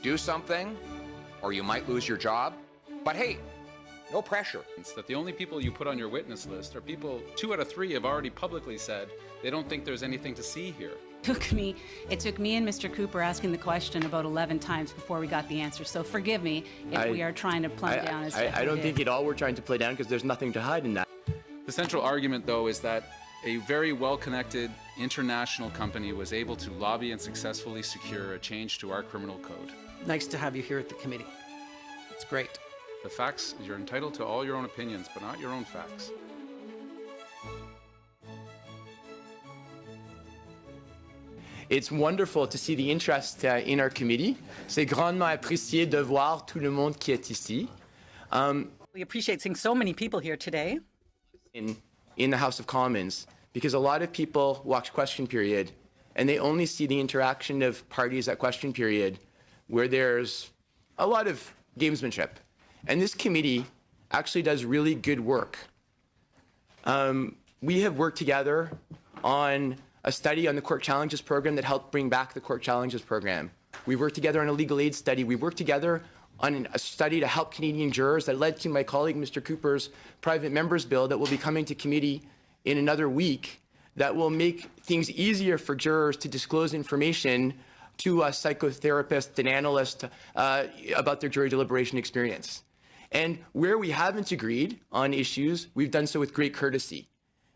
do something, or you might lose your job. But hey, no pressure. It's that the only people you put on your witness list are people, 2 out of 3 have already publicly said they don't think there's anything to see here. It took me and Mr. Cooper asking the question about 11 times before we got the answer. So forgive me if we are trying to plumb down as I don't think at all we're trying to play down, because there's nothing to hide in that. The central argument, though, is that a very well-connected international company was able to lobby and successfully secure a change to our criminal code. Nice to have you here at the committee. It's great. The facts, you're entitled to all your own opinions, but not your own facts. It's wonderful to see the interest in our committee. C'est grandement apprécié de voir tout le monde qui est ici. We appreciate seeing so many people here today. In the House of Commons, because a lot of people watch question period and they only see the interaction of parties at question period where there's a lot of gamesmanship. And this committee actually does really good work. We have worked together on a study on the Court Challenges program that helped bring back the Court Challenges program. We worked together on a legal aid study. We worked together on a study to help Canadian jurors that led to my colleague Mr. Cooper's private members bill that will be coming to committee in another week that will make things easier for jurors to disclose information to a psychotherapist and analyst about their jury deliberation experience. And where we haven't agreed on issues, we've done so with great courtesy.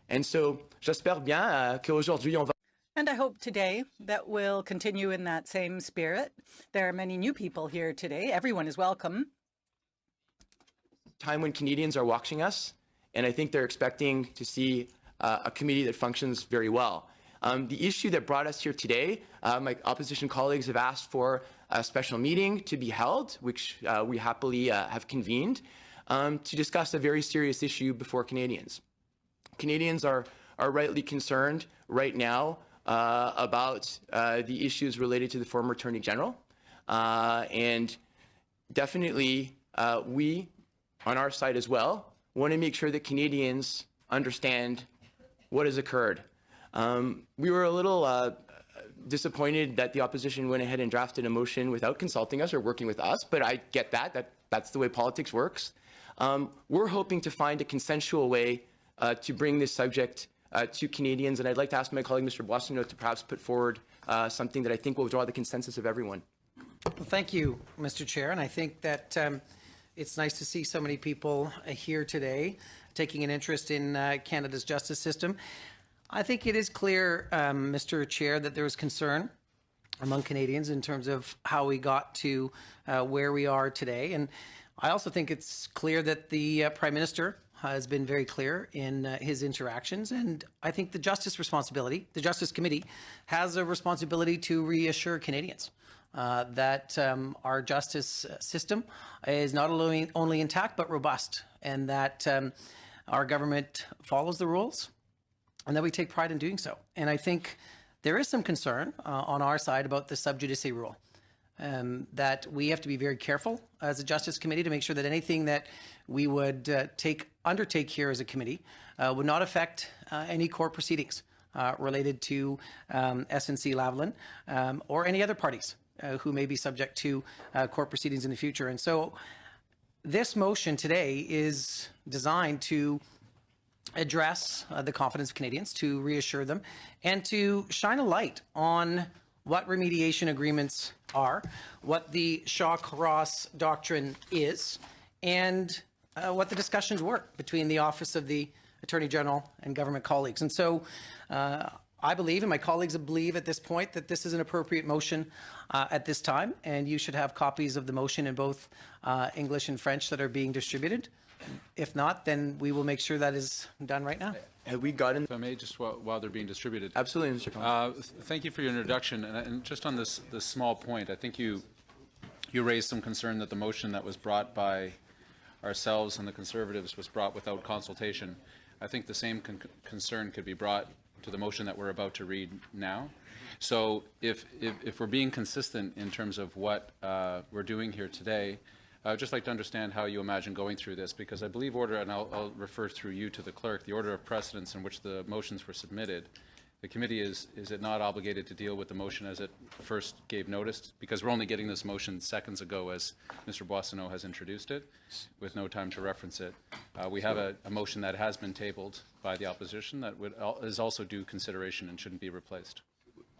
And so, j'espère bien qu'aujourd'hui on va. And I hope today that will continue in that same spirit. There are many new people here today. Everyone is welcome. Time when Canadians are watching us, and I think they're expecting to see a committee that functions very well. The issue that brought us here today, my opposition colleagues have asked for a special meeting to be held, which we happily have convened, to discuss a very serious issue before Canadians. Canadians are rightly concerned right now about the issues related to the former Attorney General. And definitely we, on our side as well, want to make sure that Canadians understand what has occurred. We were a little disappointed that the opposition went ahead and drafted a motion without consulting us or working with us, but I get that's the way politics works. We're hoping to find a consensual way to bring this subject to Canadians, and I'd like to ask my colleague, Mr. Boissonnault, to perhaps put forward something that I think will draw the consensus of everyone. Well, thank you, Mr. Chair, and I think that it's nice to see so many people here today taking an interest in Canada's justice system. I think it is clear, Mr. Chair, that there is concern among Canadians in terms of how we got to where we are today. And I also think it's clear that the Prime Minister has been very clear in his interactions. And I think the Justice Committee has a responsibility to reassure Canadians that our justice system is not only intact but robust, and that our government follows the rules, and that we take pride in doing so. And I think there is some concern on our side about the sub judice rule, that we have to be very careful as a Justice Committee to make sure that anything that we would undertake here as a committee would not affect any court proceedings related to SNC-Lavalin or any other parties who may be subject to court proceedings in the future. And so this motion today is designed to address the confidence of Canadians, to reassure them, and to shine a light on what remediation agreements are, what the Shaw-Cross doctrine is, and what the discussions were between the Office of the Attorney General and government colleagues. And so I believe, and my colleagues believe at this point, that this is an appropriate motion at this time, and you should have copies of the motion in both English and French that are being distributed. If not, then we will make sure that is done right now. Have we gotten? If I may, just while they're being distributed. Absolutely, Mr. Collins. Thank you for your introduction. And just on this small point, I think you raised some concern that the motion that was brought by ourselves and the Conservatives was brought without consultation. I think the same concern could be brought to the motion that we're about to read now. So if we're being consistent in terms of what we're doing here today, I would just like to understand how you imagine going through this, because I believe order, and I'll refer through you to the clerk, the order of precedence in which the motions were submitted the committee is it not obligated to deal with the motion as it first gave notice? Because we're only getting this motion seconds ago as Mr. Boissonnault has introduced it, with no time to reference it. We have a motion that has been tabled by the opposition that is also due consideration and shouldn't be replaced.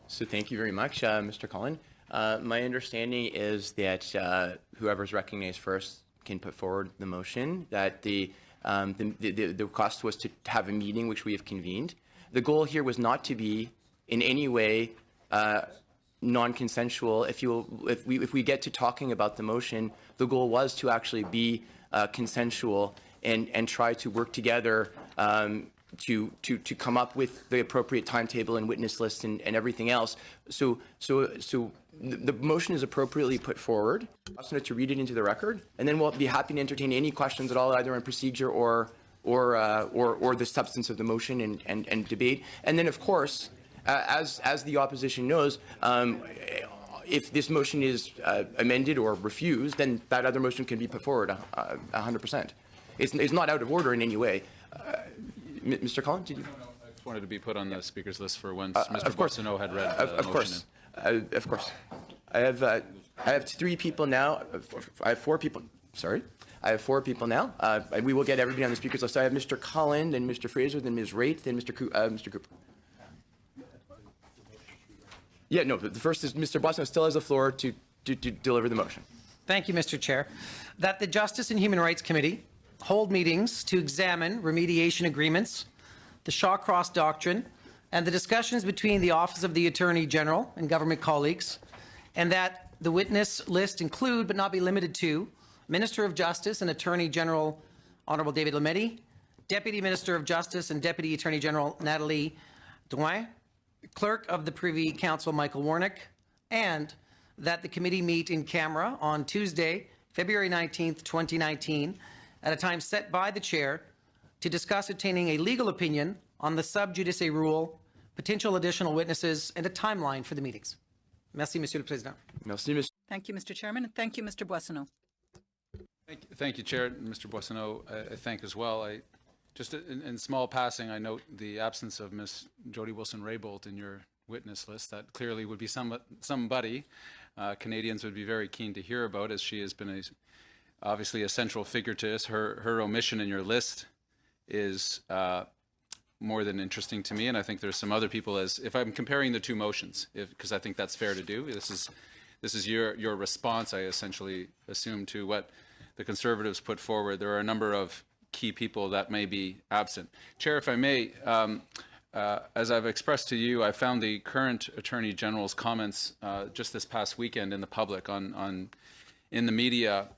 So thank you very much, Mr. Cullen. My understanding is that whoever's recognized first can put forward the motion, that the request was to have a meeting which we have convened. The goal here was not to be in any way non-consensual. If we get to talking about the motion, the goal was to actually be consensual and try to work together to come up with the appropriate timetable and witness list and everything else. So the motion is appropriately put forward. I'm to read it into the record, and then we'll be happy to entertain any questions at all, either on procedure or the substance of the motion and debate. And then, of course, as the opposition knows, if this motion is amended or refused, then that other motion can be put forward 100%. It's not out of order in any way. Mr. Collins, did you? No, I just wanted to be put on the speaker's list for when Mr. Boissonnault had read the motion. Of course. I have 3 people now. I have 4 people. Sorry. I have 4 people now. We will get everybody on the speakers list. I have Mr. Cullen, then Mr. Fraser, then Ms. Raitt, then Mr. Cooper. Yeah, no, the first is Mr. Boissonnault still has the floor to deliver the motion. Thank you, Mr. Chair. That the Justice and Human Rights Committee hold meetings to examine remediation agreements, the Shawcross Doctrine, and the discussions between the Office of the Attorney General and government colleagues, and that the witness list include, but not be limited to, Minister of Justice and Attorney General Honourable David Lametti, Deputy Minister of Justice and Deputy Attorney General Nathalie Drouin, Clerk of the Privy Council Michael Warnick, and that the committee meet in camera on Tuesday, February 19th, 2019, at a time set by the Chair to discuss obtaining a legal opinion on the sub judice rule, potential additional witnesses, and a timeline for the meetings. Merci, Monsieur le Président. Merci, Mr. Thank you, Mr. Chairman, and thank you, Mr. Boissonnault. Thank you, Chair. Mr. Boissonnault, I thank as well. Just in small passing, I note the absence of Ms. Jodi Wilson-Raybould in your witness list. That clearly would be somebody Canadians would be very keen to hear about, as she has been obviously a central figure to this. Her omission in your list is more than interesting to me, and I think there's some other people, if I'm comparing the 2 motions, because I think that's fair to do. This is your response, I essentially assume, to what the Conservatives put forward. There are a number of key people that may be absent. Chair, if I may, as I've expressed to you, I found the current Attorney General's comments just this past weekend in the public in the media,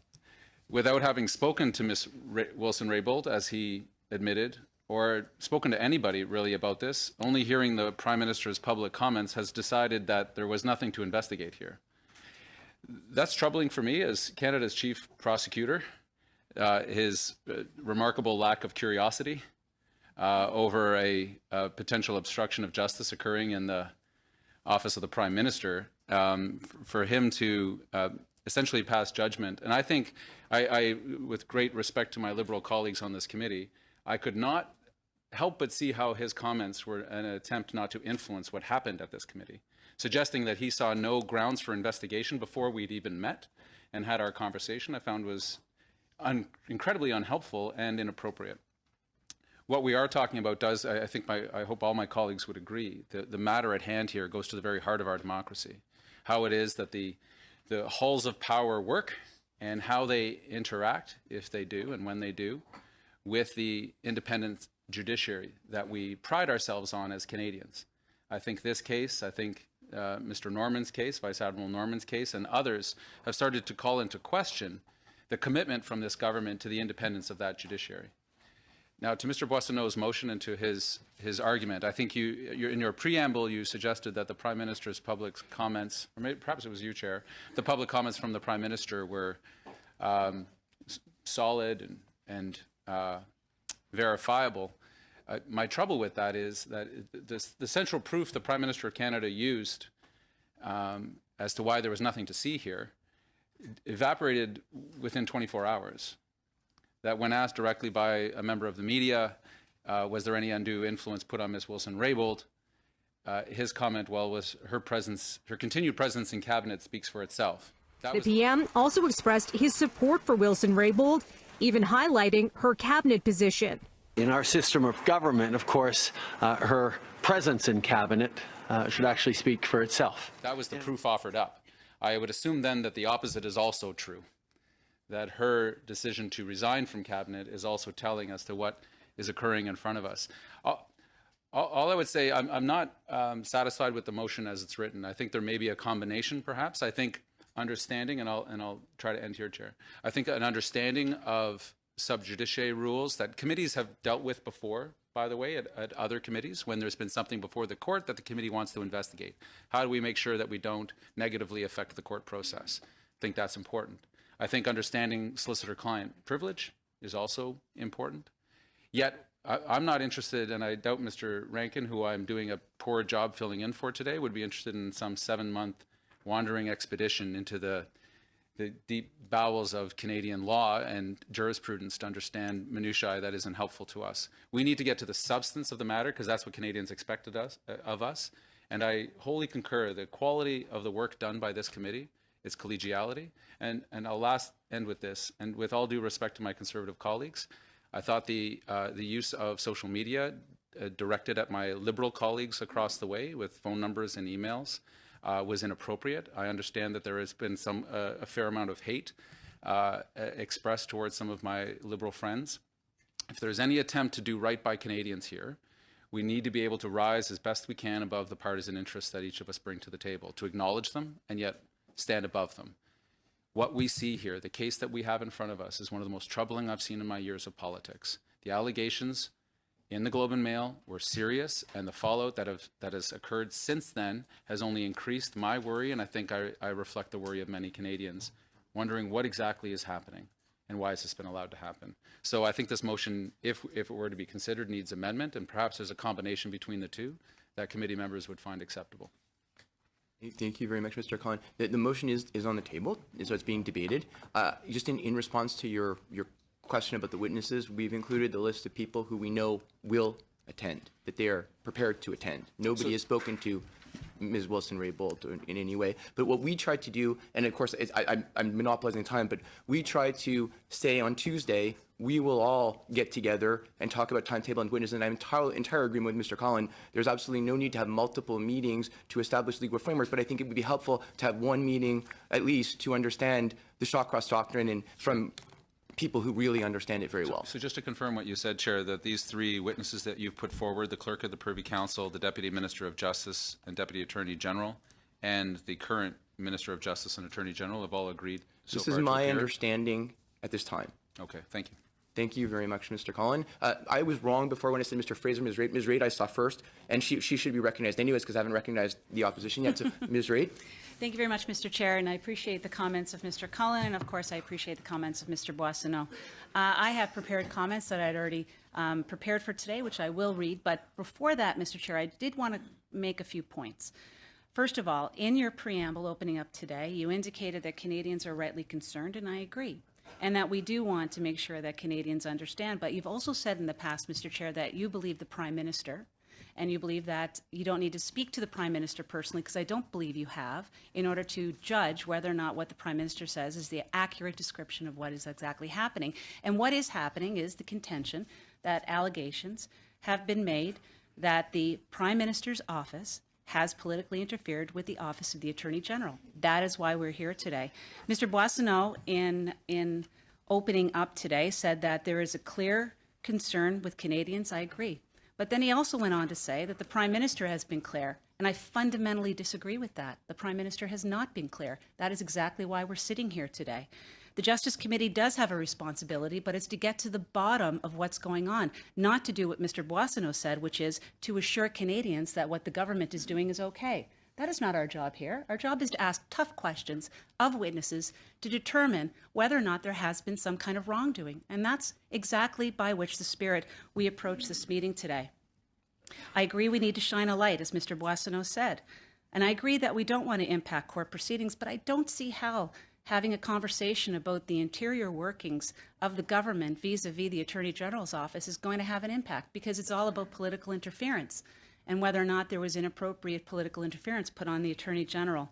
without having spoken to Ms. Wilson-Raybould, as he admitted, or spoken to anybody really about this, only hearing the Prime Minister's public comments, has decided that there was nothing to investigate here. That's troubling for me as Canada's chief prosecutor, his remarkable lack of curiosity over a potential obstruction of justice occurring in the office of the Prime Minister, for him to essentially pass judgment. And I think, with great respect to my Liberal colleagues on this committee, I could not help but see how his comments were an attempt not to influence what happened at this committee, suggesting that he saw no grounds for investigation before we'd even met and had our conversation, I found was incredibly unhelpful and inappropriate. What we are talking about does, I hope all my colleagues would agree, the matter at hand here goes to the very heart of our democracy, how it is that the halls of power work and how they interact, if they do and when they do, with the independent judiciary that we pride ourselves on as Canadians. I think this case, Mr. Norman's case, Vice Admiral Norman's case, and others have started to call into question the commitment from this government to the independence of that judiciary. Now, to Mr. Boissonnault's motion and to his argument, I think in your preamble you suggested that the Prime Minister's public comments, or maybe perhaps it was you, Chair, the public comments from the Prime Minister were solid and verifiable. My trouble with that is that the central proof the Prime Minister of Canada used as to why there was nothing to see here evaporated within 24 hours. That when asked directly by a member of the media, was there any undue influence put on Ms. Wilson-Raybould, his comment, was her continued presence in cabinet speaks for itself. The PM also expressed his support for Wilson-Raybould, even highlighting her cabinet position. In our system of government, of course, her presence in cabinet should actually speak for itself. That was the proof offered up. I would assume then that the opposite is also true, that her decision to resign from cabinet is also telling us to what is occurring in front of us. All I would say, I'm not satisfied with the motion as it's written. I think there may be a combination, perhaps. I think understanding, and I'll try to end here, Chair. I think an understanding of sub judice rules that committees have dealt with before, by the way, at other committees, when there's been something before the court that the committee wants to investigate. How do we make sure that we don't negatively affect the court process? I think that's important. I think understanding solicitor-client privilege is also important. Yet, I'm not interested, and I doubt Mr. Rankin, who I'm doing a poor job filling in for today, would be interested in some 7-month wandering expedition into the deep bowels of Canadian law and jurisprudence to understand minutiae that isn't helpful to us. We need to get to the substance of the matter because that's what Canadians expected of us. And I wholly concur the quality of the work done by this committee is collegiality. And I'll end with this, and with all due respect to my Conservative colleagues, I thought the use of social media directed at my Liberal colleagues across the way with phone numbers and emails was inappropriate. I understand that there has been a fair amount of hate expressed towards some of my Liberal friends. If there's any attempt to do right by Canadians here, we need to be able to rise as best we can above the partisan interests that each of us bring to the table, to acknowledge them and yet stand above them. What we see here, the case that we have in front of us, is one of the most troubling I've seen in my years of politics. The allegations in the Globe and Mail were serious, and the fallout that has occurred since then has only increased my worry, and I think I reflect the worry of many Canadians, wondering what exactly is happening and why has this been allowed to happen. So I think this motion, if it were to be considered, needs amendment, and perhaps there's a combination between the two that committee members would find acceptable. Thank you very much, Mr. Collin. The motion is on the table, so it's being debated. Just in response to your question about the witnesses, we've included the list of people who we know will attend, that they are prepared to attend. Nobody has spoken to Ms. Wilson-Raybould in any way. But what we tried to do, and of course I'm monopolizing time, but we tried to say on Tuesday, we will all get together and talk about timetable and witnesses. And I'm entire agreement with Mr. Collin. There's absolutely no need to have multiple meetings to establish legal frameworks, but I think it would be helpful to have one meeting at least to understand the Shawcross Doctrine and from people who really understand it very well. So just to confirm what you said, Chair, that these 3 witnesses that you've put forward, the Clerk of the Privy Council, the Deputy Minister of Justice and Deputy Attorney General, and the current Minister of Justice and Attorney General have all agreed so far. This is my understanding at this time. Okay, thank you. Thank you very much, Mr. Collin. I was wrong before when I said Mr. Fraser. Ms. Raidd I saw first, and she should be recognized anyways because I haven't recognized the opposition yet. So, Ms. Raidd. Thank you very much, Mr. Chair, and I appreciate the comments of Mr. Cullen, and of course I appreciate the comments of Mr. Boissonnault. I have prepared comments that I'd already prepared for today, which I will read, but before that, Mr. Chair, I did want to make a few points. First of all, in your preamble opening up today, you indicated that Canadians are rightly concerned, and I agree, and that we do want to make sure that Canadians understand, but you've also said in the past, Mr. Chair, that you believe the Prime Minister, and you believe that you don't need to speak to the Prime Minister personally, because I don't believe you have, in order to judge whether or not what the Prime Minister says is the accurate description of what is exactly happening. And what is happening is the contention that allegations have been made that the Prime Minister's office has politically interfered with the office of the Attorney General. That is why we're here today. Mr. Boissonnault, in opening up today, said that there is a clear concern with Canadians. I agree. But then he also went on to say that the Prime Minister has been clear, and I fundamentally disagree with that. The Prime Minister has not been clear. That is exactly why we're sitting here today. The Justice Committee does have a responsibility, but it's to get to the bottom of what's going on, not to do what Mr. Boissonnault said, which is to assure Canadians that what the government is doing is okay. That is not our job here. Our job is to ask tough questions of witnesses to determine whether or not there has been some kind of wrongdoing. And that's exactly by which the spirit we approach this meeting today. I agree we need to shine a light, as Mr. Boissonnault said. And I agree that we don't want to impact court proceedings, but I don't see how having a conversation about the interior workings of the government vis-a-vis the Attorney General's office is going to have an impact, because it's all about political interference. and whether or not there was inappropriate political interference put on the Attorney General.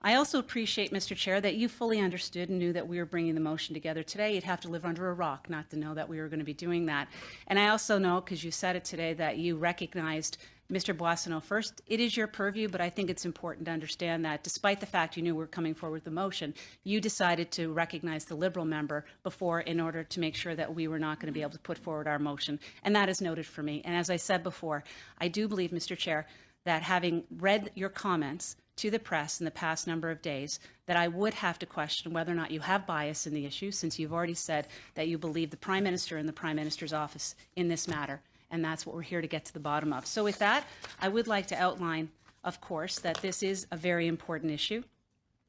I also appreciate, Mr. Chair, that you fully understood and knew that we were bringing the motion together today. You'd have to live under a rock not to know that we were going to be doing that. And I also know, because you said it today, that you recognized Mr. Boissonneau first. It is your purview, but I think it's important to understand that despite the fact you knew we were coming forward with the motion, you decided to recognize the Liberal member before in order to make sure that we were not going to be able to put forward our motion. And that is noted for me. And as I said before, I do believe, Mr. Chair, that having read your comments to the press in the past number of days, that I would have to question whether or not you have bias in the issue, since you've already said that you believe the Prime Minister and the Prime Minister's office in this matter. And that's what we're here to get to the bottom of. So with that, I would like to outline, of course, that this is a very important issue,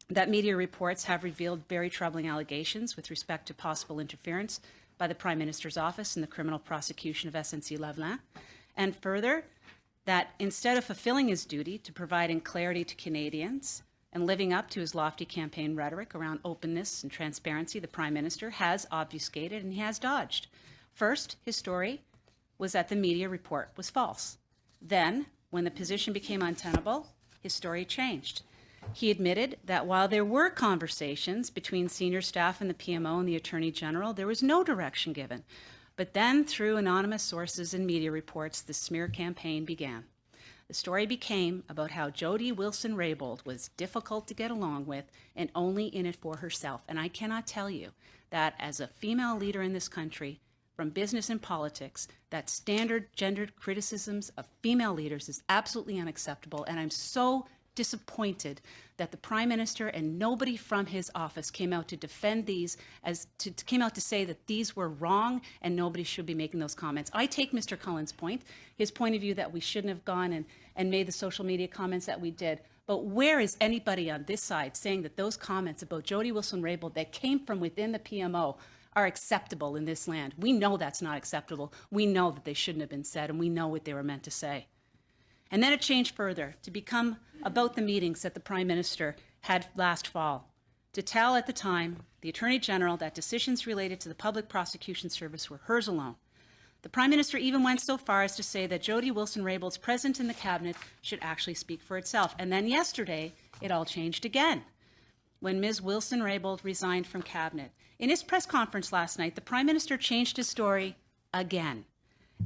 that media reports have revealed very troubling allegations with respect to possible interference by the Prime Minister's office in the criminal prosecution of SNC-Lavalin, and further, that instead of fulfilling his duty to providing clarity to Canadians and living up to his lofty campaign rhetoric around openness and transparency, the Prime Minister has obfuscated and he has dodged. First, his story was that the media report was false. Then, when the position became untenable, his story changed. He admitted that while there were conversations between senior staff and the PMO and the Attorney General, there was no direction given. But then, through anonymous sources and media reports, the smear campaign began. The story became about how Jodi Wilson-Raybould was difficult to get along with and only in it for herself. And I cannot tell you that as a female leader in this country, from business and politics, that standard gendered criticisms of female leaders is absolutely unacceptable. And I'm so disappointed that the Prime Minister and nobody from his office came out to defend these, came out to say that these were wrong and nobody should be making those comments. I take Mr. Cullen's point, his point of view that we shouldn't have gone and made the social media comments that we did. But where is anybody on this side saying that those comments about Jodi Wilson-Raybould that came from within the PMO are acceptable in this land? We know that's not acceptable. We know that they shouldn't have been said, and we know what they were meant to say. And then it changed further to become about the meetings that the Prime Minister had last fall, to tell at the time the Attorney General that decisions related to the Public Prosecution Service were hers alone. The Prime Minister even went so far as to say that Jodi Wilson-Raybould's presence in the Cabinet should actually speak for itself. And then yesterday, it all changed again, when Ms. Wilson-Raybould resigned from Cabinet. In his press conference last night, the Prime Minister changed his story again,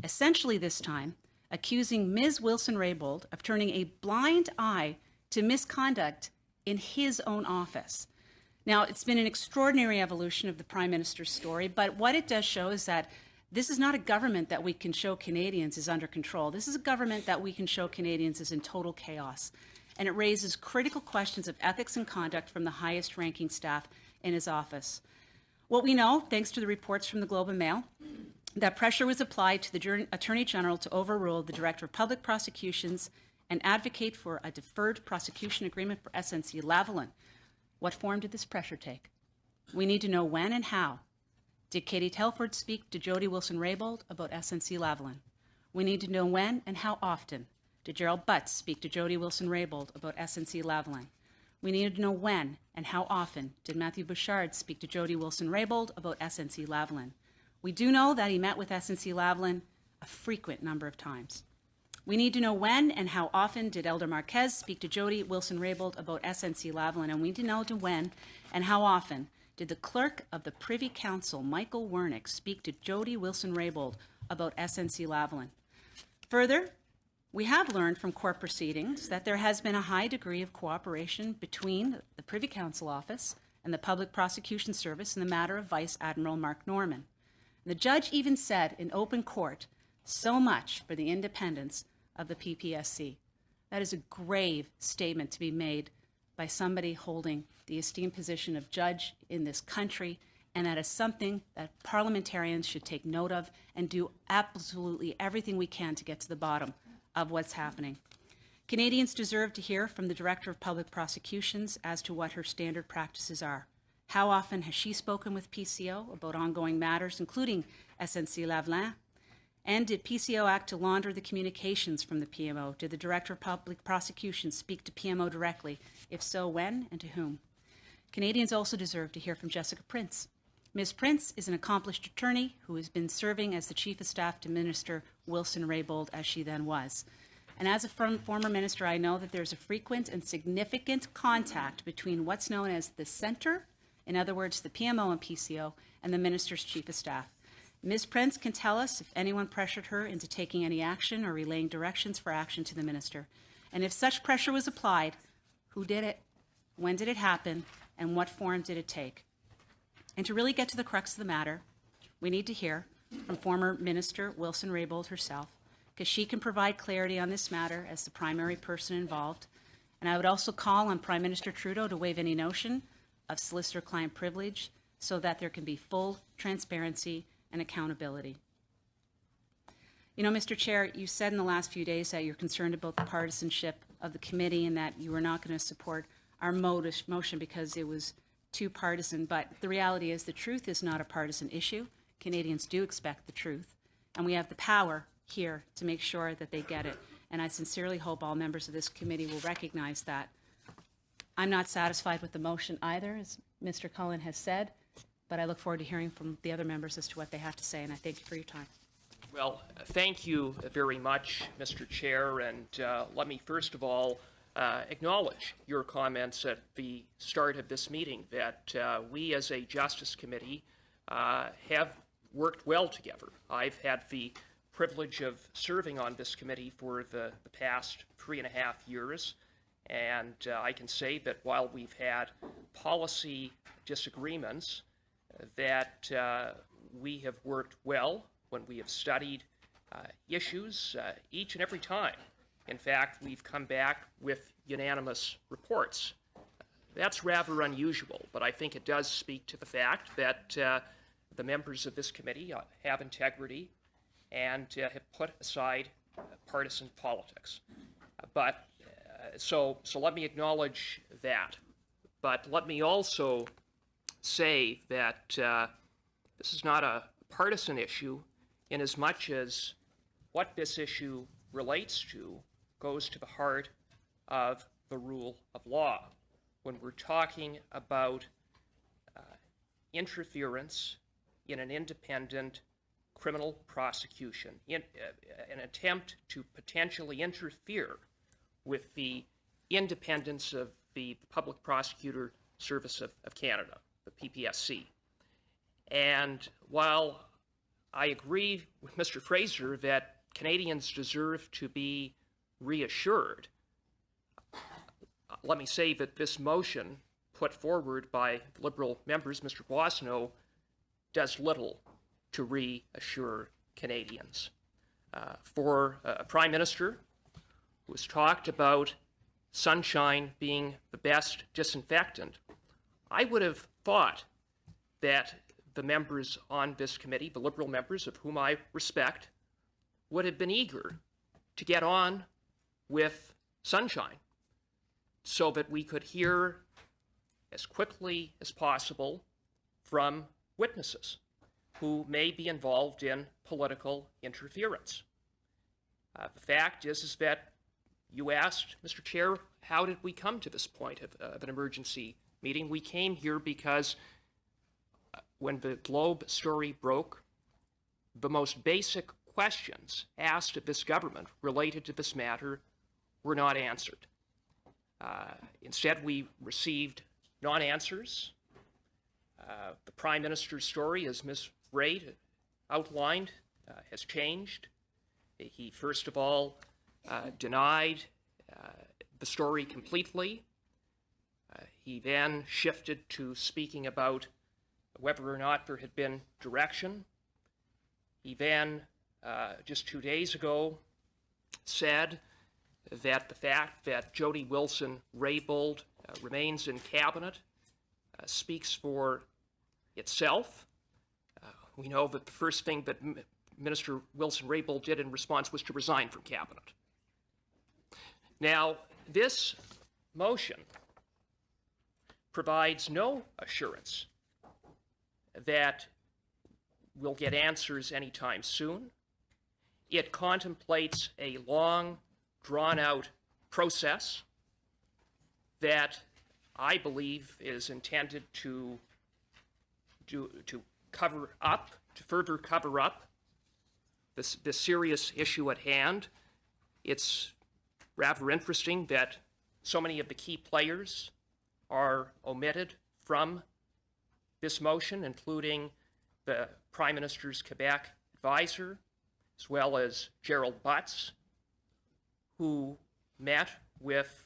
essentially this time accusing Ms. Wilson-Raybould of turning a blind eye to misconduct in his own office. Now, it's been an extraordinary evolution of the Prime Minister's story, but what it does show is that this is not a government that we can show Canadians is under control. This is a government that we can show Canadians is in total chaos. And it raises critical questions of ethics and conduct from the highest ranking staff in his office. What we know, thanks to the reports from the Globe and Mail, that pressure was applied to the Attorney General to overrule the Director of Public Prosecutions and advocate for a deferred prosecution agreement for SNC-Lavalin. What form did this pressure take? We need to know when and how. Did Katie Telford speak to Jodi Wilson-Raybould about SNC-Lavalin? We need to know when and how often. Did Gerald Butts speak to Jodi Wilson-Raybould about SNC-Lavalin? We needed to know when and how often did Matthew Bouchard speak to Jodi Wilson-Raybould about SNC-Lavalin. We do know that he met with SNC-Lavalin a frequent number of times. We need to know when and how often did Elder Marquez speak to Jodi Wilson-Raybould about SNC-Lavalin, and we need to know when and how often did the Clerk of the Privy Council, Michael Wernick, speak to Jodi Wilson-Raybould about SNC-Lavalin. Further, we have learned from court proceedings that there has been a high degree of cooperation between the Privy Council Office and the Public Prosecution Service in the matter of Vice Admiral Mark Norman. The judge even said in open court, so much for the independence of the PPSC. That is a grave statement to be made by somebody holding the esteemed position of judge in this country, and that is something that parliamentarians should take note of and do absolutely everything we can to get to the bottom of what's happening. Canadians deserve to hear from the Director of Public Prosecutions as to what her standard practices are. How often has she spoken with PCO about ongoing matters, including SNC-Lavalin? And did PCO act to launder the communications from the PMO? Did the Director of Public Prosecutions speak to PMO directly? If so, when and to whom? Canadians also deserve to hear from Jessica Prince. Ms. Prince is an accomplished attorney who has been serving as the Chief of Staff to Minister Wilson-Raybould, as she then was. And as a former minister, I know that there's a frequent and significant contact between what's known as the center, in other words, the PMO and PCO, and the minister's chief of staff. Ms. Prince can tell us if anyone pressured her into taking any action or relaying directions for action to the minister. And if such pressure was applied, who did it, when did it happen, and what form did it take? And to really get to the crux of the matter, we need to hear from former Minister Wilson-Raybould herself, because she can provide clarity on this matter as the primary person involved. And I would also call on Prime Minister Trudeau to waive any notion of solicitor-client privilege so that there can be full transparency and accountability. You know, Mr. Chair, you said in the last few days that you're concerned about the partisanship of the committee and that you were not going to support our motion because it was too partisan. But the reality is the truth is not a partisan issue. Canadians do expect the truth, and we have the power here to make sure that they get it. And I sincerely hope all members of this committee will recognize that. I'm not satisfied with the motion either, as Mr. Cullen has said, but I look forward to hearing from the other members as to what they have to say, and I thank you for your time. Well, thank you very much, Mr. Chair, and let me first of all acknowledge your comments at the start of this meeting that we as a Justice Committee have worked well together. I've had the privilege of serving on this committee for the past 3.5 years, and I can say that while we've had policy disagreements, that we have worked well when we have studied issues each and every time. In fact, we've come back with unanimous reports. That's rather unusual, but I think it does speak to the fact that the members of this committee have integrity and have put aside partisan politics. But so let me acknowledge that. But let me also say that this is not a partisan issue in as much as what this issue relates to goes to the heart of the rule of law. When we're talking about interference in an independent criminal prosecution, an attempt to potentially interfere with the independence of the Public Prosecutor Service of Canada, the PPSC. And while I agree with Mr. Fraser that Canadians deserve to be reassured, let me say that this motion put forward by Liberal members, Mr. Boissonnault, does little to reassure Canadians. For a Prime Minister who has talked about sunshine being the best disinfectant, I would have thought that the members on this committee, the Liberal members of whom I respect, would have been eager to get on with sunshine so that we could hear as quickly as possible from witnesses who may be involved in political interference. The fact is that you asked, Mr. Chair, how did we come to this point of an emergency meeting? We came here because when the Globe story broke, the most basic questions asked of this government related to this matter were not answered. Instead, we received non-answers. The Prime Minister's story, as Ms. Raid outlined, has changed. He first of all denied the story completely. He then shifted to speaking about whether or not there had been direction. He then, just 2 days ago, said that the fact that Jodi Wilson-Raybould remains in cabinet speaks for itself. We know that the first thing that Minister Wilson-Raybould did in response was to resign from cabinet. Now, this motion provides no assurance that we'll get answers anytime soon. It contemplates a long, drawn-out process that I believe is intended to cover up, to further cover up the serious issue at hand. It's rather interesting that so many of the key players are omitted from this motion, including the Prime Minister's Quebec advisor, as well as Gerald Butts, who met with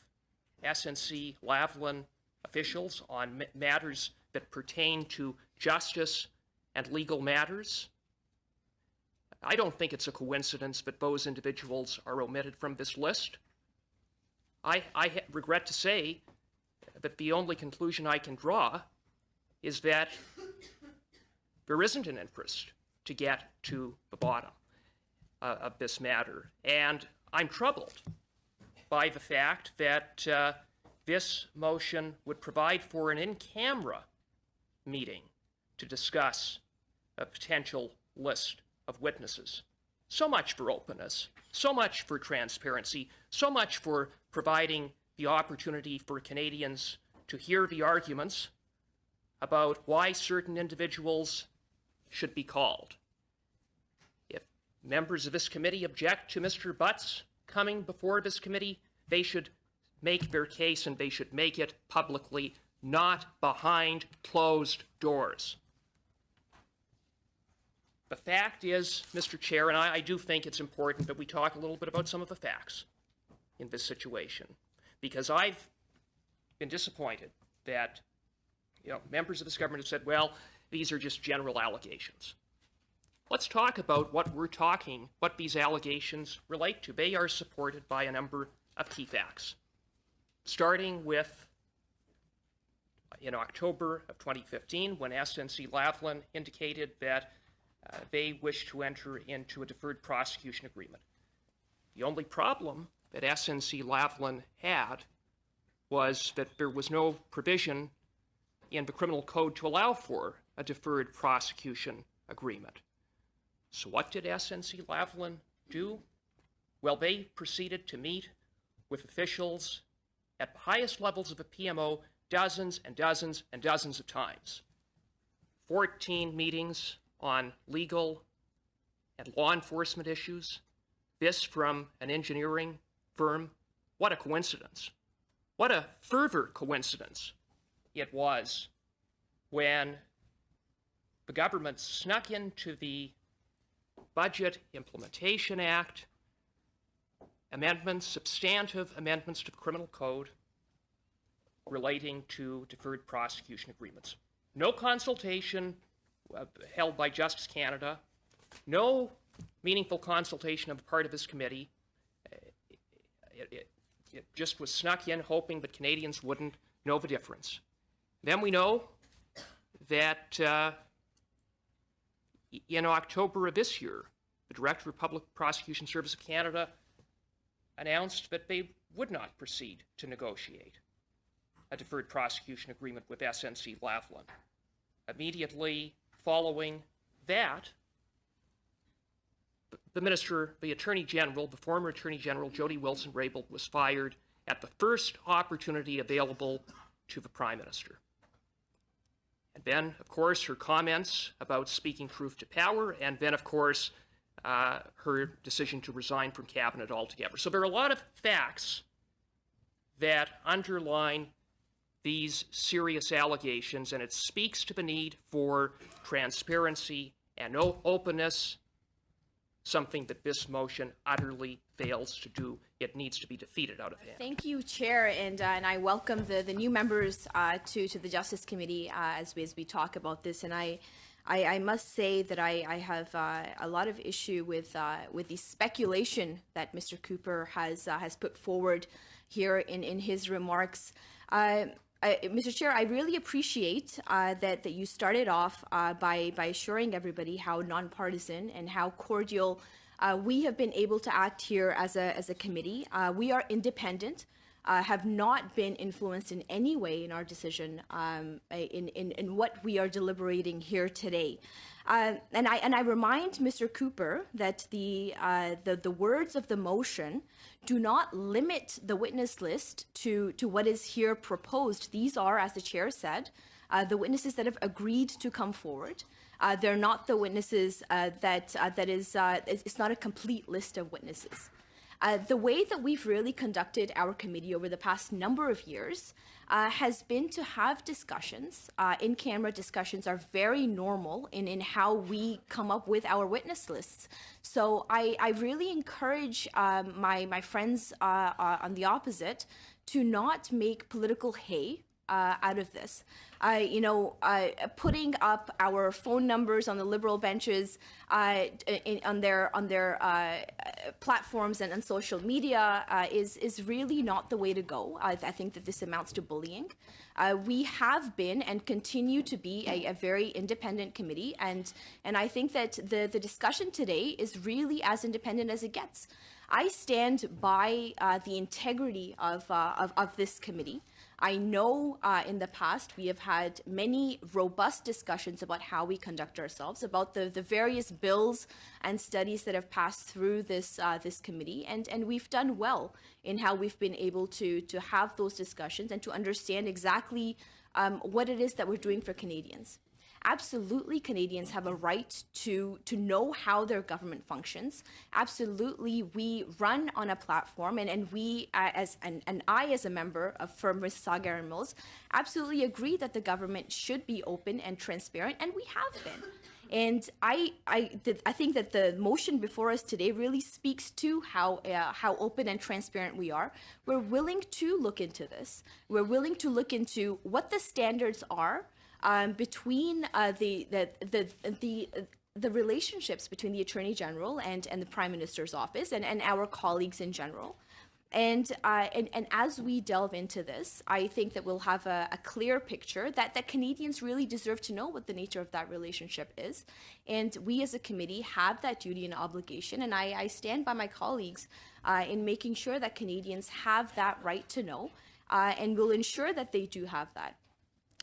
SNC-Lavalin officials on matters that pertain to justice and legal matters. I don't think it's a coincidence that those individuals are omitted from this list. I regret to say that the only conclusion I can draw is that there isn't an interest to get to the bottom of this matter. And I'm troubled by the fact that this motion would provide for an in-camera meeting to discuss a potential list of witnesses. So much for openness, so much for transparency, so much for providing the opportunity for Canadians to hear the arguments about why certain individuals should be called. If members of this committee object to Mr. Butts coming before this committee, they should make their case, and they should make it publicly, not behind closed doors. The fact is, Mr. Chair, and I do think it's important that we talk a little bit about some of the facts in this situation, because I've been disappointed that members of this government have said, well, these are just general allegations. Let's talk about what these allegations relate to. They are supported by a number of key facts, starting with in October of 2015, when SNC-Lavalin indicated that they wished to enter into a deferred prosecution agreement. The only problem that SNC-Lavalin had was that there was no provision in the criminal code to allow for a deferred prosecution agreement. So what did SNC-Lavalin do? Well, they proceeded to meet with officials at the highest levels of the PMO dozens and dozens and dozens of times. 14 meetings on legal and law enforcement issues. This from an engineering firm. What a coincidence. What a further coincidence it was when the government snuck into the Budget Implementation Act amendments, substantive amendments to the criminal code relating to deferred prosecution agreements. No consultation held by Justice Canada, no meaningful consultation on the part of this committee. It just was snuck in, hoping that Canadians wouldn't know the difference. Then we know that in October of this year, the Director of Public Prosecution Service of Canada announced that they would not proceed to negotiate a deferred prosecution agreement with SNC-Lavalin. Immediately following that, the Attorney General, the former Attorney General, Jodi Wilson-Raybould, was fired at the first opportunity available to the Prime Minister. And then, of course, her comments about speaking truth to power, and then, of course, her decision to resign from cabinet altogether. So there are a lot of facts that underline these serious allegations, and it speaks to the need for transparency and openness, something that this motion utterly fails to do. It needs to be defeated out of hand. Thank you, Chair, and I welcome the new members to the Justice Committee as we talk about this. And I must say that I have a lot of issue with the speculation that Mr. Cooper has put forward here in his remarks. Mr. Chair, I really appreciate that you started off by assuring everybody how nonpartisan and how cordial we have been able to act here as a committee. We are independent, have not been influenced in any way in our decision in what we are deliberating here today. And I remind Mr. Cooper that the words of the motion do not limit the witness list to what is here proposed. These are, as the chair said, the witnesses that have agreed to come forward. They're not the witnesses it's not a complete list of witnesses. The way that we've really conducted our committee over the past number of years has been to have discussions. In-camera discussions are very normal in how we come up with our witness lists. So I really encourage my friends on the opposite to not make political hay out of this. Putting up our phone numbers on the Liberal benches on their platforms and social media is really not the way to go. I think that this amounts to bullying. We have been and continue to be a very independent committee, and I think that the discussion today is really as independent as it gets. I stand by the integrity of this committee. I know in the past we have had many robust discussions about how we conduct ourselves, about the various bills and studies that have passed through this committee, and we've done well in how we've been able to have those discussions and to understand exactly what it is that we're doing for Canadians. Absolutely, Canadians have a right to know how their government functions. Absolutely, we run on a platform, and we, I as a member of firm Mississauga and Mills, absolutely agree that the government should be open and transparent, and we have been. And I think that the motion before us today really speaks to how open and transparent we are. We're willing to look into this. We're willing to look into what the standards are between the relationships between the Attorney General and the Prime Minister's office and our colleagues in general. And as we delve into this, I think that we'll have a clear picture that Canadians really deserve to know what the nature of that relationship is. And we as a committee have that duty and obligation, and I stand by my colleagues in making sure that Canadians have that right to know, and will ensure that they do have that.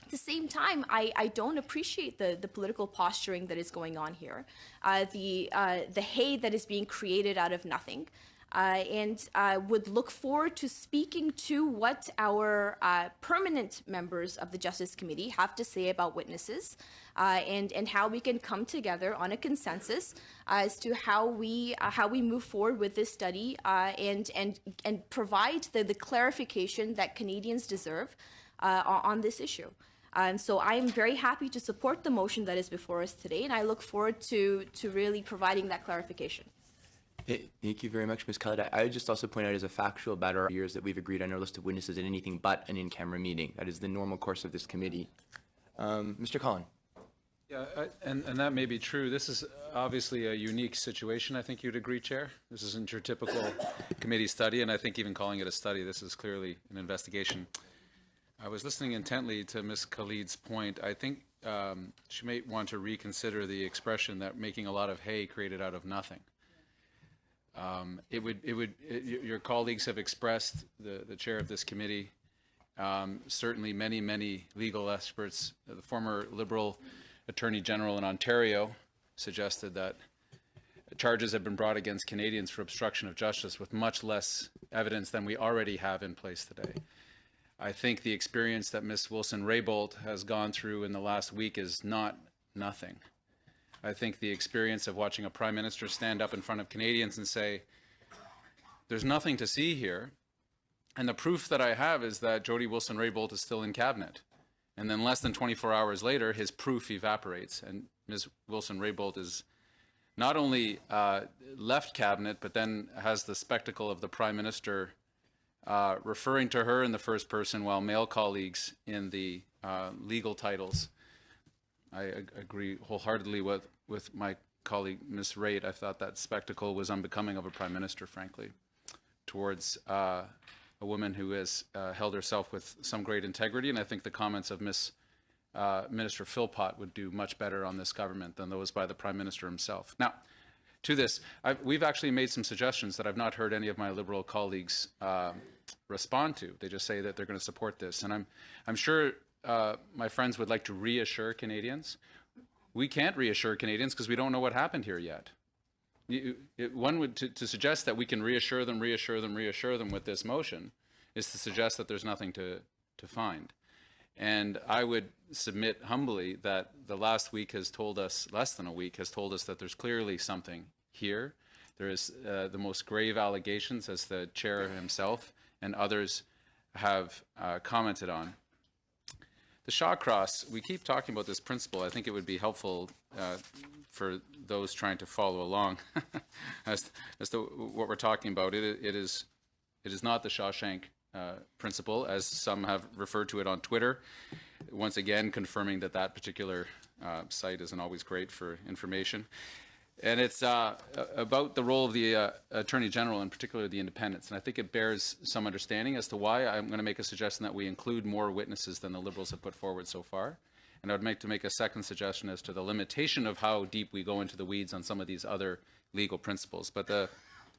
At the same time, I don't appreciate the political posturing that is going on here, the hay that is being created out of nothing, and would look forward to speaking to what our permanent members of the Justice Committee have to say about witnesses, and how we can come together on a consensus as to how we move forward with this study, and provide the clarification that Canadians deserve on this issue. So I am very happy to support the motion that is before us today, and I look forward to really providing that clarification. Thank you very much, Ms. Khaled. I would just also point out as a factual matter, years that we've agreed on our list of witnesses in anything but an in-camera meeting. That is the normal course of this committee. Mr. Collin. Yeah, and that may be true. This is obviously a unique situation, I think you'd agree, Chair. This isn't your typical committee study, and I think even calling it a study, this is clearly an investigation. I was listening intently to Ms. Khalid's point. I think she may want to reconsider the expression that making a lot of hay created out of nothing. Your colleagues have expressed, the chair of this committee, certainly many legal experts. The former Liberal Attorney General in Ontario suggested that charges have been brought against Canadians for obstruction of justice with much less evidence than we already have in place today. I think the experience that Ms. Wilson-Raybould has gone through in the last week is not nothing. I think the experience of watching a Prime Minister stand up in front of Canadians and say, there's nothing to see here, and the proof that I have is that Jodi Wilson-Raybould is still in Cabinet. And then less than 24 hours later, his proof evaporates, and Ms. Wilson-Raybould is not only left Cabinet, but then has the spectacle of the Prime Minister referring to her in the first person while male colleagues in the legal titles. I agree wholeheartedly with my colleague, Ms. Raitt. I thought that spectacle was unbecoming of a Prime Minister, frankly, towards a woman who has held herself with some great integrity, and I think the comments of Minister Philpott would do much better on this government than those by the Prime Minister himself. Now, to this, we've actually made some suggestions that I've not heard any of my Liberal colleagues respond to. They just say that they're going to support this, and I'm sure my friends would like to reassure Canadians. We can't reassure Canadians because we don't know what happened here yet. One would to suggest that we can reassure them with this motion is to suggest that there's nothing to find. And I would submit humbly that the last week has told us, less than a week, has told us that there's clearly something here. There is the most grave allegations, as the chair himself and others have commented on. The Shawcross, we keep talking about this principle. I think it would be helpful for those trying to follow along as to what we're talking about. It is not the Shawshank principle, as some have referred to it on Twitter, once again confirming that that particular site isn't always great for information. And it's about the role of the Attorney General, in particular the independents. And I think it bears some understanding as to why I'm going to make a suggestion that we include more witnesses than the Liberals have put forward so far. And I would make a second suggestion as to the limitation of how deep we go into the weeds on some of these other legal principles. But the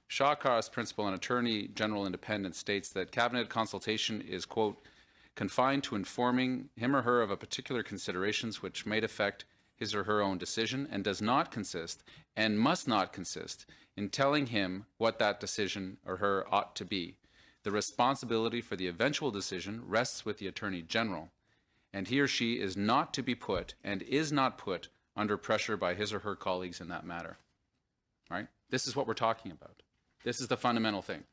Shawcross principle on Attorney General independence states that cabinet consultation is, quote, confined to informing him or her of a particular considerations which might affect his or her own decision, and does not consist and must not consist in telling him what that decision or her ought to be. The responsibility for the eventual decision rests with the Attorney General, and he or she is not to be put and is not put under pressure by his or her colleagues in that matter. Right? This is what we're talking about. This is the fundamental thing.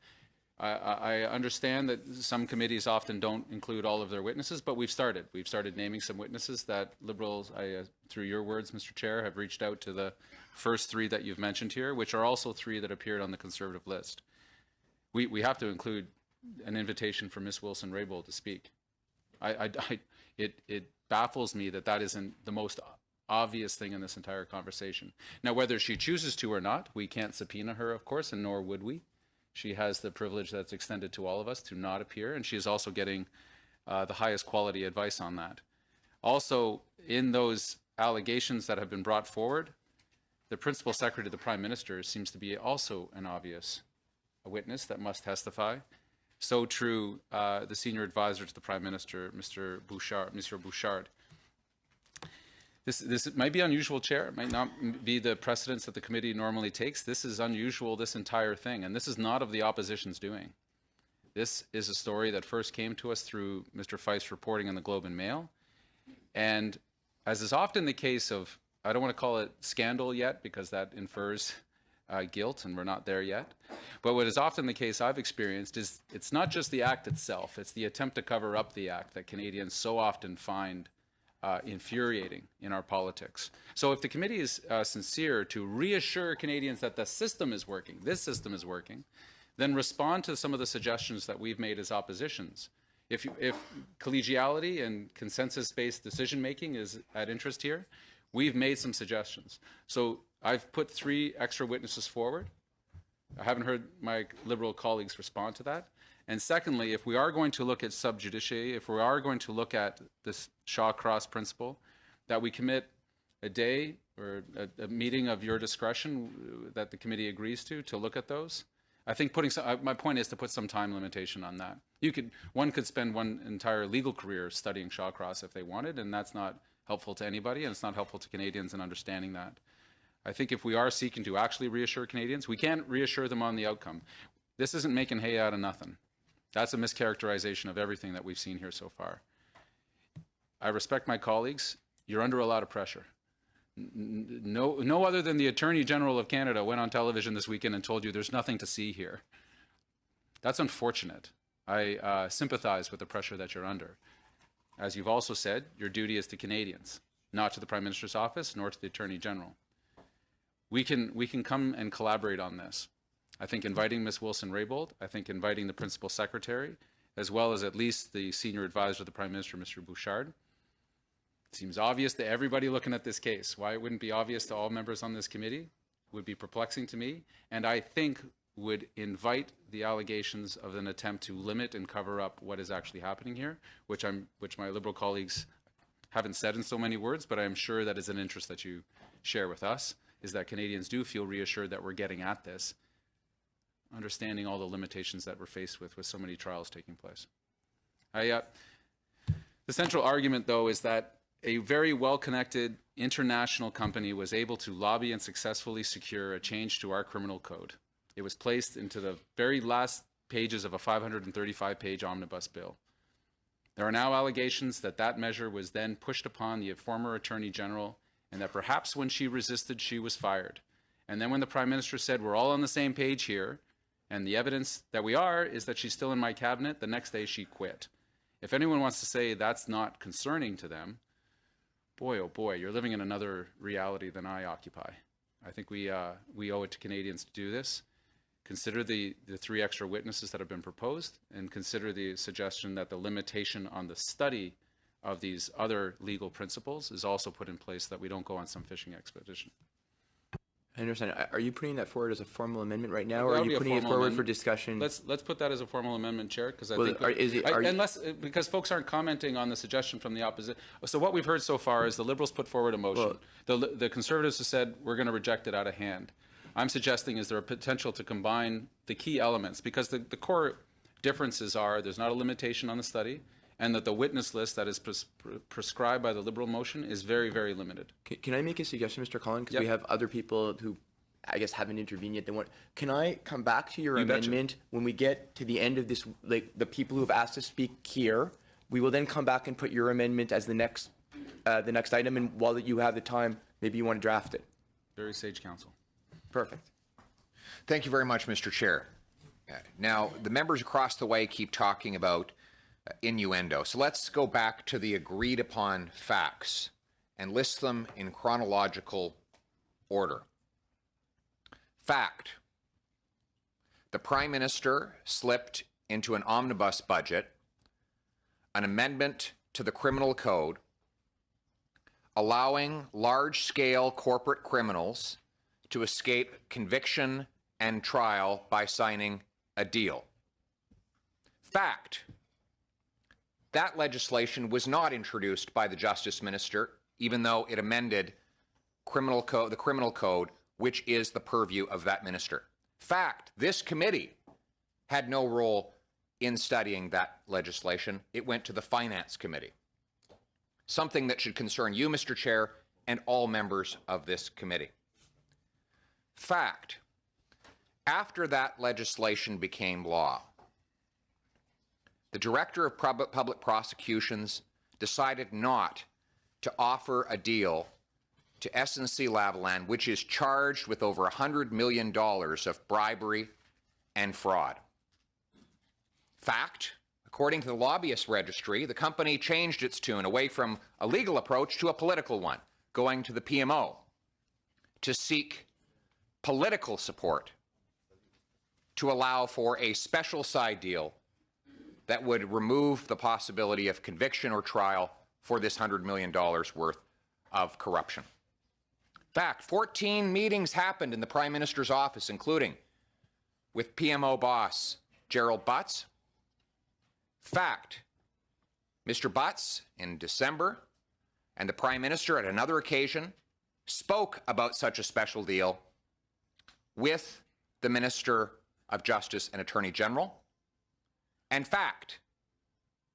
I understand that some committees often don't include all of their witnesses, but we've started. We've started naming some witnesses that Liberals, through your words, Mr. Chair, have reached out to the first three that you've mentioned here, which are also three that appeared on the Conservative list. We have to include an invitation for Ms. Wilson-Raybould to speak. It baffles me that that isn't the most obvious thing in this entire conversation. Now, whether she chooses to or not, we can't subpoena her, of course, and nor would we. She has the privilege that's extended to all of us to not appear, and she is also getting the highest quality advice on that. Also, in those allegations that have been brought forward, the Principal Secretary to the Prime Minister seems to be also an obvious witness that must testify. So true, the Senior Advisor to the Prime Minister, Mr. Bouchard. This might be unusual, Chair. It might not be the precedence that the committee normally takes. This is unusual, this entire thing, and this is not of the opposition's doing. This is a story that first came to us through Mr. Feist's reporting in the Globe and Mail. And as is often the case of, I don't want to call it scandal yet because that infers guilt, and we're not there yet. But what is often the case I've experienced is it's not just the act itself, it's the attempt to cover up the act that Canadians so often find infuriating in our politics. So if the committee is sincere to reassure Canadians that the system is working, this system is working, then respond to some of the suggestions that we've made as oppositions. If collegiality and consensus-based decision-making is at interest here, we've made some suggestions. So I've put 3 extra witnesses forward. I haven't heard my Liberal colleagues respond to that. And secondly, if we are going to look at sub judice, if we are going to look at this Shawcross principle, that we commit a day or a meeting of your discretion that the committee agrees to look at those. I think my point is to put some time limitation on that. One could spend one entire legal career studying Shawcross if they wanted, and that's not helpful to anybody, and it's not helpful to Canadians in understanding that. I think if we are seeking to actually reassure Canadians, we can't reassure them on the outcome. This isn't making hay out of nothing. That's a mischaracterization of everything that we've seen here so far. I respect my colleagues. You're under a lot of pressure. No other than the Attorney General of Canada went on television this weekend and told you there's nothing to see here. That's unfortunate. I sympathize with the pressure that you're under. As you've also said, your duty is to Canadians, not to the Prime Minister's office, nor to the Attorney General. We can come and collaborate on this. I think inviting Ms. Wilson-Raybould, I think inviting the Principal Secretary, as well as at least the Senior Advisor to the Prime Minister, Mr. Bouchard. It seems obvious to everybody looking at this case. Why it wouldn't be obvious to all members on this committee would be perplexing to me, and I think would invite the allegations of an attempt to limit and cover up what is actually happening here, which my Liberal colleagues haven't said in so many words, but I am sure that is an interest that you share with us, is that Canadians do feel reassured that we're getting at this, understanding all the limitations that we're faced with so many trials taking place. The central argument, though, is that a very well-connected international company was able to lobby and successfully secure a change to our criminal code. It was placed into the very last pages of a 535-page omnibus bill. There are now allegations that that measure was then pushed upon the former Attorney General, and that perhaps when she resisted, she was fired. And then when the Prime Minister said, we're all on the same page here, and the evidence that we are is that she's still in my cabinet, the next day she quit. If anyone wants to say that's not concerning to them, boy, oh boy, you're living in another reality than I occupy. I think we owe it to Canadians to do this. Consider the 3 extra witnesses that have been proposed, and consider the suggestion that the limitation on the study of these other legal principles is also put in place, that we don't go on some fishing expedition. I understand. Are you putting that forward as a formal amendment right now, or That are would be you a putting it formal forward amendment. for discussion? Let's put that as a formal amendment, Chair, because I Well, think because folks aren't commenting on the suggestion from the opposition. So what we've heard so far is the Liberals put forward a motion. The Conservatives have said we're going to reject it out of hand. I'm suggesting is there a potential to combine the key elements, because the core differences are there's not a limitation on the study, and that the witness list that is prescribed by the Liberal motion is very, very limited. Can I make a suggestion, Mr. Collin? Because Yep. we have other people who, I guess, haven't intervened yet. Can I come back to your amendment when we get to the end of this, like the people who have asked to speak here? We will then come back and put your amendment as the next item, and while you have the time, maybe you want to draft it. Very sage counsel. Perfect. Thank you very much, Mr. Chair. Now, the members across the way keep talking about innuendo. So let's go back to the agreed upon facts and list them in chronological order. Fact: the Prime Minister slipped into an omnibus budget an amendment to the criminal code allowing large-scale corporate criminals to escape conviction and trial by signing a deal. Fact: that legislation was not introduced by the Justice Minister, even though it amended the criminal code, which is the purview of that minister. Fact: this committee had no role in studying that legislation. It went to the Finance Committee. Something that should concern you, Mr. Chair, and all members of this committee. Fact: after that legislation became law, the Director of Public Prosecutions decided not to offer a deal to SNC-Lavalin, which is charged with over $100 million of bribery and fraud. Fact: according to the lobbyist registry, the company changed its tune away from a legal approach to a political one, going to the PMO to seek political support to allow for a special side deal that would remove the possibility of conviction or trial for this $100 million worth of corruption. Fact: 14 meetings happened in the Prime Minister's office, including with PMO boss Gerald Butts. Fact: Mr. Butts in December and the Prime Minister at another occasion spoke about such a special deal with the Minister of Justice and Attorney General. And fact: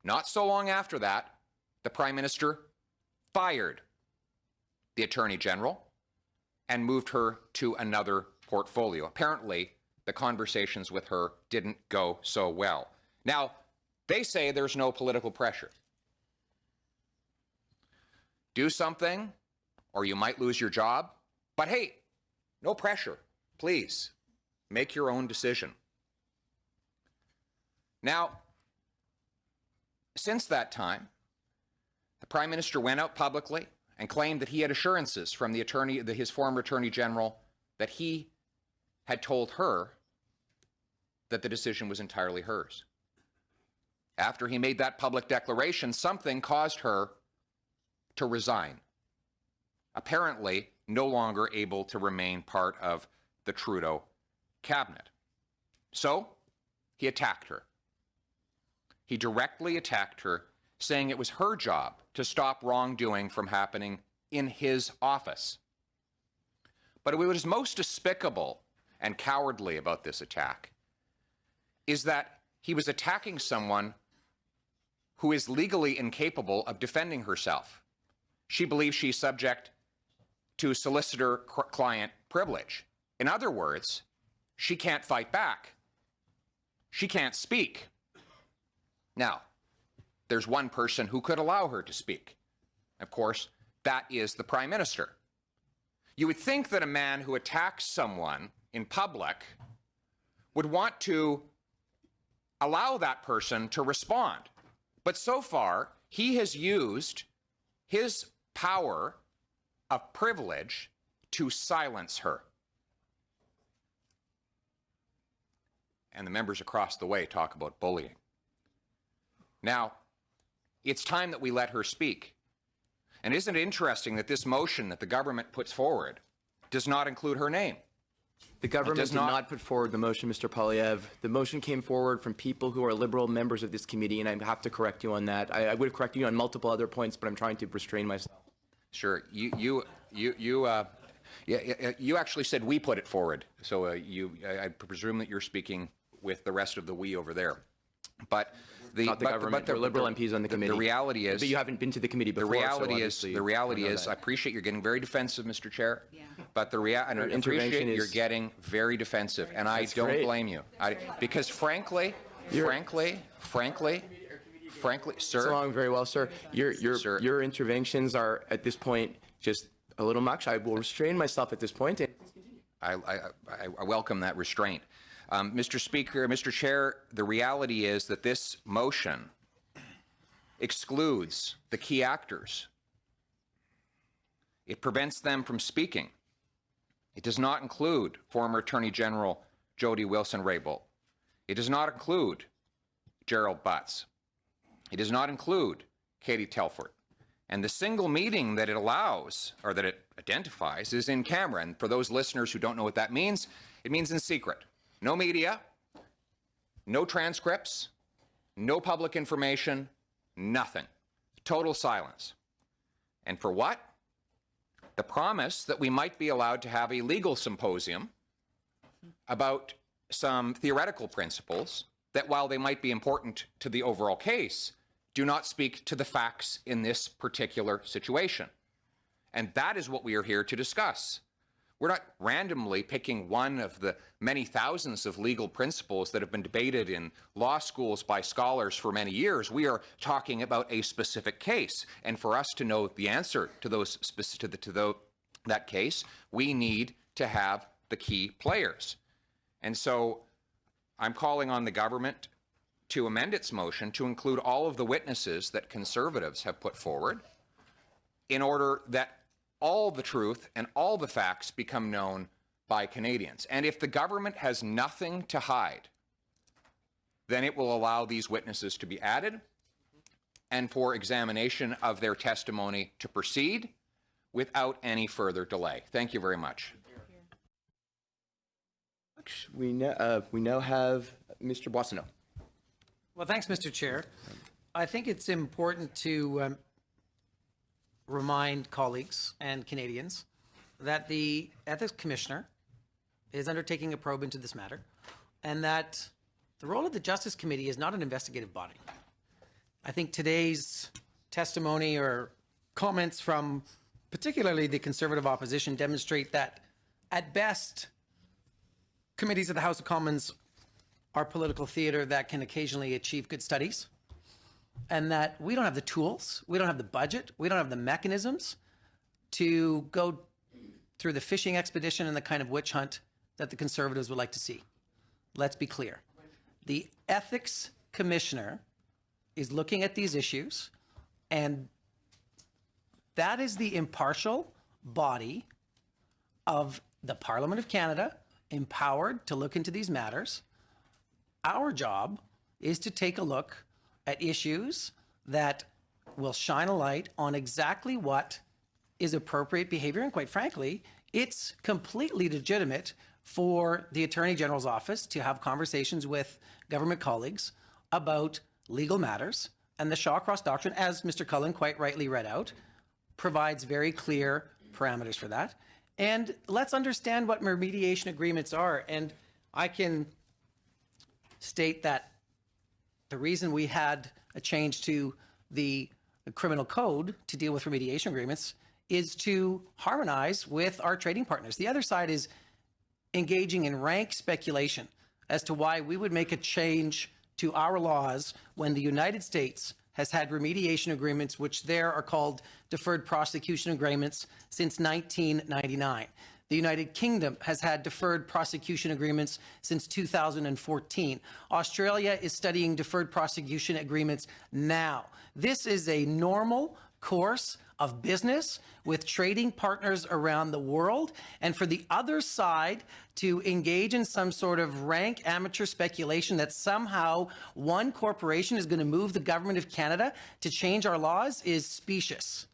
not so long after that, the Prime Minister fired the Attorney General and moved her to another portfolio. Apparently, the conversations with her didn't go so well. Now, they say there's no political pressure. Do something, or you might lose your job. But hey, no pressure. Please, make your own decision. Now, since that time, the Prime Minister went out publicly and claimed that he had assurances from his former Attorney General that he had told her that the decision was entirely hers. After he made that public declaration, something caused her to resign, apparently no longer able to remain part of the Trudeau cabinet. So he attacked her. He directly attacked her, saying it was her job to stop wrongdoing from happening in his office. But what was most despicable and cowardly about this attack is that he was attacking someone who is legally incapable of defending herself. She believes she's subject to solicitor-client privilege. In other words, she can't fight back. She can't speak. Now, there's one person who could allow her to speak. Of course, that is the Prime Minister. You would think that a man who attacks someone in public would want to allow that person to respond. But so far, he has used his power of privilege to silence her. And the members across the way talk about bullying. Now, it's time that we let her speak. And isn't it interesting that this motion that the government puts forward does not include her name? The government did not put forward the motion, Mr. Poilievre. The motion came forward from people who are Liberal members of this committee, and I have to correct you on that. I would have corrected you on multiple other points, but I'm trying to restrain myself. Sure. You actually said we put it forward, so I presume that you're speaking with the rest of the we over there. But not the government. There are Liberal MPs on the committee. The reality is, but you haven't been to the committee before. The reality is, I appreciate you're getting very defensive, Mr. Chair. Yeah. But I appreciate you're getting very defensive, and I don't blame you. Because frankly, sir. So long, very well, sir. Your interventions are at this point just a little much. I will restrain myself at this point. I welcome that restraint. Mr. Speaker, Mr. Chair, the reality is that this motion excludes the key actors. It prevents them from speaking. It does not include former Attorney General Jodi Wilson-Raybould. It does not include Gerald Butts. It does not include Katie Telford. And the single meeting that it allows, or that it identifies, is in camera. And for those listeners who don't know what that means, it means in secret. No media, no transcripts, no public information, nothing. Total silence. And for what? The promise that we might be allowed to have a legal symposium about some theoretical principles that, while they might be important to the overall case, do not speak to the facts in this particular situation. And that is what we are here to discuss. We're not randomly picking one of the many thousands of legal principles that have been debated in law schools by scholars for many years. We are talking about a specific case. And for us to know the answer to that case, we need to have the key players. And so I'm calling on the government to amend its motion to include all of the witnesses that Conservatives have put forward in order that all the truth and all the facts become known by Canadians. And if the government has nothing to hide, then it will allow these witnesses to be added and for examination of their testimony to proceed without any further delay. Thank you very much. We now have Mr. Boissonnault. Well, thanks, Mr. Chair. I think it's important to remind colleagues and Canadians that the Ethics Commissioner is undertaking a probe into this matter, and that the role of the Justice Committee is not an investigative body. I think today's testimony or comments from particularly the Conservative opposition demonstrate that, at best, committees of the House of Commons are political theater that can occasionally achieve good studies, and that we don't have the tools, we don't have the budget, we don't have the mechanisms to go through the fishing expedition and the kind of witch hunt that the Conservatives would like to see. Let's be clear. The Ethics Commissioner is looking at these issues, and that is the impartial body of the Parliament of Canada, empowered to look into these matters. Our job is to take a look at issues that will shine a light on exactly what is appropriate behavior. And quite frankly, it's completely legitimate for the Attorney General's office to have conversations with government colleagues about legal matters. And the Shawcross Doctrine, as Mr. Cullen quite rightly read out, provides very clear parameters for that. And let's understand what remediation agreements are. And I can state that the reason we had a change to the criminal code to deal with remediation agreements is to harmonize with our trading partners. The other side is engaging in rank speculation as to why we would make a change to our laws when the United States has had remediation agreements, which there are called deferred prosecution agreements, since 1999. The United Kingdom has had deferred prosecution agreements since 2014. Australia is studying deferred prosecution agreements now. This is a normal course of business with trading partners around the world, and for the other side to engage in some sort of rank amateur speculation that somehow one corporation is going to move the government of Canada to change our laws is specious.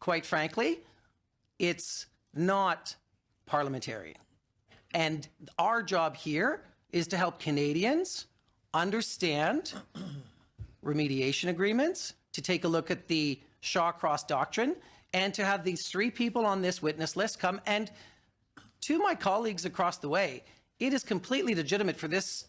Quite frankly, it's not parliamentarian. And our job here is to help Canadians understand remediation agreements, to take a look at the Shawcross Doctrine, and to have these three people on this witness list come. And to my colleagues across the way, it is completely legitimate for this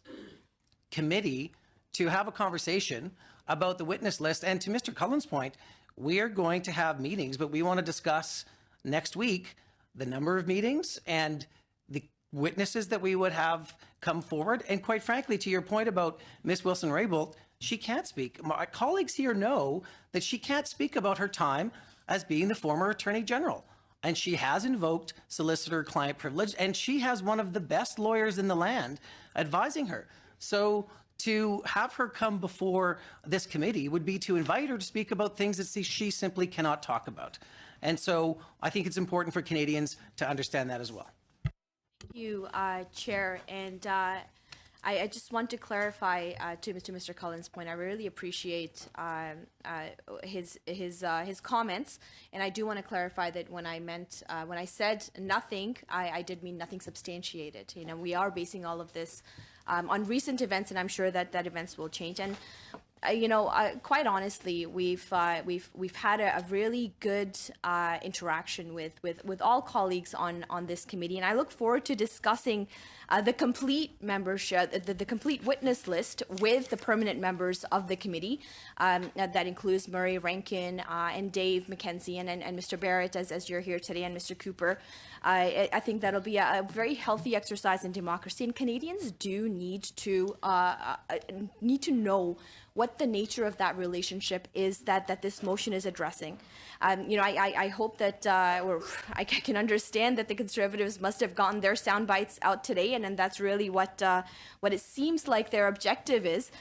committee to have a conversation about the witness list. And to Mr. Cullen's point, we are going to have meetings, but we want to discuss next week the number of meetings and the witnesses that we would have come forward. And quite frankly, to your point about Ms. Wilson-Raybould, she can't speak. My colleagues here know that she can't speak about her time as being the former Attorney General. And she has invoked solicitor-client privilege, and she has one of the best lawyers in the land advising her. So to have her come before this committee would be to invite her to speak about things that she simply cannot talk about. And so I think it's important for Canadians to understand that as well. Thank you, Chair. And I just want to clarify to Mr. Cullen's point. I really appreciate his comments, and I do want to clarify that when I said nothing, I did mean nothing substantiated. You know, we are basing all of this on recent events, and I'm sure that events will change. And quite honestly, we've had a really good interaction with all colleagues on this committee, and I look forward to discussing the complete membership, the complete witness list with the permanent members of the committee. That includes Murray Rankin and Dave McKenzie and Mr. Barrett, as you're here today, and Mr. Cooper. I think that'll be a very healthy exercise in democracy, and Canadians do need to know what the nature of that relationship is that this motion is addressing. I hope that, or I can understand that the Conservatives must have gotten their sound bites out today, and that's really what it seems like their objective is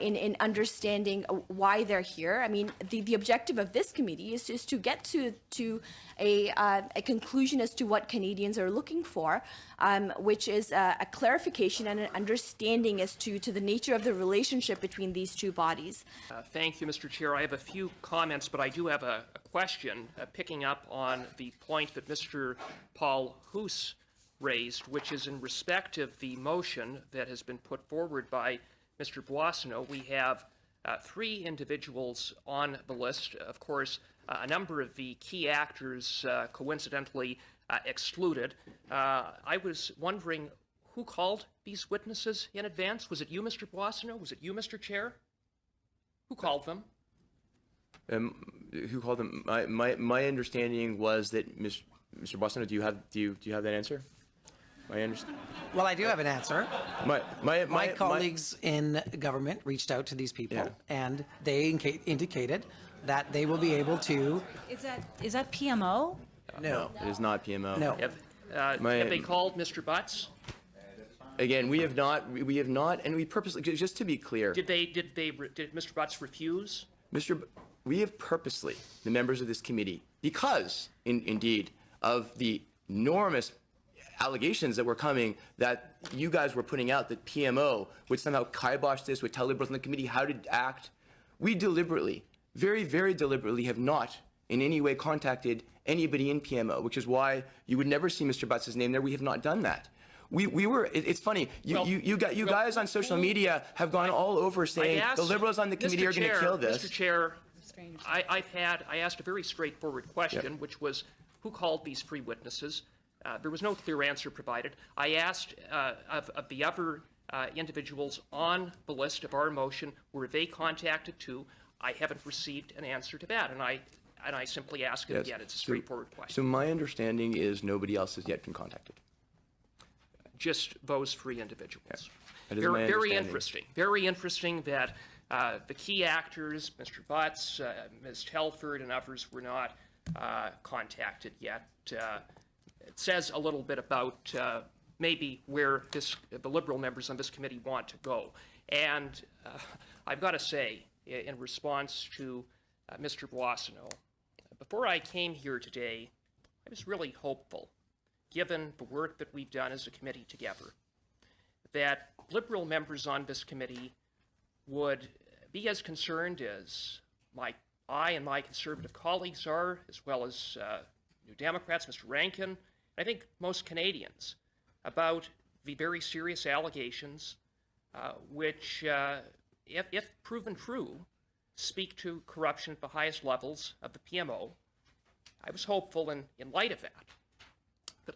in understanding why they're here. I mean, the objective of this committee is to get to a conclusion as to what Canadians are looking for, which is a clarification and an understanding as to the nature of the relationship between these two bodies. Thank you, Mr. Chair. I have a few comments, but I do have a question picking up on the point that Mr. Paul Hoos raised, which is in respect of the motion that has been put forward by Mr. Boissonnault. We have three individuals on the list. Of course, a number of the key actors coincidentally excluded. I was wondering who called these witnesses in advance. Was it you, Mr. Boissonnault? Was it you, Mr. Chair? Who called them? Who called them? My understanding was that Mr. Boissonnault, do you have that answer? Well, I do have an answer. My colleagues in government reached out to these people, and they indicated that they will be able to. Is that PMO? No, it is not PMO. No. Have they called Mr. Butts? Again, we have not, and we purposely, just to be clear. Did Mr. Butts refuse? We have purposely, the members of this committee, because indeed of the enormous allegations that were coming that you guys were putting out that PMO would somehow kibosh this, would tell Liberals in the committee how to act. We deliberately, very, very deliberately have not in any way contacted anybody in PMO, which is why you would never see Mr. Butts' name there. We have not done that. We were, it's funny, you guys on social media have gone all over saying the Liberals on the committee are going to kill this. Mr. Chair, I asked a very straightforward question, which was who called these three witnesses? There was no clear answer provided. I asked of the other individuals on the list of our motion, were they contacted too? I haven't received an answer to that, and I simply ask it again. It's a straightforward question. So my understanding is nobody else has yet been contacted. Just those three individuals. That is Very, my very understanding. interesting. Very interesting that The key actors, Mr. Butts, Ms. Telford, and others were not contacted yet. It says a little bit about maybe where the Liberal members on this committee want to go. And I've got to say, in response to Mr. Boissonnault, before I came here today, I was really hopeful, given the work that we've done as a committee together, that Liberal members on this committee would be as concerned as I and my Conservative colleagues are, as well as New Democrats, Mr. Rankin, I think most Canadians, about the very serious allegations which, if proven true, speak to corruption at the highest levels of the PMO. I was hopeful in light of that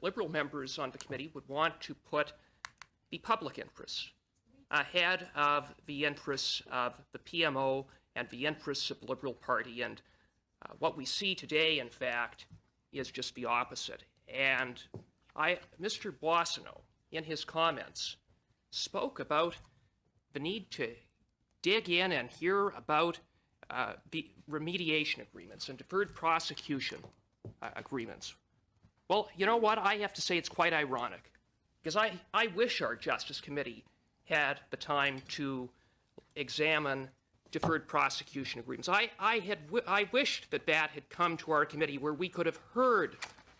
Liberal members on the committee would want to put the public interests ahead of the interests of the PMO and the interests of the Liberal Party. And what we see today, in fact, is just the opposite. And Mr. Boissonnault, in his comments, spoke about the need to dig in and hear about the remediation agreements and deferred prosecution agreements. Well, you know what? I have to say it's quite ironic, because I wish our Justice Committee had the time to examine deferred prosecution agreements. I wished that had come to our committee, where we could have heard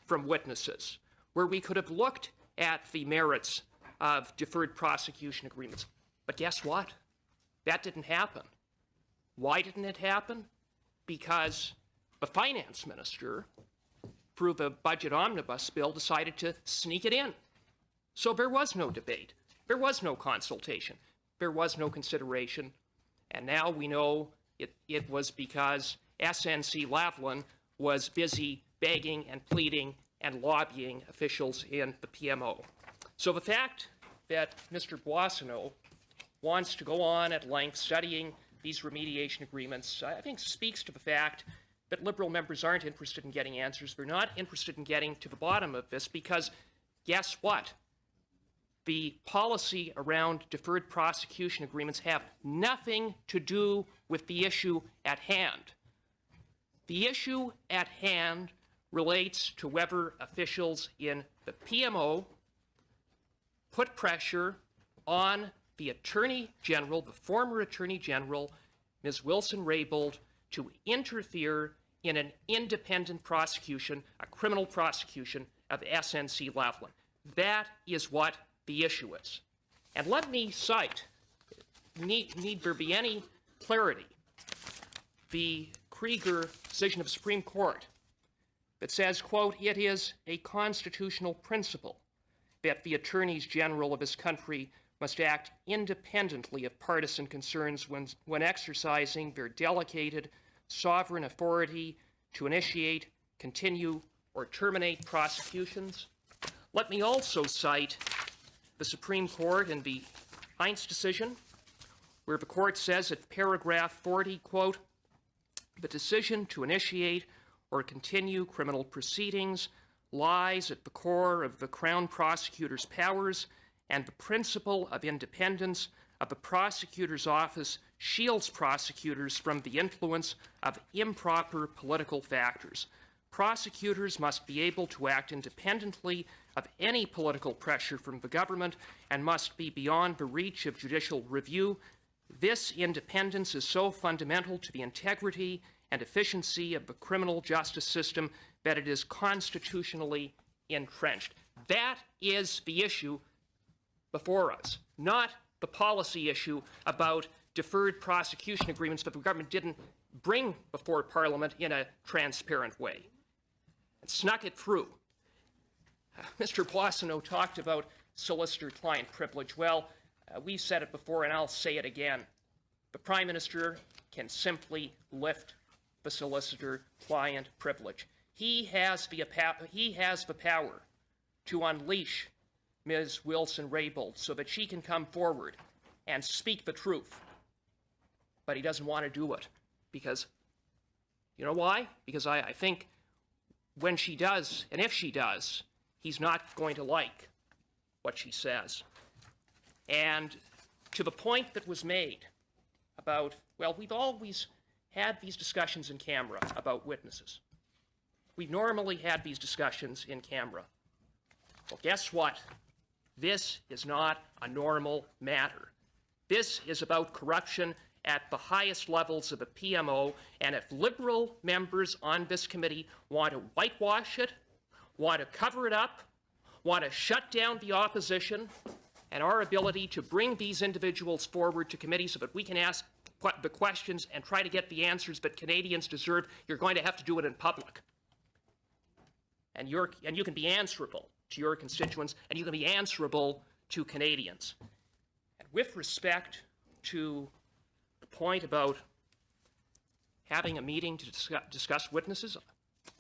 from witnesses, where we could have looked at the merits of deferred prosecution agreements. But guess what? That didn't happen. Why didn't it happen? Because the finance minister, through the budget omnibus bill, decided to sneak it in. So there was no debate. There was no consultation. There was no consideration. And now we know it was because SNC-Lavalin was busy begging and pleading and lobbying officials in the PMO. So the fact that Mr. Boissonnault wants to go on at length studying these remediation agreements, I think, speaks to the fact that Liberal members aren't interested in getting answers. They're not interested in getting to the bottom of this, because guess what? The policy around deferred prosecution agreements have nothing to do with the issue at hand. The issue at hand relates to whether officials in the PMO put pressure on the Attorney General, the former Attorney General, Ms. Wilson-Raybould, to interfere in an independent prosecution, a criminal prosecution of SNC-Lavalin. That is what the issue is. And let me cite, need there be any clarity, the Krieger decision of the Supreme Court that says, quote, "It is a constitutional principle that the attorneys general of this country must act independently of partisan concerns when exercising their delegated sovereign authority to initiate, continue, or terminate prosecutions." Let me also cite the Supreme Court in the Heinz decision, where the court says at paragraph 40, quote, "The decision to initiate or continue criminal proceedings lies at the core of the Crown prosecutor's powers, and the principle of independence of the prosecutor's office shields prosecutors from the influence of improper political factors. Prosecutors must be able to act independently of any political pressure from the government and must be beyond the reach of judicial review. This independence is so fundamental to the integrity and efficiency of the criminal justice system that it is constitutionally entrenched." That is the issue before us, not the policy issue about deferred prosecution agreements that the government didn't bring before Parliament in a transparent way and snuck it through. Mr. Boissonnault talked about solicitor-client privilege. Well, we've said it before, and I'll say it again. The Prime Minister can simply lift the solicitor-client privilege. He has the power to unleash Ms. Wilson-Raybould so that she can come forward and speak the truth. But he doesn't want to do it because, you know why? Because I think when she does, and if she does, he's not going to like what she says. And to the point that was made about Well, we've always had these discussions in camera about witnesses. We've normally had these discussions in camera. Well, guess what? This is not a normal matter. This is about corruption at the highest levels of the PMO, and if Liberal members on this committee want to whitewash it, want to cover it up, want to shut down the opposition and our ability to bring these individuals forward to committee so that we can ask the questions and try to get the answers that Canadians deserve, you're going to have to do it in public. And you can be answerable to your constituents, and you can be answerable to Canadians. And with respect to the point about having a meeting to discuss witnesses,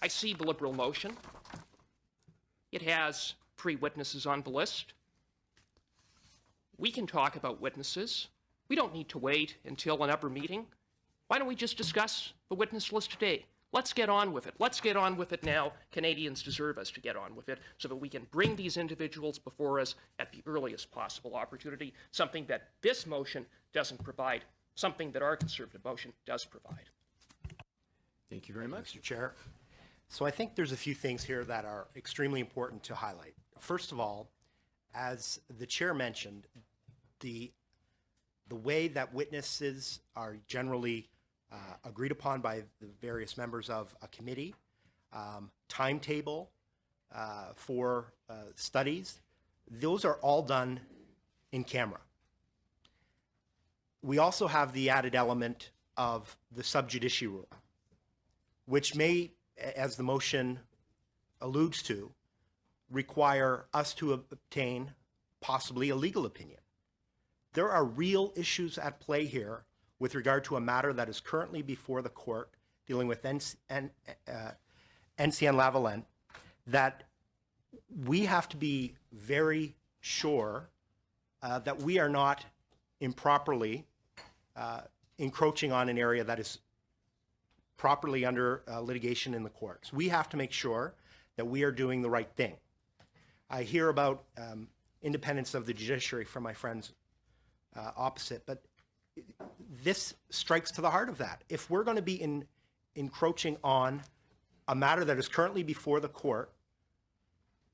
I see the Liberal motion. It has 3 witnesses on the list. We can talk about witnesses. We don't need to wait until another meeting. Why don't we just discuss the witness list today? Let's get on with it. Let's get on with it now. Canadians deserve us to get on with it so that we can bring these individuals before us at the earliest possible opportunity, something that this motion doesn't provide, something that our Conservative motion does provide. Thank you very much. Mr. Chair. So I think there's a few things here that are extremely important to highlight. First of all, as the Chair mentioned, the way that witnesses are generally agreed upon by the various members of a committee, timetable for studies, those are all done in camera. We also have the added element of the sub judice rule, which may, as the motion alludes to, require us to obtain possibly a legal opinion. There are real issues at play here with regard to a matter that is currently before the court dealing with SNC-Lavalin that we have to be very sure that we are not improperly encroaching on an area that is properly under litigation in the courts. We have to make sure that we are doing the right thing. I hear about independence of the judiciary from my friends opposite, but this strikes to the heart of that. If we're going to be encroaching on a matter that is currently before the court,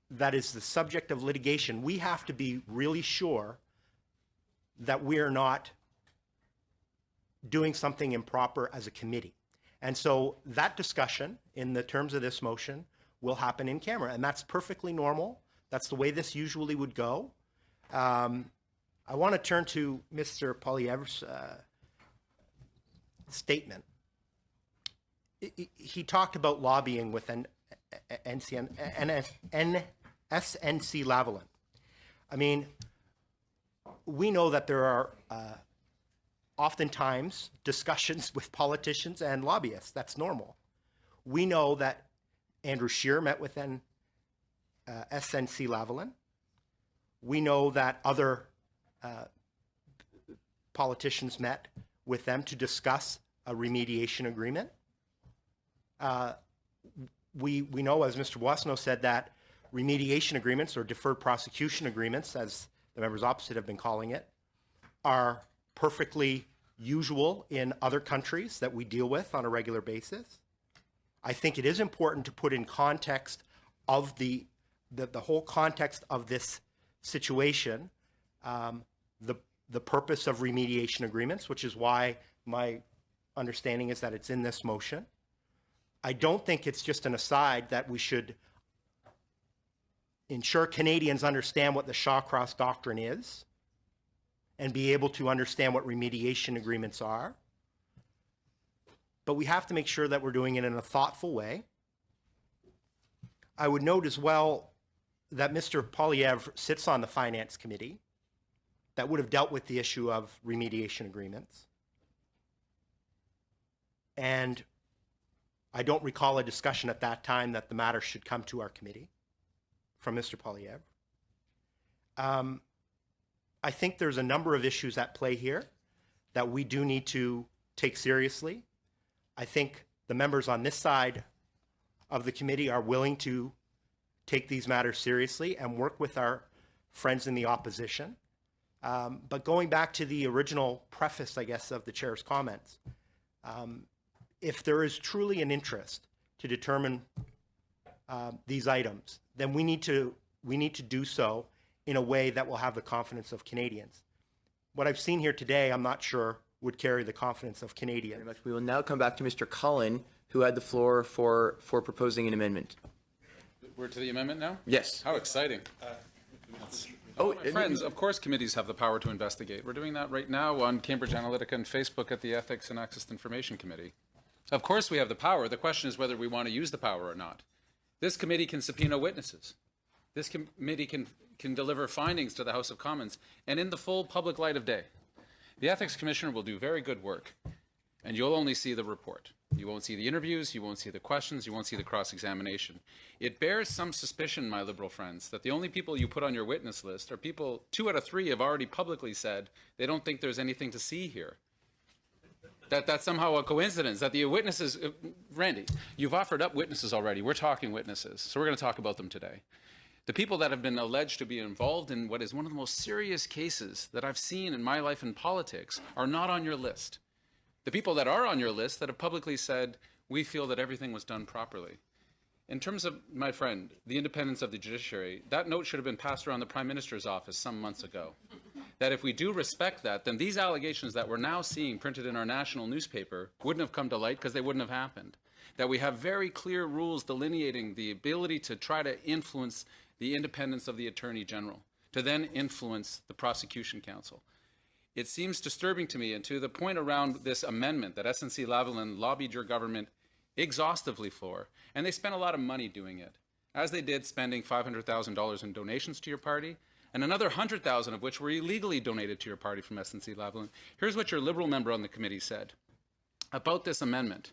that is the subject of litigation, we have to be really sure that we are not doing something improper as a committee. And so that discussion in the terms of this motion will happen in camera, and that's perfectly normal. That's the way this usually would go. I want to turn to Mr. Poilievre's statement. He talked about lobbying with SNC-Lavalin. I mean, we know that there are oftentimes discussions with politicians and lobbyists. That's normal. We know that Andrew Scheer met with SNC-Lavalin. We know that other politicians met with them to discuss a remediation agreement. We know, as Mr. Boissonnault said, that remediation agreements, or deferred prosecution agreements, as the members opposite have been calling it, are perfectly usual in other countries that we deal with on a regular basis. I think it is important to put in context of the whole context of this situation, the purpose of remediation agreements, which is why my understanding is that it's in this motion. I don't think it's just an aside that we should ensure Canadians understand what the Shawcross Doctrine is and be able to understand what remediation agreements are. But we have to make sure that we're doing it in a thoughtful way. I would note as well that Mr. Poilievre sits on the Finance Committee that would have dealt with the issue of remediation agreements. And I don't recall a discussion at that time that the matter should come to our committee from Mr. Poilievre. I think there's a number of issues at play here that we do need to take seriously. I think the members on this side of the committee are willing to take these matters seriously and work with our friends in the opposition But going back to the original preface, I guess, of the chair's comments, if there is truly an interest to determine these items, then we need to do so in a way that will have the confidence of Canadians. What I've seen here today, I'm not sure would carry the confidence of Canadians. Very much. We will now come back to Mr. Cullen, who had the floor for proposing an amendment. We're to the amendment now? Yes. How exciting. Oh, Friends, of course committees have the power to investigate. We're doing that right now on Cambridge Analytica and Facebook at the Ethics and Access to Information Committee. Of course we have the power. The question is whether we want to use the power or not. This committee can subpoena witnesses. This committee can deliver findings to the House of Commons and in the full public light of day. The Ethics Commissioner will do very good work, and you'll only see the report. You won't see the interviews, you won't see the questions, you won't see the cross-examination. It bears some suspicion, my Liberal friends, that the only people you put on your witness list are people, 2 out of 3 have already publicly said they don't think there's anything to see here. That's somehow a coincidence, that the witnesses, Randy, you've offered up witnesses already. We're talking witnesses, so we're going to talk about them today. The people that have been alleged to be involved in what is one of the most serious cases that I've seen in my life in politics are not on your list. The people that are on your list that have publicly said, we feel that everything was done properly. In terms of, my friend, the independence of the judiciary, that note should have been passed around the Prime Minister's office some months ago. That if we do respect that, then these allegations that we're now seeing printed in our national newspaper wouldn't have come to light because they wouldn't have happened. That we have very clear rules delineating the ability to try to influence the independence of the Attorney General, to then influence the Prosecution Council. It seems disturbing to me, and to the point around this amendment that SNC-Lavalin lobbied your government exhaustively for, and they spent a lot of money doing it, as they did spending $500,000 in donations to your party, and another 100,000 of which were illegally donated to your party from SNC-Lavalin. Here's what your Liberal member on the committee said about this amendment.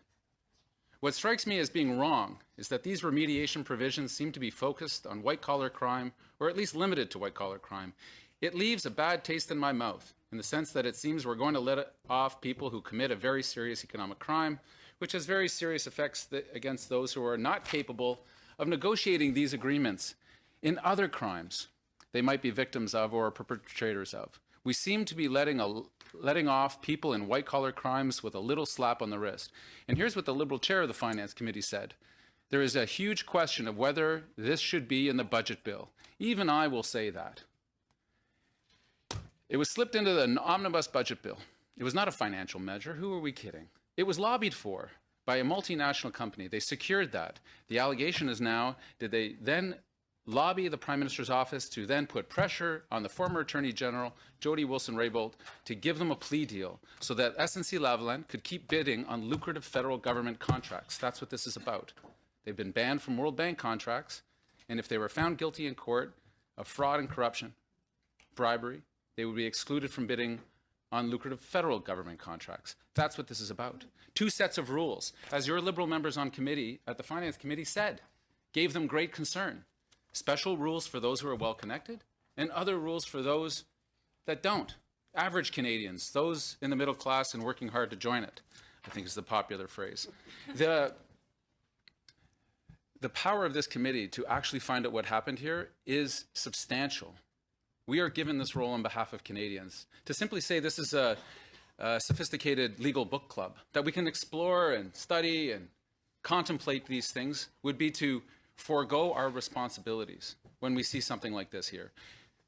What strikes me as being wrong is that these remediation provisions seem to be focused on white-collar crime, or at least limited to white-collar crime. It leaves a bad taste in my mouth, in the sense that it seems we're going to let off people who commit a very serious economic crime, which has very serious effects against those who are not capable of negotiating these agreements in other crimes they might be victims of or perpetrators of. We seem to be letting off people in white-collar crimes with a little slap on the wrist. And here's what the Liberal chair of the Finance Committee said. There is a huge question of whether this should be in the budget bill. Even I will say that. It was slipped into the omnibus budget bill. It was not a financial measure. Who are we kidding? It was lobbied for by a multinational company. They secured that. The allegation is now, did they then lobby the Prime Minister's office to then put pressure on the former Attorney General, Jodi Wilson-Raybould, to give them a plea deal so that SNC-Lavalin could keep bidding on lucrative federal government contracts. That's what this is about. They've been banned from World Bank contracts, and if they were found guilty in court of fraud and corruption, bribery, they would be excluded from bidding on lucrative federal government contracts. That's what this is about. 2 sets of rules, as your Liberal members on committee at the Finance Committee said, gave them great concern. Special rules for those who are well-connected, and other rules for those that don't. Average Canadians, those in the middle class and working hard to join it, I think is the popular phrase. The power of this committee to actually find out what happened here is substantial. We are given this role on behalf of Canadians. To simply say this is a sophisticated legal book club, that we can explore and study and contemplate these things, would be to forego our responsibilities when we see something like this here.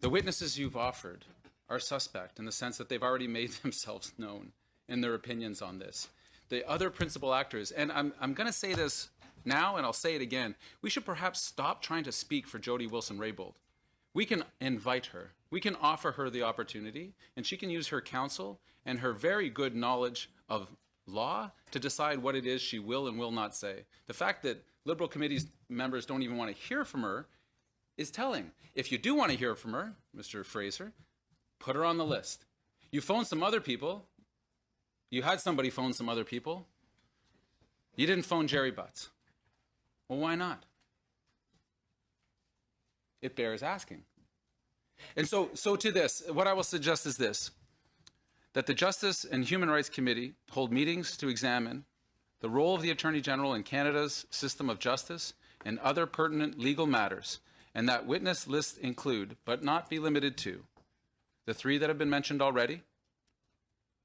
The witnesses you've offered are suspect in the sense that they've already made themselves known in their opinions on this. The other principal actors, and I'm going to say this now and I'll say it again, we should perhaps stop trying to speak for Jodi Wilson-Raybould. We can invite her. We can offer her the opportunity, and she can use her counsel and her very good knowledge of law to decide what it is she will and will not say. The fact that Liberal committee members don't even want to hear from her is telling. If you do want to hear from her, Mr. Fraser, put her on the list. You phoned some other people. You had somebody phone some other people. You didn't phone Jerry Butts. Well, why not? It bears asking. And so to this, what I will suggest is this, that the Justice and Human Rights Committee hold meetings to examine the role of the Attorney General in Canada's system of justice and other pertinent legal matters, and that witness lists include, but not be limited to, the three that have been mentioned already,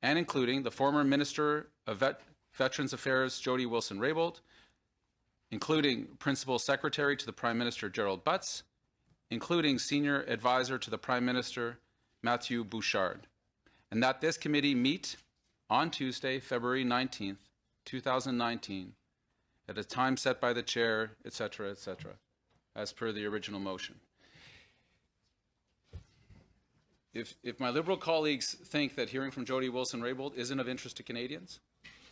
and including the former Minister of Veterans Affairs, Jodi Wilson-Raybould, including Principal Secretary to the Prime Minister, Gerald Butts, including Senior Advisor to the Prime Minister, Matthew Bouchard, and that this committee meet on Tuesday, February 19th, 2019, at a time set by the chair, etc., as per the original motion. If my Liberal colleagues think that hearing from Jodi Wilson-Raybould isn't of interest to Canadians,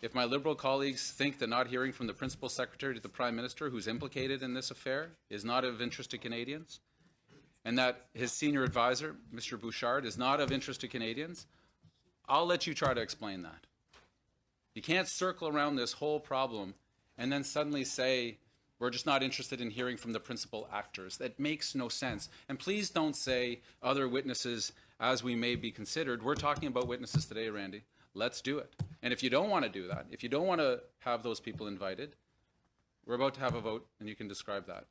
if my Liberal colleagues think that not hearing from the Principal Secretary to the Prime Minister, who's implicated in this affair, is not of interest to Canadians, and that his senior advisor, Mr. Bouchard, is not of interest to Canadians, I'll let you try to explain that. You can't circle around this whole problem and then suddenly say, we're just not interested in hearing from the principal actors. That makes no sense. And please don't say other witnesses as we may be considered. We're talking about witnesses today, Randy. Let's do it. And if you don't want to do that, if you don't want to have those people invited, we're about to have a vote and you can describe that.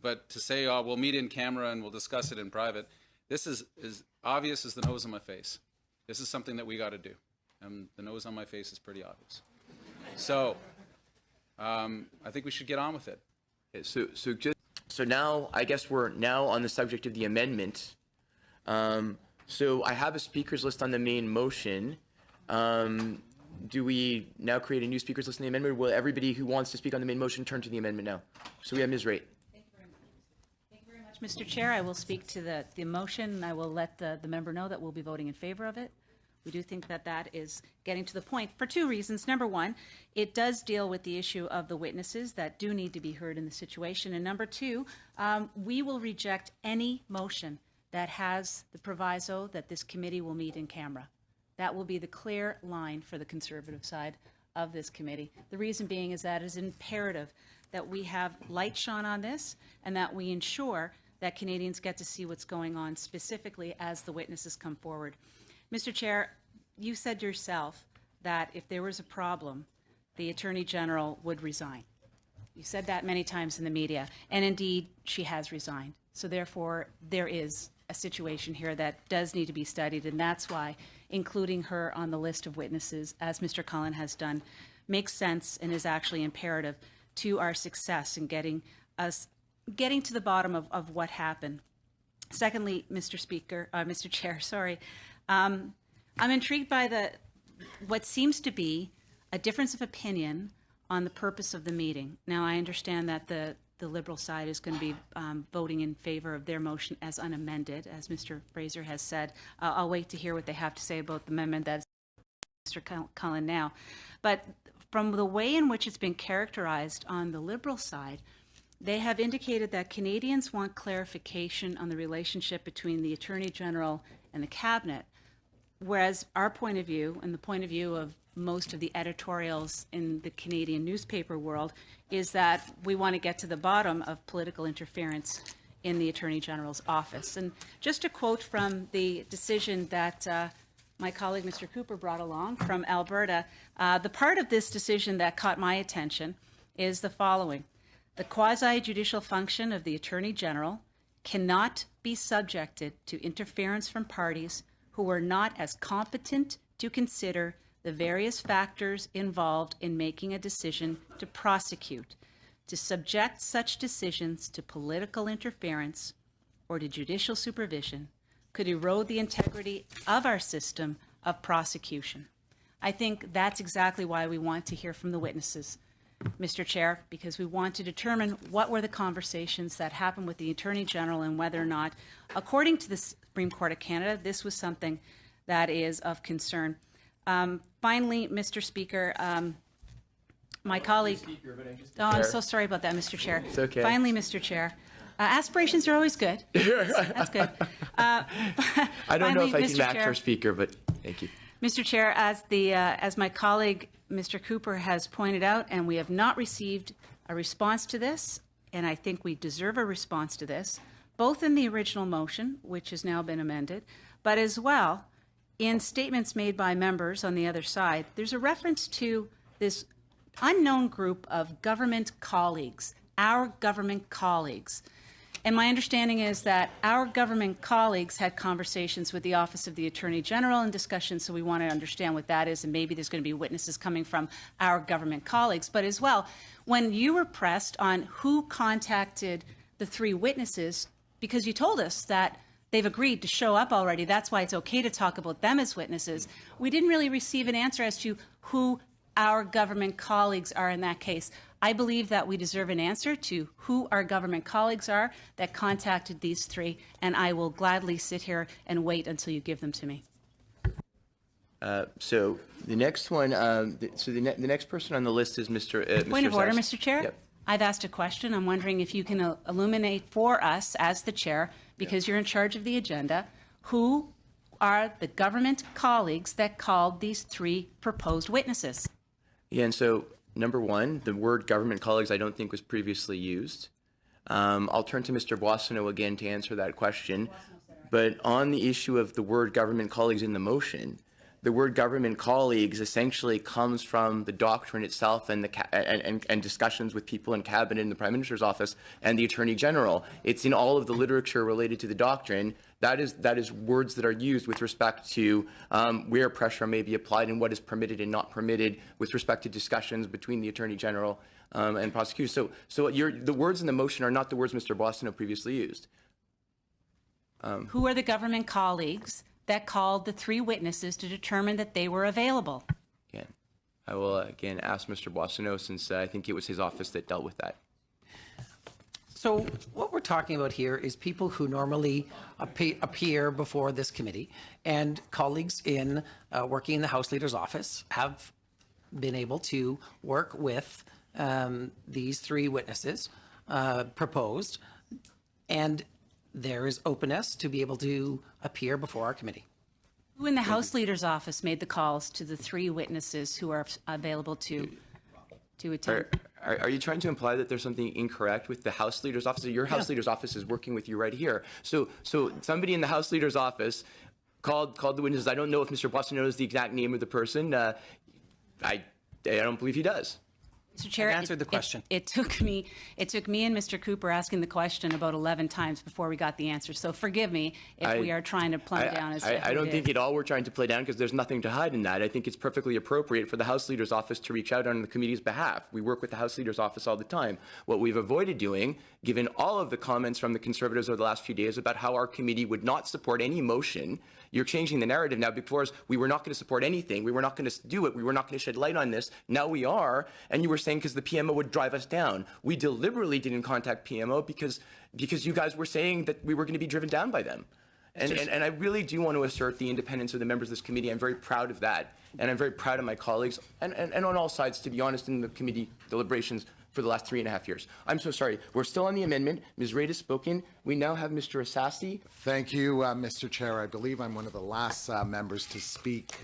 But to say, oh, we'll meet in camera and we'll discuss it in private, this is as obvious as the nose on my face. This is something that we got to do. And the nose on my face is pretty obvious. So I think we should get on with it. So now, I guess we're now on the subject of the amendment. So I have a speakers list on the main motion. Do we now create a new speakers list on the amendment? Or will everybody who wants to speak on the main motion turn to the amendment now? So we have Ms. Wright. Thank you very much, Mr. Chair. I will speak to the motion, and I will let the member know that we'll be voting in favor of it. We do think that that is getting to the point for two reasons. Number one, it does deal with the issue of the witnesses that do need to be heard in the situation. And number two, we will reject any motion that has the proviso that this committee will meet in camera. That will be the clear line for the Conservative side of this committee. The reason being is that it is imperative that we have light shone on this and that we ensure that Canadians get to see what's going on specifically as the witnesses come forward. Mr. Chair, you said yourself that if there was a problem, the Attorney General would resign. You said that many times in the media, and indeed, she has resigned. So therefore, there is a situation here that does need to be studied, and that's why including her on the list of witnesses, as Mr. Cullen has done, makes sense and is actually imperative to our success in getting to the bottom of what happened. Secondly, Mr. Chair, sorry. I'm intrigued by what seems to be a difference of opinion on the purpose of the meeting. Now, I understand that the Liberal side is going to be voting in favor of their motion as unamended, as Mr. Fraser has said. I'll wait to hear what they have to say about the amendment that's Mr. Cullen now. But from the way in which it's been characterized on the Liberal side, they have indicated that Canadians want clarification on the relationship between the Attorney General and the Cabinet. Whereas our point of view, and the point of view of most of the editorials in the Canadian newspaper world, is that we want to get to the bottom of political interference in the Attorney General's office. And just a quote from the decision that my colleague Mr. Cooper brought along from Alberta, the part of this decision that caught my attention is the following. The quasi-judicial function of the Attorney General cannot be subjected to interference from parties who are not as competent to consider the various factors involved in making a decision to prosecute. To subject such decisions to political interference or to judicial supervision could erode the integrity of our system of prosecution. I think that's exactly why we want to hear from the witnesses, Mr. Chair, because we want to determine what were the conversations that happened with the Attorney General and whether or not, according to the Supreme Court of Canada, this was something that is of concern. Finally, Mr. Speaker, my colleague... I'm so sorry about that, Mr. Chair. It's okay. Finally, Mr. Chair, aspirations are always good. That's good. I don't know if I can Mr. match Chair, our speaker, but thank you. Mr. Chair, as my colleague Mr. Cooper has pointed out, and we have not received a response to this, and I think we deserve a response to this, both in the original motion, which has now been amended, but as well in statements made by members on the other side. There's a reference to this unknown group of government colleagues, our government colleagues. And my understanding is that our government colleagues had conversations with the Office of the Attorney General and discussions, so we want to understand what that is, and maybe there's going to be witnesses coming from our government colleagues. But as well, when you were pressed on who contacted the 3 witnesses, because you told us that they've agreed to show up already, that's why it's okay to talk about them as witnesses, we didn't really receive an answer as to who our government colleagues are in that case. I believe that we deserve an answer to who our government colleagues are that contacted these 3, and I will gladly sit here and wait until you give them to me. So the next one, the next person on the list is Mr. Point of order, Sass. Mr. Chair. Yep. I've asked a question. I'm wondering if you can illuminate for us as the chair, because you're in charge of the agenda, who are the government colleagues that called these 3 proposed witnesses? Yeah, and so number 1, the word government colleagues I don't think was previously used. I'll turn to Mr. Boissonnault again to answer that question. But on the issue of the word government colleagues in the motion, the word government colleagues essentially comes from the doctrine itself and and discussions with people in cabinet and the Prime Minister's office and the Attorney General. It's in all of the literature related to the doctrine. That is words that are used with respect to where pressure may be applied and what is permitted and not permitted with respect to discussions between the Attorney General and prosecutors. So the words in the motion are not the words Mr. Boissonnault previously used. Who are the government colleagues that called the 3 witnesses to determine that they were available? Again, I will again ask Mr. Boissonnault, since I think it was his office that dealt with that. So what we're talking about here is people who normally appear before this committee, and colleagues in working in the House Leader's office have been able to work with these 3 witnesses proposed, and there is openness to be able to appear before our committee. Who in the House Leader's office made the calls to the 3 witnesses who are available to attend? Are you trying to imply that there's something incorrect with the House Leader's office? Your House Leader's office is working with you right here. So somebody in the House Leader's office called the witnesses. I don't know if Mr. Boissonnault knows the exact name of the person. I don't believe he does. Mr. Chair, answered the question. It took me and Mr. Cooper asking the question about 11 times before we got the answer. So forgive me if we are trying to plumb down as to I don't think at all we're trying to play down, because there's nothing to hide in that. I think it's perfectly appropriate for the House Leader's office to reach out on the committee's behalf. We work with the House Leader's office all the time. What we've avoided doing, given all of the comments from the Conservatives over the last few days about how our committee would not support any motion, you're changing the narrative now. Before, we were not going to support anything. We were not going to do it. We were not going to shed light on this. Now we are. And you were saying because the PMO would drive us down. We deliberately didn't contact PMO because you guys were saying that we were going to be driven down by them. And I really do want to assert the independence of the members of this committee. I'm very proud of that. And I'm very proud of my colleagues and on all sides, to be honest, in the committee deliberations for the last 3.5 years. I'm so sorry. We're still on the amendment. Ms. Reid has spoken. We now have Mr. Assassi. Thank you, Mr. Chair. I believe I'm one of the last members to speak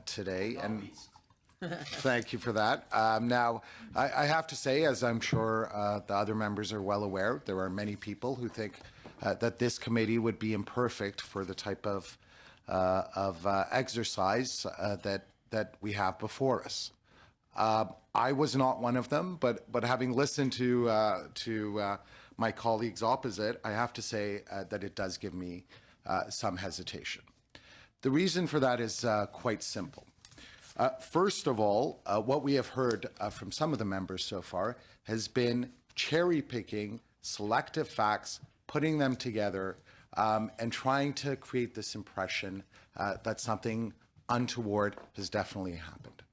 today, and thank you for that. Now, I have to say, as I'm sure the other members are well aware, there are many people who think that this committee would be imperfect for the type of exercise that we have before us. I was not one of them, but having listened to my colleagues opposite, I have to say that it does give me some hesitation. The reason for that is quite simple. First of all, what we have heard from some of the members so far has been cherry-picking selective facts, putting them together, and trying to create this impression that something untoward has definitely happened.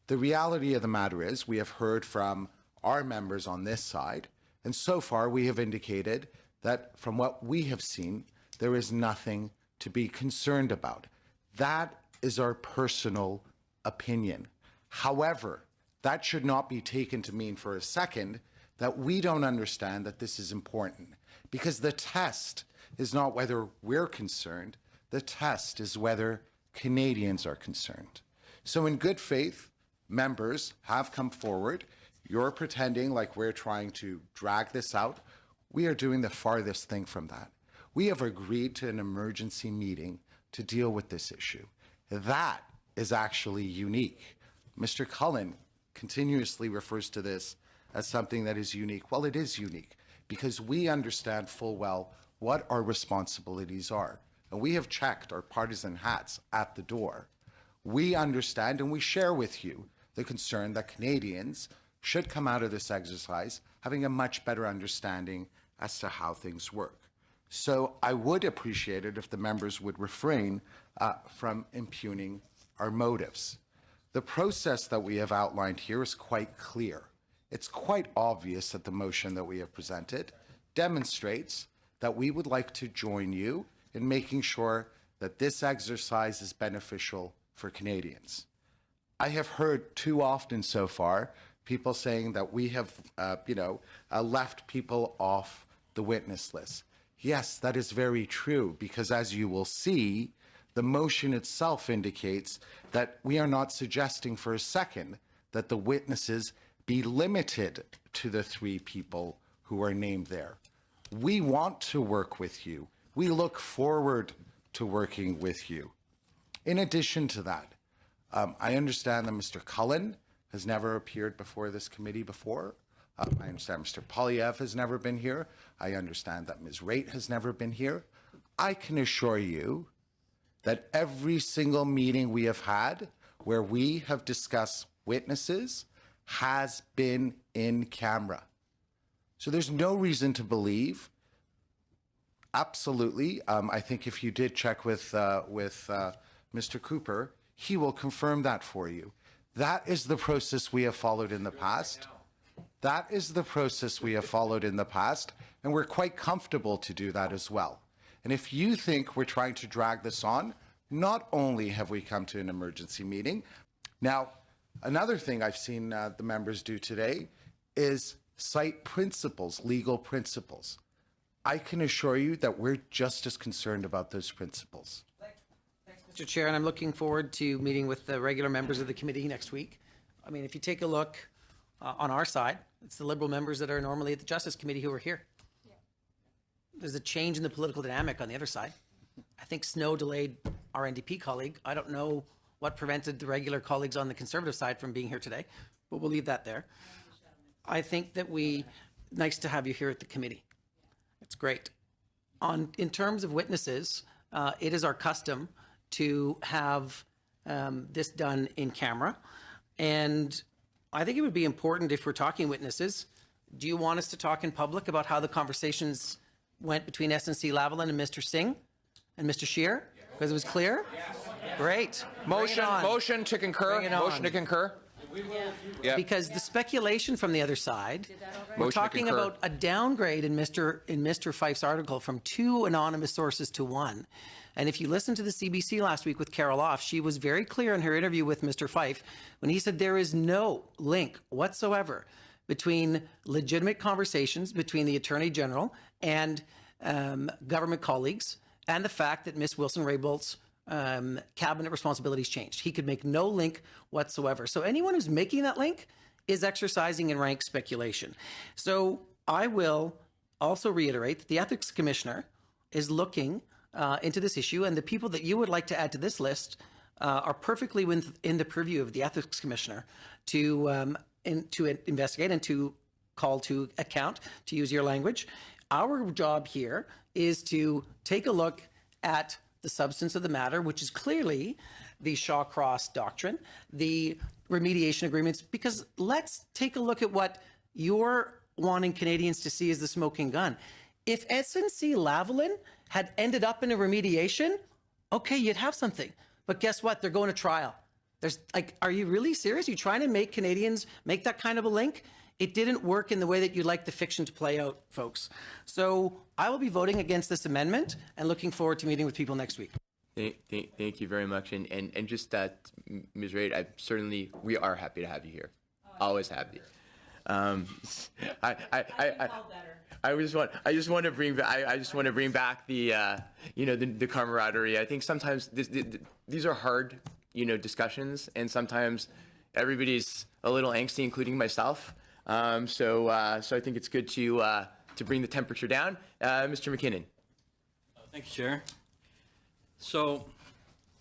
The reality of the matter is we have heard from our members on this side, and so far we have indicated that from what we have seen, there is nothing to be concerned about. That is our personal opinion. However, that should not be taken to mean for a second that we don't understand that this is important, because the test is not whether we're concerned, the test is whether Canadians are concerned. So in good faith, members have come forward. You're pretending like we're trying to drag this out. We are doing the farthest thing from that. We have agreed to an emergency meeting to deal with this issue. That is actually unique. Mr. Cullen continuously refers to this as something that is unique. Well, it is unique because we understand full well what our responsibilities are. And we have checked our partisan hats at the door. We understand and we share with you the concern that Canadians should come out of this exercise having a much better understanding as to how things work. So I would appreciate it if the members would refrain from impugning our motives. The process that we have outlined here is quite clear. It's quite obvious that the motion that we have presented demonstrates that we would like to join you in making sure that this exercise is beneficial for Canadians. I have heard too often so far people saying that we have, left people off the witness list. Yes, that is very true, because as you will see, the motion itself indicates that we are not suggesting for a second that the witnesses be limited to the 3 people who are named there. We want to work with you. We look forward to working with you. In addition to that, I understand that Mr. Cullen has never appeared before this committee before. I understand Mr. Polyev has never been here. I understand that Ms. Raitt has never been here. I can assure you that every single meeting we have had where we have discussed witnesses has been in camera. So there's no reason to believe. Absolutely. I think if you did check with Mr. Cooper, he will confirm that for you. That is the process we have followed in the past. That is the process we have followed in the past, and we're quite comfortable to do that as well. And if you think we're trying to drag this on, not only have we come to an emergency meeting. Now, another thing I've seen the members do today is cite principles, legal principles. I can assure you that we're just as concerned about those principles. Mr. Chair, and I'm looking forward to meeting with the regular members of the committee next week. I mean, if you take a look on our side, it's the Liberal members that are normally at the Justice Committee who are here. Yeah. There's a change in the political dynamic on the other side. I think Snow delayed our NDP colleague. I don't know what prevented the regular colleagues on the Conservative side from being here today, but we'll leave that there. I think that nice to have you here at the committee. It's great. In terms of witnesses, it is our custom to have this done in camera. And I think it would be important, if we're talking witnesses, do you want us to talk in public about how the conversations went between SNC-Lavalin and Mr. Singh and Mr. Scheer? Because it was clear? Great. Motion to concur. Motion to concur. Yeah. Because the speculation from the other side, we're talking about a downgrade in Mr. Fife's article from 2 anonymous sources to 1. And if you listen to the CBC last week with Carol Off, she was very clear in her interview with Mr. Fife when he said there is no link whatsoever between legitimate conversations between the Attorney General and government colleagues and the fact that Ms. Wilson-Raybould's cabinet responsibilities changed. He could make no link whatsoever. So anyone who's making that link is exercising in rank speculation. So I will also reiterate that the Ethics Commissioner is looking into this issue, and the people that you would like to add to this list are perfectly within the purview of the Ethics Commissioner to investigate and to call to account, to use your language. Our job here is to take a look at the substance of the matter, which is clearly the Shaw-Cross doctrine, the remediation agreements, because let's take a look at what you're wanting Canadians to see as the smoking gun. If SNC-Lavalin had ended up in a remediation, okay, you'd have something. But guess what? They're going to trial. There's are you really serious? Are you trying to make Canadians make that kind of a link? It didn't work in the way that you'd like the fiction to play out, folks. So I will be voting against this amendment and looking forward to meeting with people next week. Thank you very much. And just that, Ms. Raitt, we are happy to have you here. Always happy. I just want to bring back the the camaraderie. I think sometimes these are hard discussions, and sometimes everybody's a little angsty, including myself. So I think it's good to bring the temperature down. Mr. McKinnon. Thank you, Chair. So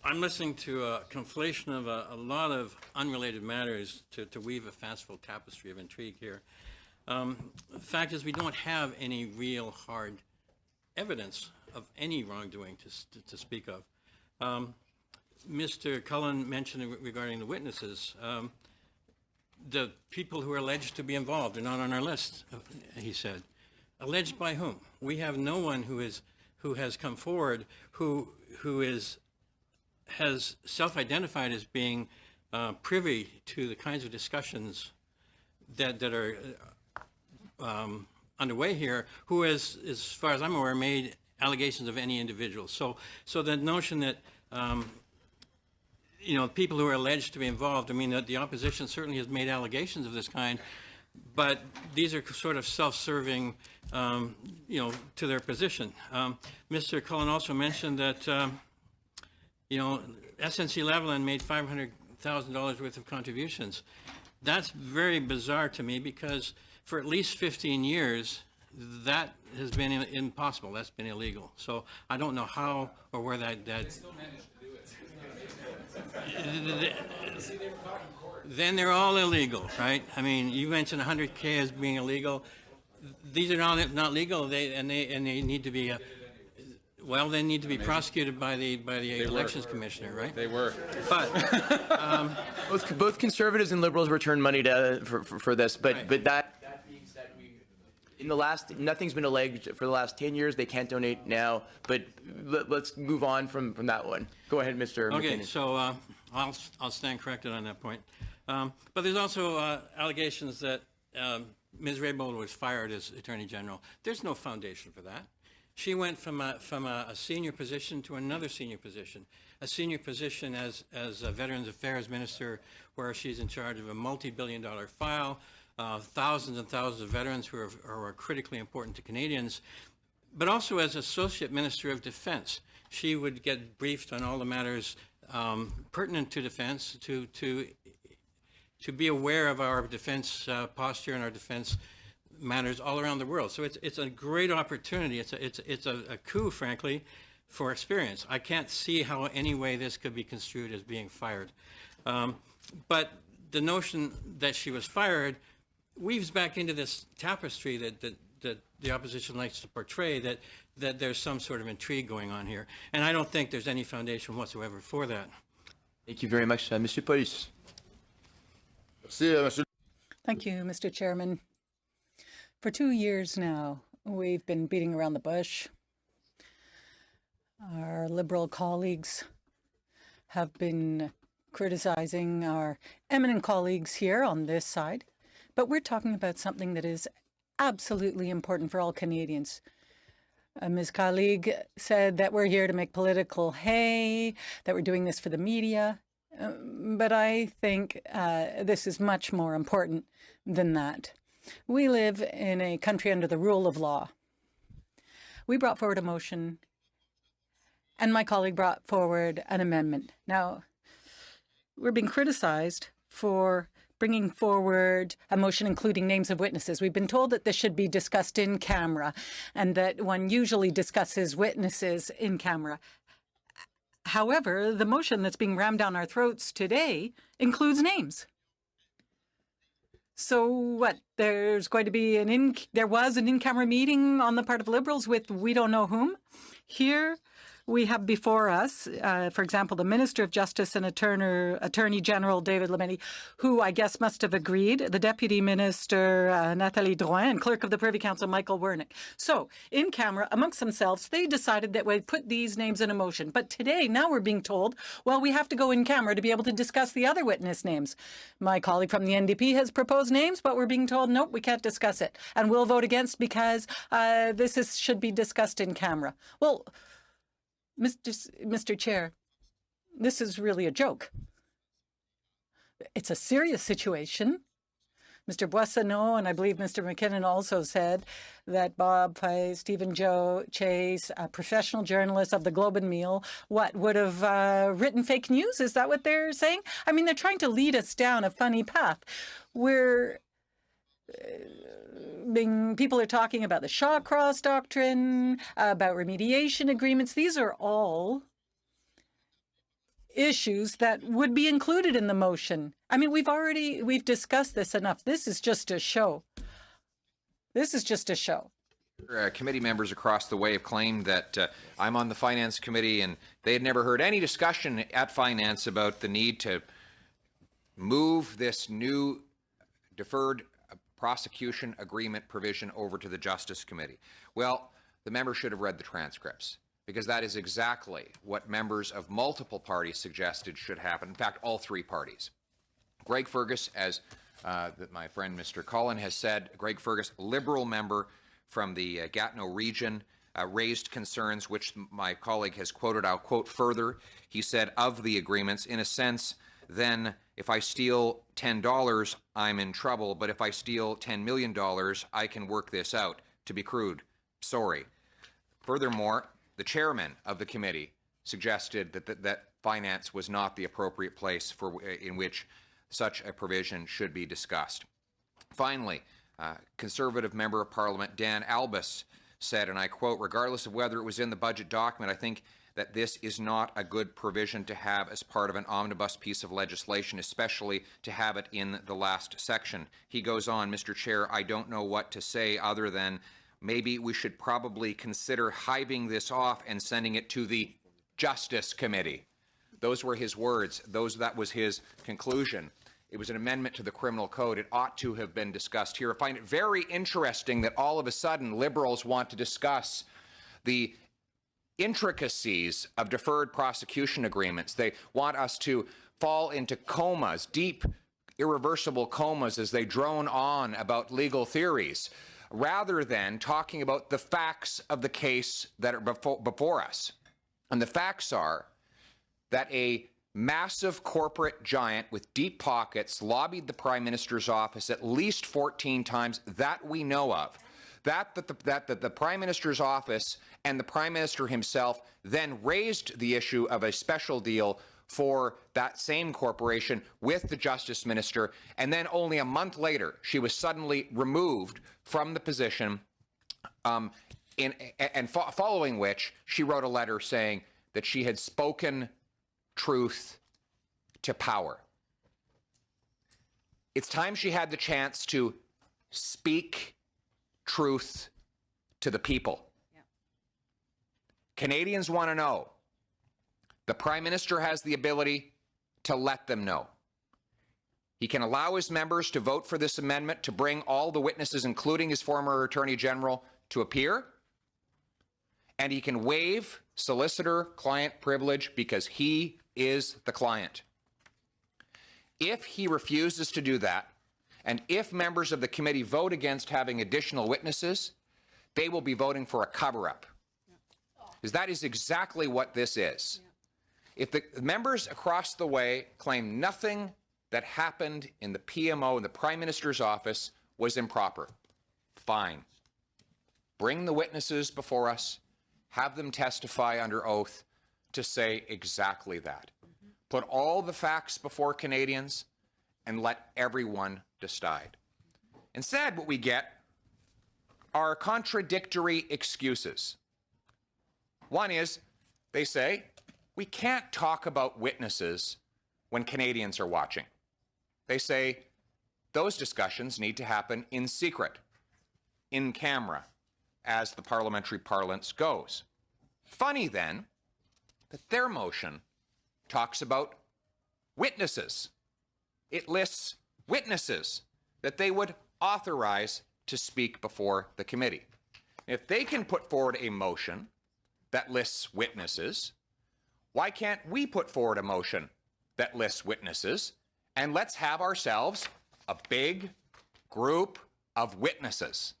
I'm listening to a conflation of a lot of unrelated matters to weave a fanciful tapestry of intrigue here. The fact is we don't have any real hard evidence of any wrongdoing to speak of. Mr. Cullen mentioned regarding the witnesses, the people who are alleged to be involved are not on our list, he said. Alleged by whom? We have no one who has come forward who has self-identified as being privy to the kinds of discussions that are underway here, who has, as far as I'm aware, made allegations of any individual. So the notion that people who are alleged to be involved, I mean, the opposition certainly has made allegations of this kind, but these are sort of self-serving, to their position. Mr. Cullen also mentioned that, SNC-Lavalin made $500,000 worth of contributions. That's very bizarre to me because for at least 15 years, that has been impossible. That's been illegal. So I don't know how or where that they still managed to do it. Then they're all illegal, right? I mean, you mentioned 100K as being illegal. These are not legal. They need to be. Well, they need to be prosecuted by the elections commissioner, right? They were. But both conservatives and liberals returned money for this, but right. but that being said, nothing's been alleged for the last 10 years. They can't donate now, but let's move on from that one. Go ahead, Mr. Okay, McKinnon. so I'll stand corrected on that point. But there's also allegations that Ms. Raybould was fired as Attorney General. There's no foundation for that. She went from a senior position to another senior position, a senior position as a Veterans Affairs Minister, where she's in charge of a multi-billion-dollar file, thousands and thousands of veterans who are critically important to Canadians, but also as Associate Minister of Defense. She would get briefed on all the matters pertinent to defense, to be aware of our defense posture and our defense matters all around the world. So it's a great opportunity. It's a coup, frankly, for experience. I can't see how any way this could be construed as being fired. But the notion that she was fired weaves back into this tapestry that the opposition likes to portray, that there's some sort of intrigue going on here. And I don't think there's any foundation whatsoever for that. Thank you very much, Mr. Paulus. Thank you, Mr. Chairman. For 2 years now, we've been beating around the bush. Our Liberal colleagues have been criticizing our eminent colleagues here on this side, but we're talking about something that is absolutely important for all Canadians. Ms. Colleague said that we're here to make political hay, that we're doing this for the media, but I think this is much more important than that. We live in a country under the rule of law. We brought forward a motion, and my colleague brought forward an amendment. Now, we're being criticized for bringing forward a motion including names of witnesses. We've been told that this should be discussed in camera, and that one usually discusses witnesses in camera. However, the motion that's being rammed down our throats today includes names. So what? There's going to be there was an in-camera meeting on the part of Liberals with we don't know whom. Here we have before us, for example, the Minister of Justice and Attorney General David Lametti, who I guess must have agreed, the Deputy Minister Nathalie Drouin, and Clerk of the Privy Council Michael Wernick. So in camera, amongst themselves, they decided that we'd put these names in a motion. But today, now we're being told, well, we have to go in camera to be able to discuss the other witness names. My colleague from the NDP has proposed names, but we're being told, nope, we can't discuss it. And we'll vote against because should be discussed in camera. Well, Mr. Chair, this is really a joke. It's a serious situation. Mr. Boissonnault and I believe Mr. McKinnon also said that Bob Fay, Stephen Chase, a professional journalist of the Globe and Mail, would have written fake news? Is that what they're saying? I mean, they're trying to lead us down a funny path. People are talking about the Shawcross Doctrine, about remediation agreements. These are all issues that would be included in the motion. I mean, we've discussed this enough. This is just a show. This is just a show. Committee members across the way have claimed that I'm on the Finance Committee and they had never heard any discussion at Finance about the need to move this new deferred prosecution agreement provision over to the Justice Committee. Well, the members should have read the transcripts, because that is exactly what members of multiple parties suggested should happen. In fact, all three parties. Greg Fergus, as my friend Mr. Cullen has said, Greg Fergus, Liberal member from the Gatineau region, raised concerns which my colleague has quoted. I'll quote further. He said, of the agreements, in a sense, then if I steal $10, I'm in trouble, but if I steal $10 million, I can work this out. To be crude, sorry. Furthermore, the chairman of the committee suggested that Finance was not the appropriate place in which such a provision should be discussed. Finally, Conservative Member of Parliament Dan Albus said, and I quote, regardless of whether it was in the budget document, I think that this is not a good provision to have as part of an omnibus piece of legislation, especially to have it in the last section. He goes on, Mr. Chair, I don't know what to say other than maybe we should probably consider hiving this off and sending it to the Justice Committee. Those were his words. That was his conclusion. It was an amendment to the criminal code. It ought to have been discussed here. I find it very interesting that all of a sudden Liberals want to discuss the intricacies of deferred prosecution agreements. They want us to fall into comas, deep, irreversible comas, as they drone on about legal theories, rather than talking about the facts of the case that are before us. And the facts are that a massive corporate giant with deep pockets lobbied the Prime Minister's office at least 14 times that we know of. That the Prime Minister's office and the Prime Minister himself then raised the issue of a special deal for that same corporation with the Justice Minister, and then only a month later she was suddenly removed from the position, following which she wrote a letter saying that she had spoken truth to power. It's time she had the chance to speak truth to the people. Yeah. Canadians want to know. The Prime Minister has the ability to let them know. He can allow his members to vote for this amendment to bring all the witnesses, including his former Attorney General, to appear. And he can waive solicitor-client privilege because he is the client. If he refuses to do that, and if members of the committee vote against having additional witnesses, they will be voting for a cover-up. Because that is exactly what this is. If the members across the way claim nothing that happened in the PMO in the Prime Minister's office was improper, fine. Bring the witnesses before us, have them testify under oath to say exactly that. Put all the facts before Canadians and let everyone decide. Instead, what we get are contradictory excuses. One is, they say, we can't talk about witnesses when Canadians are watching. They say those discussions need to happen in secret, in camera, as the parliamentary parlance goes. Funny, then, that their motion talks about witnesses. It lists witnesses that they would authorize to speak before the committee. If they can put forward a motion that lists witnesses, why can't we put forward a motion that lists witnesses, and let's have ourselves a big group of witnesses?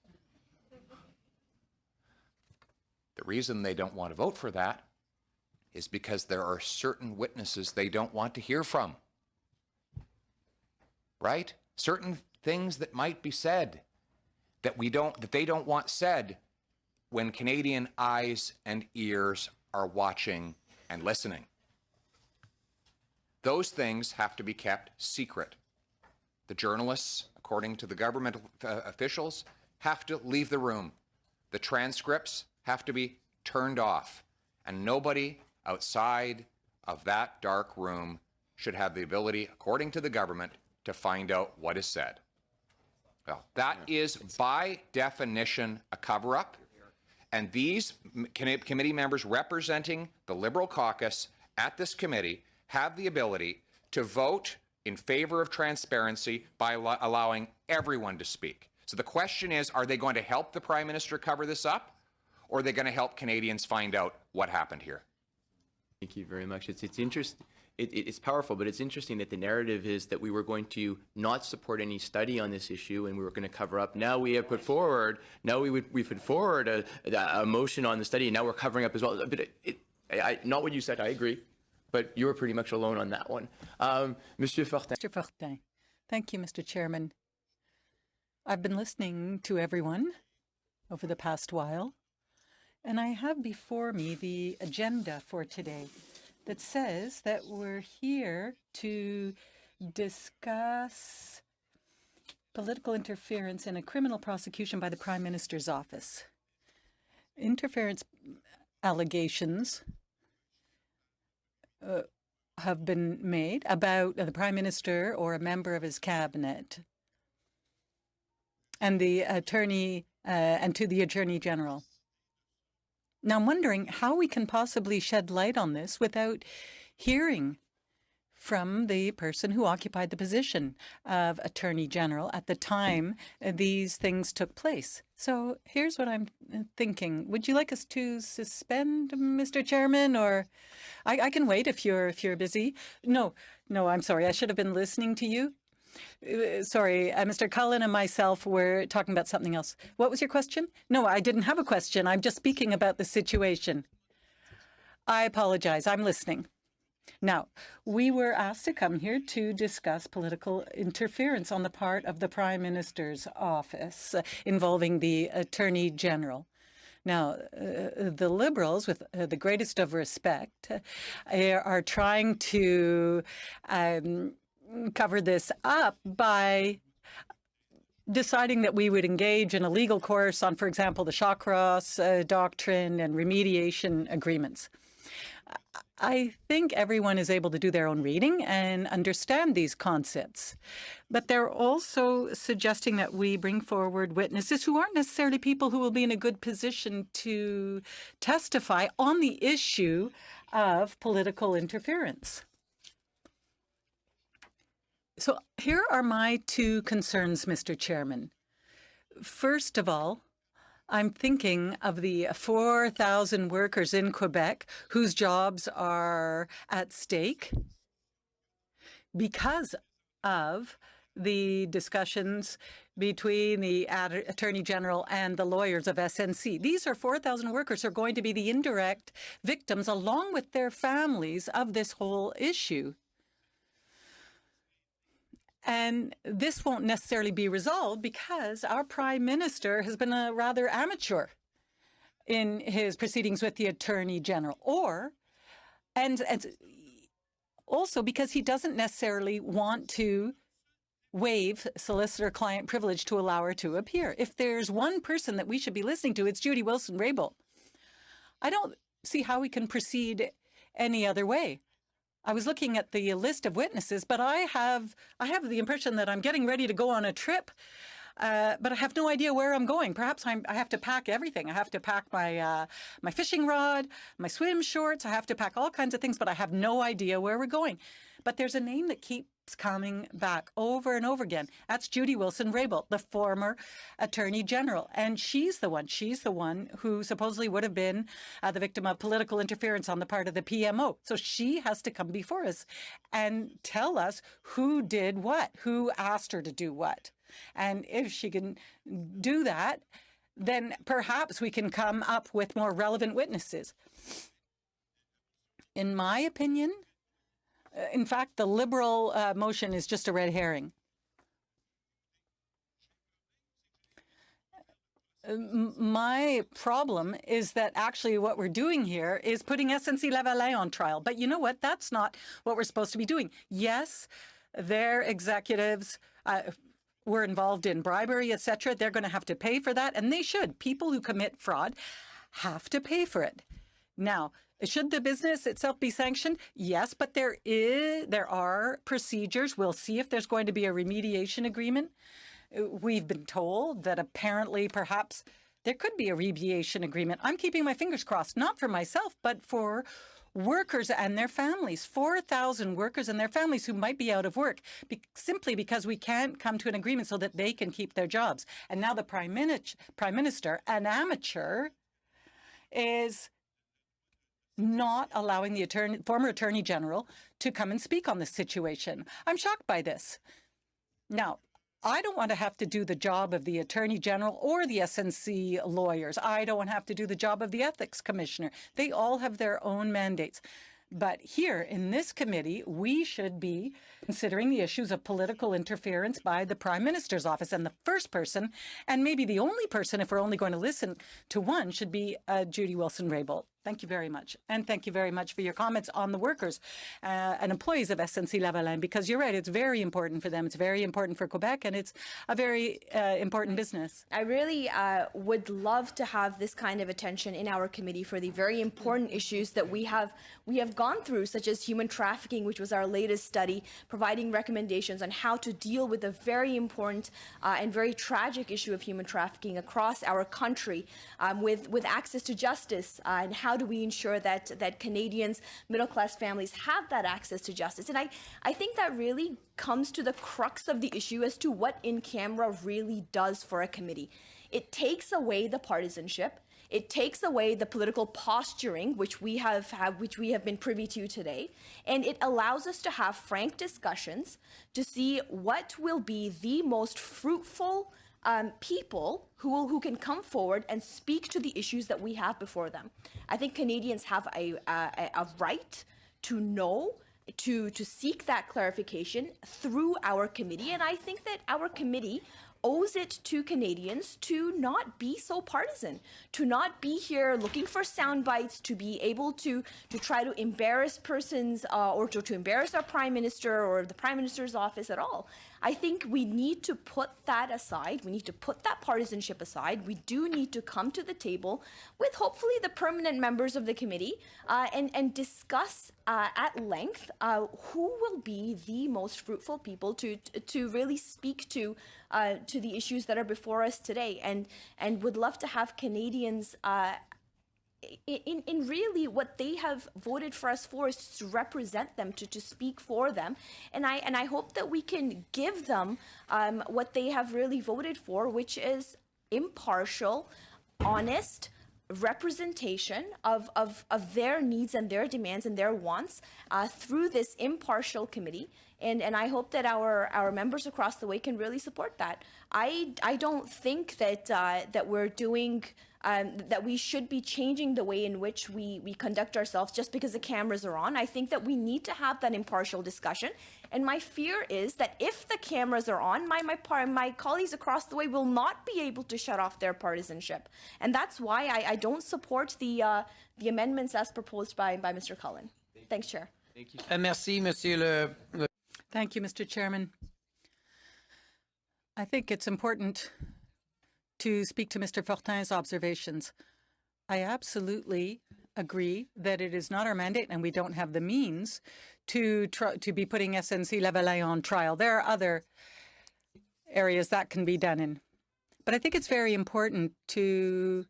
The reason they don't want to vote for that is because there are certain witnesses they don't want to hear from. Right? Certain things that might be said that they don't want said when Canadian eyes and ears are watching and listening. Those things have to be kept secret. The journalists, according to the government officials, have to leave the room. The transcripts have to be turned off, and nobody outside of that dark room should have the ability, according to the government, to find out what is said. Well, that is by definition a cover-up, and these committee members representing the Liberal caucus at this committee have the ability to vote in favor of transparency by allowing everyone to speak. So the question is, are they going to help the Prime Minister cover this up, or are they going to help Canadians find out what happened here? Thank you very much. It's interesting. It's powerful, but it's interesting that the narrative is that we were going to not support any study on this issue and we were going to cover up. Now we have put forward. Now we put forward a motion on the study, and now we're covering up as well. But not what you said. I agree, but you were pretty much alone on that one. Monsieur Fortin. Mr. Fortin. Thank you, Mr. Chairman. I've been listening to everyone over the past while, and I have before me the agenda for today that says that we're here to discuss political interference in a criminal prosecution by the Prime Minister's office. Interference allegations have been made about the Prime Minister or a member of his cabinet and the Attorney and to the Attorney General. Now, I'm wondering how we can possibly shed light on this without hearing from the person who occupied the position of Attorney General at the time these things took place. So here's what I'm thinking. Would you like us to suspend, Mr. Chairman, or I can wait if you're busy? No, I'm sorry. I should have been listening to you. Sorry, Mr. Cullen and myself were talking about something else. What was your question? No, I didn't have a question. I'm just speaking about the situation. I apologize. I'm listening. Now, we were asked to come here to discuss political interference on the part of the Prime Minister's office involving the Attorney General. Now, the Liberals, with the greatest of respect, are trying to cover this up by deciding that we would engage in a legal course on, for example, the Shawcross doctrine and remediation agreements. I think everyone is able to do their own reading and understand these concepts. But they're also suggesting that we bring forward witnesses who aren't necessarily people who will be in a good position to testify on the issue of political interference. So here are my two concerns, Mr. Chairman. First of all, I'm thinking of the 4,000 workers in Quebec whose jobs are at stake because of the discussions between the Attorney General and the lawyers of SNC. These are 4,000 workers who are going to be the indirect victims, along with their families, of this whole issue. And this won't necessarily be resolved because our Prime Minister has been a rather amateur in his proceedings with the Attorney General, and also because he doesn't necessarily want to waive solicitor-client privilege to allow her to appear. If there's one person that we should be listening to, it's Jodi Wilson-Raybould. I don't see how we can proceed any other way. I was looking at the list of witnesses, but I have the impression that I'm getting ready to go on a trip, but I have no idea where I'm going. Perhaps I have to pack everything. I have to pack my fishing rod, my swim shorts. I have to pack all kinds of things, but I have no idea where we're going. But there's a name that keeps coming back over and over again. That's Jodi Wilson-Raybould, the former Attorney General. And she's the one who supposedly would have been the victim of political interference on the part of the PMO. So she has to come before us and tell us who did what, who asked her to do what. And if she can do that, then perhaps we can come up with more relevant witnesses. In my opinion, in fact, the Liberal motion is just a red herring. My problem is that actually what we're doing here is putting SNC-Lavalin on trial. But you know what? That's not what we're supposed to be doing. Yes, their executives were involved in bribery, etc. They're going to have to pay for that, and they should. People who commit fraud have to pay for it. Now, should the business itself be sanctioned? Yes, but there are procedures. We'll see if there's going to be a remediation agreement. we've been told that apparently perhaps there could be a remediation agreement. I'm keeping my fingers crossed, not for myself, but for workers and their families, 4,000 workers and their families who might be out of work simply because we can't come to an agreement so that they can keep their jobs. And now the Prime Minister, an amateur, is not allowing the former Attorney General to come and speak on this situation. I'm shocked by this. Now, I don't want to have to do the job of the Attorney General or the SNC lawyers. I don't want to have to do the job of the Ethics Commissioner. They all have their own mandates. But here in this committee, we should be considering the issues of political interference by the Prime Minister's office. And the first person, and maybe the only person, if we're only going to listen to one, should be Jodi Wilson-Raybould. Thank you very much. And thank you very much for your comments on the workers and employees of SNC-Lavalin, because you're right, it's very important for them. It's very important for Quebec, and it's a very important business. I really would love to have this kind of attention in our committee for the very important issues that we have gone through, such as human trafficking, which was our latest study, providing recommendations on how to deal with a very important and very tragic issue of human trafficking across our country, with access to justice, and how do we ensure that Canadians, middle-class families, have that access to justice. And I think that really comes to the crux of the issue as to what in-camera really does for a committee. It takes away the partisanship. It takes away the political posturing, which we have been privy to today, and it allows us to have frank discussions to see what will be the most fruitful people who can come forward and speak to the issues that we have before them. I think Canadians have a right to know, to seek that clarification through our committee, and I think that our committee owes it to Canadians to not be so partisan, to not be here looking for sound bites, to be able to try to embarrass persons or to embarrass our Prime Minister or the Prime Minister's office at all. I think we need to put that aside. We need to put that partisanship aside. We do need to come to the table with hopefully the permanent members of the committee and discuss at length who will be the most fruitful people to really speak to the issues that are before us today, and would love to have Canadians in really what they have voted for us for is to represent them, to speak for them, and I hope that we can give them what they have really voted for, which is impartial, honest representation of their needs and their demands and their wants through this impartial committee. And I hope that our members across the way can really support that. I don't think that we're doing that we should be changing the way in which we conduct ourselves just because the cameras are on. I think that we need to have that impartial discussion. And my fear is that if the cameras are on, my colleagues across the way will not be able to shut off their partisanship. And that's why I don't support the amendments as proposed by Mr. Cullen. Thanks, Chair. Thank you. Merci, Monsieur le... Thank you, Mr. Chairman. I think it's important to speak to Mr. Fortin's observations. I absolutely agree that it is not our mandate and we don't have the means to be putting SNC-Lavalin on trial. There are other areas that can be done in. But I think it's very important to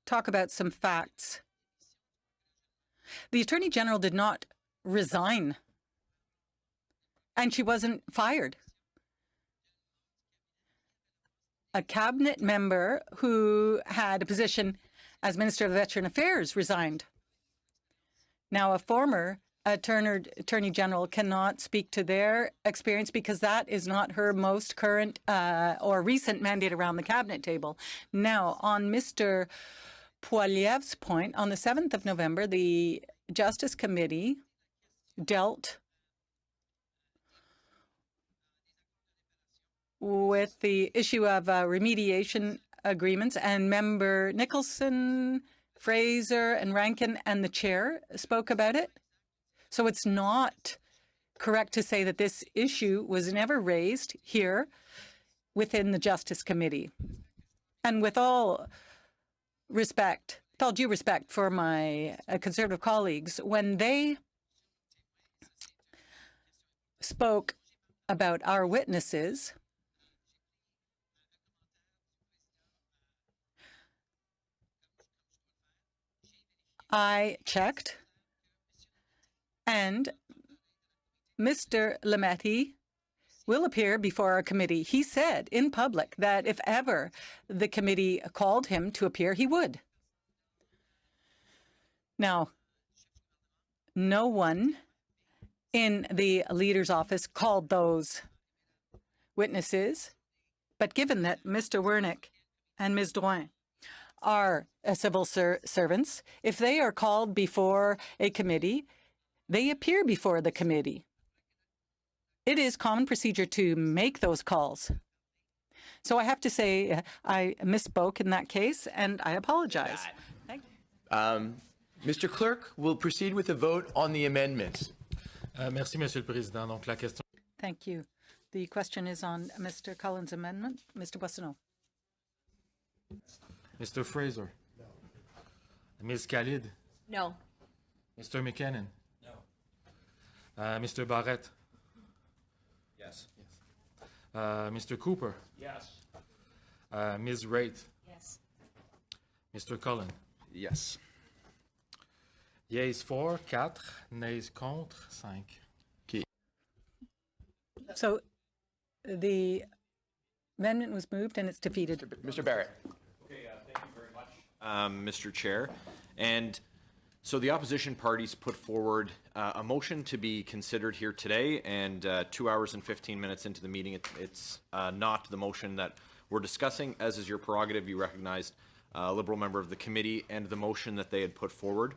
talk about some facts. The Attorney General did not resign, and she wasn't fired. A cabinet member who had a position as Minister of Veteran Affairs resigned. Now, a former Attorney General cannot speak to their experience because that is not her most current or recent mandate around the cabinet table. Now, on Mr. Poilievre's point, on the 7th of November, the Justice Committee dealt with the issue of remediation agreements, and Member Nicholson, Fraser and Rankin and the chair spoke about it. So it's not correct to say that this issue was never raised here within the Justice Committee. And with all respect, with all due respect for my Conservative colleagues, when they spoke about our witnesses, I checked, and Mr. Lametti will appear before our committee. He said in public that if ever the committee called him to appear, he would. Now, no one in the leader's office called those witnesses, but given that Mr. Wernick and Ms. Drouin are civil servants, if they are called before a committee, they appear before the committee. It is common procedure to make those calls. So I have to say I misspoke in that case, and I apologize. Thank you. Mr. Clerk, we'll proceed with the vote on the amendments. Merci, Monsieur le Président. Donc, la question... Thank you. The question is on Mr. Cullen's amendment. Mr. Boissonneau. Mr. Fraser? No. Ms. Khalid? No. Mr. McKinnon? No. Mr. Barrett? Yes. Mr. Cooper? Yes. Ms. Wright? Yes. Mr. Cullen? Yes. Yeas 4, 4, nays contre 5. So the amendment was moved and it's defeated. Mr. Barrett. Okay, thank you very much, Mr. Chair. And so the opposition parties put forward a motion to be considered here today, and 2 hours and 15 minutes into the meeting, it's not the motion that we're discussing. As is your prerogative, you recognized a Liberal member of the committee and the motion that they had put forward.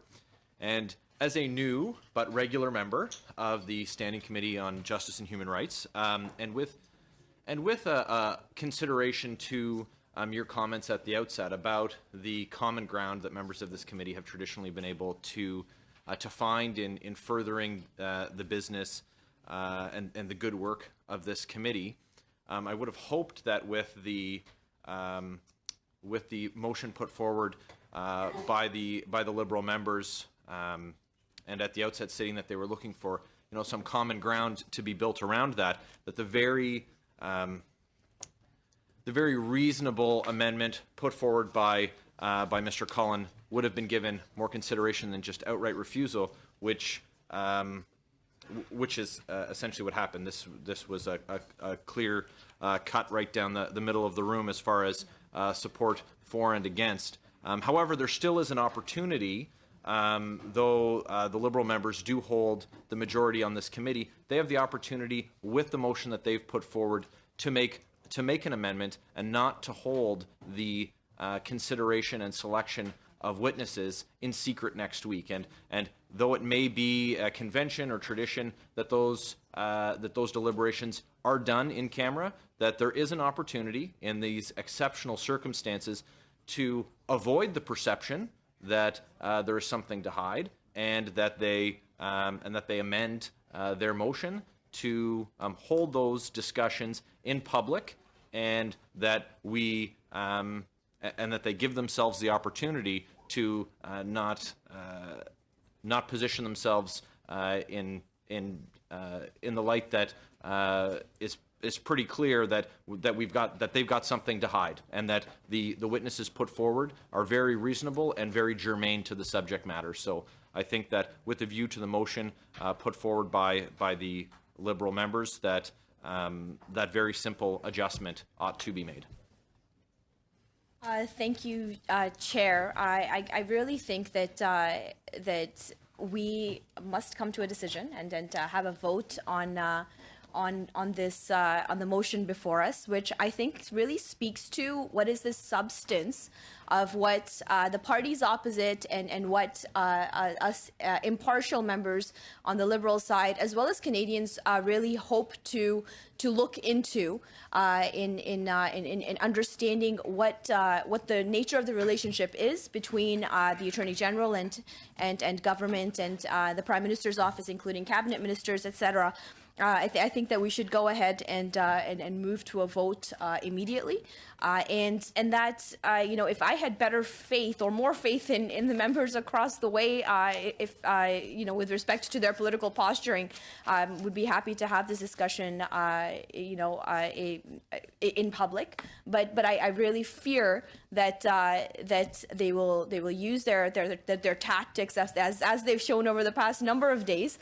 And as a new but regular member of the Standing Committee on Justice and Human Rights, and with a consideration to your comments at the outset about the common ground that members of this committee have traditionally been able to find in furthering the business and the good work of this committee, I would have hoped that with the motion put forward by the Liberal members, and at the outset stating that they were looking for some common ground to be built around that the very reasonable amendment put forward by Mr. Cullen would have been given more consideration than just outright refusal, which is essentially what happened. This was a clear cut right down the middle of the room as far as support for and against. However, there still is an opportunity, though the Liberal members do hold the majority on this committee. They have the opportunity with the motion that they've put forward to make an amendment and not to hold the consideration and selection of witnesses in secret next week. And though it may be a convention or tradition that those deliberations are done in camera, that there is an opportunity in these exceptional circumstances to avoid the perception that there is something to hide, and that they amend their motion to hold those discussions in public, and that they give themselves the opportunity to not position themselves in the light that is pretty clear that they've got something to hide, and that the witnesses put forward are very reasonable and very germane to the subject matter. So I think that with a view to the motion put forward by the Liberal members, that that very simple adjustment ought to be made. Thank you, Chair. I really think that that we must come to a decision and have a vote on this on the motion before us, which I think really speaks to what is the substance of what the parties opposite and what us impartial members on the Liberal side, as well as Canadians, really hope to look into in understanding what the nature of the relationship is between the Attorney General and government and the Prime Minister's office, including cabinet ministers, etc. I think that we should go ahead and move to a vote immediately, and that if I had better faith or more faith in the members across the way, if with respect to their political posturing, would be happy to have this discussion in public. But I really fear that they will use their tactics as they've shown over the past number of days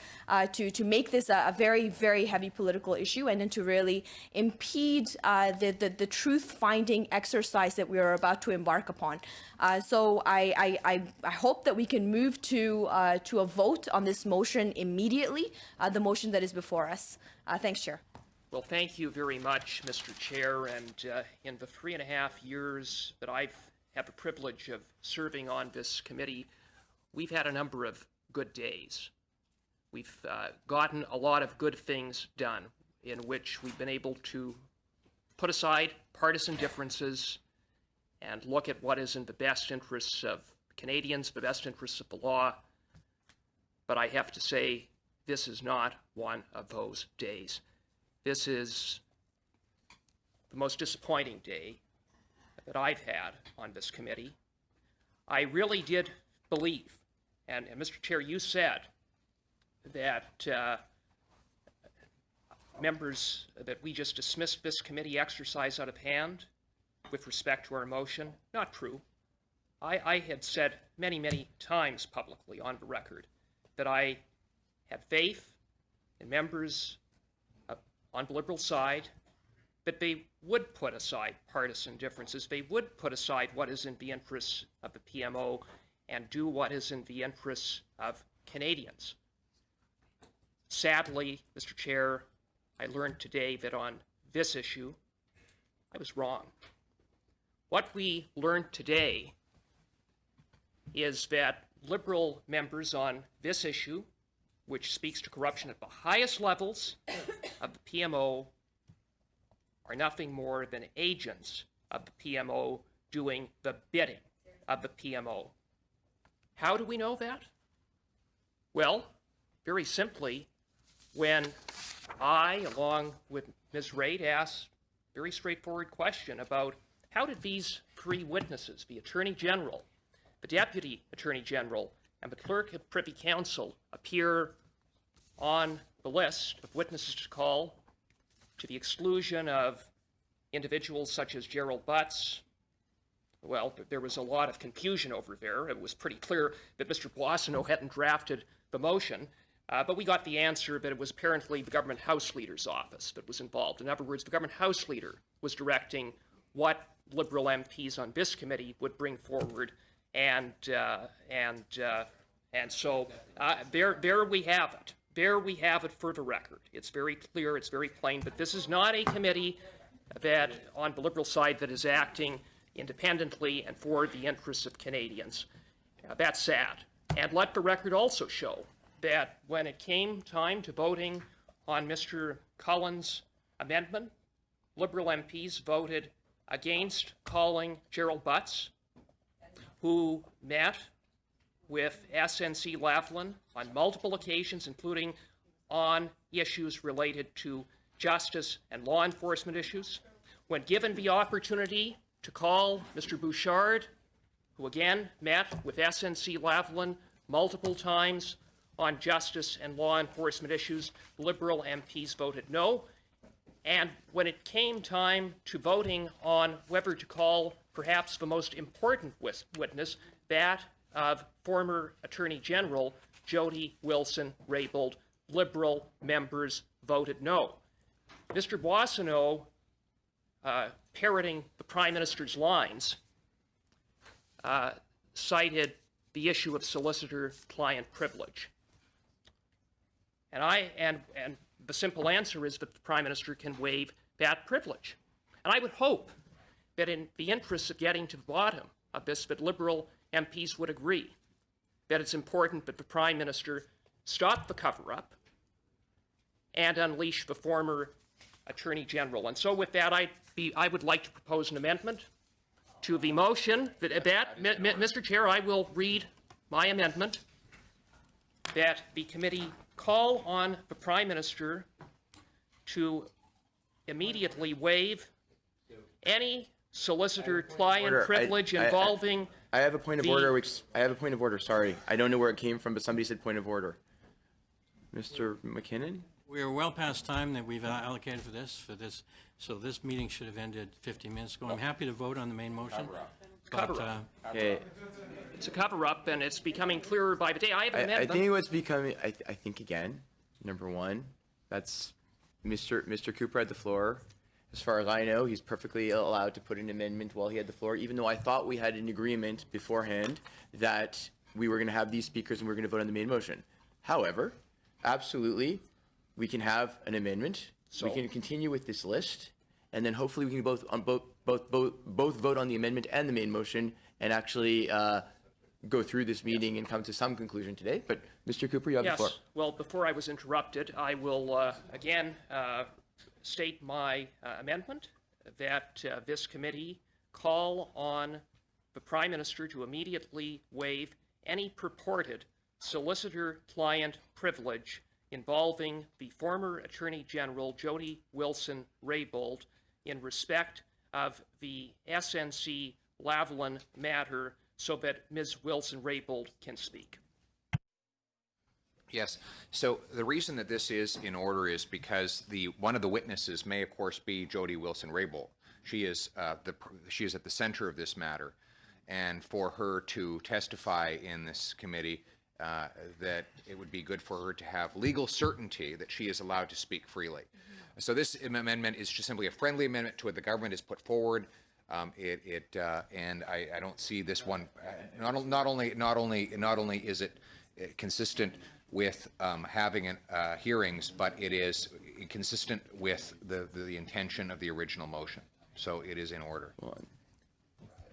to make this a very, very heavy political issue, and then to really impede the truth-finding exercise that we are about to embark upon. So I hope that we can move to a vote on this motion immediately, the motion that is before us. Thanks, Chair. Well, thank you very much, Mr. Chair. And in the 3.5 years that I've had the privilege of serving on this committee, we've had a number of good days. We've gotten a lot of good things done in which we've been able to put aside partisan differences and look at what is in the best interests of Canadians, the best interests of the law. But I have to say, this is not one of those days. This is the most disappointing day that I've had on this committee. I really did believe, and Mr. Chair, you said that members, that we just dismissed this committee exercise out of hand with respect to our motion. Not true. I had said many, many times publicly on the record that I had faith in members on the Liberal side, that they would put aside partisan differences. They would put aside what is in the interests of the PMO and do what is in the interests of Canadians. Sadly, Mr. Chair, I learned today that on this issue, I was wrong. What we learned today is that Liberal members on this issue, which speaks to corruption at the highest levels of the PMO, are nothing more than agents of the PMO doing the bidding of the PMO. How do we know that? Well, very simply, when I, along with Ms. Raidd, asked a very straightforward question about how did these three witnesses, the Attorney General, the Deputy Attorney General, and the Clerk of Privy Council, appear on the list of witnesses to call, to the exclusion of individuals such as Gerald Butts. Well, there was a lot of confusion over there. It was pretty clear that Mr. Boissonnault hadn't drafted the motion, but we got the answer that it was apparently the government House Leader's office that was involved. In other words, the government House Leader was directing what Liberal MPs on this committee would bring forward, and so there we have it. There we have it for the record. It's very clear, it's very plain, but this is not a committee that, on the Liberal side, that is acting independently and for the interests of Canadians. That's sad. And let the record also show that when it came time to voting on Mr. Cullen's amendment, Liberal MPs voted against calling Gerald Butts, who met with SNC-Lavalin on multiple occasions, including on issues related to justice and law enforcement issues. When given the opportunity to call Mr. Bouchard, who again met with SNC-Lavalin multiple times on justice and law enforcement issues, Liberal MPs voted no. And when it came time to voting on whether to call perhaps the most important witness, that of former Attorney General Jodi Wilson-Raybould, Liberal members voted no. Mr. Boissonnault, parroting the Prime Minister's lines, cited the issue of solicitor-client privilege. And the simple answer is that the Prime Minister can waive that privilege. And I would hope that in the interest of getting to the bottom of this, that Liberal MPs would agree that it's important that the Prime Minister stop the cover-up and unleash the former Attorney General. And so with that, I would like to propose an amendment to the motion Mr. Chair, I will read my amendment, that the committee call on the Prime Minister to immediately waive any solicitor-client Order. privilege involving I have a point of order, which I have a point of order. Sorry, I don't know where it came from, but somebody said point of order. Mr. McKinnon? We are well past time that we've allocated for this, so this meeting should have ended 15 minutes ago. I'm happy to vote on the main motion. Cover-up. Okay. It's a cover-up, and it's becoming clearer by the day. I have an I amendment. think what's becoming, I think again, number one, that's Mr. Cooper had the floor. As far as I know, he's perfectly allowed to put an amendment while he had the floor, even though I thought we had an agreement beforehand that we were going to have these speakers and we were going to vote on the main motion. However, absolutely, we can have an amendment. We can continue with this list, and then hopefully we can both vote on the amendment and the main motion and actually go through this meeting and come to some conclusion today. But Mr. Cooper, you have the floor. Yes. Well, before I was interrupted, I will again state my amendment that this committee call on the Prime Minister to immediately waive any purported solicitor-client privilege involving the former Attorney General Jodi Wilson-Raybould in respect of the SNC-Lavalin matter, so that Ms. Wilson-Raybould can speak. Yes. So the reason that this is in order is because one of the witnesses may, of course, be Jodi Wilson-Raybould. She is at the center of this matter, and for her to testify in this committee, that it would be good for her to have legal certainty that she is allowed to speak freely. So this amendment is just simply a friendly amendment to what the government has put forward. And I don't see this one. Not only is it consistent with having hearings, but it is consistent with the intention of the original motion. So it is in order. Well,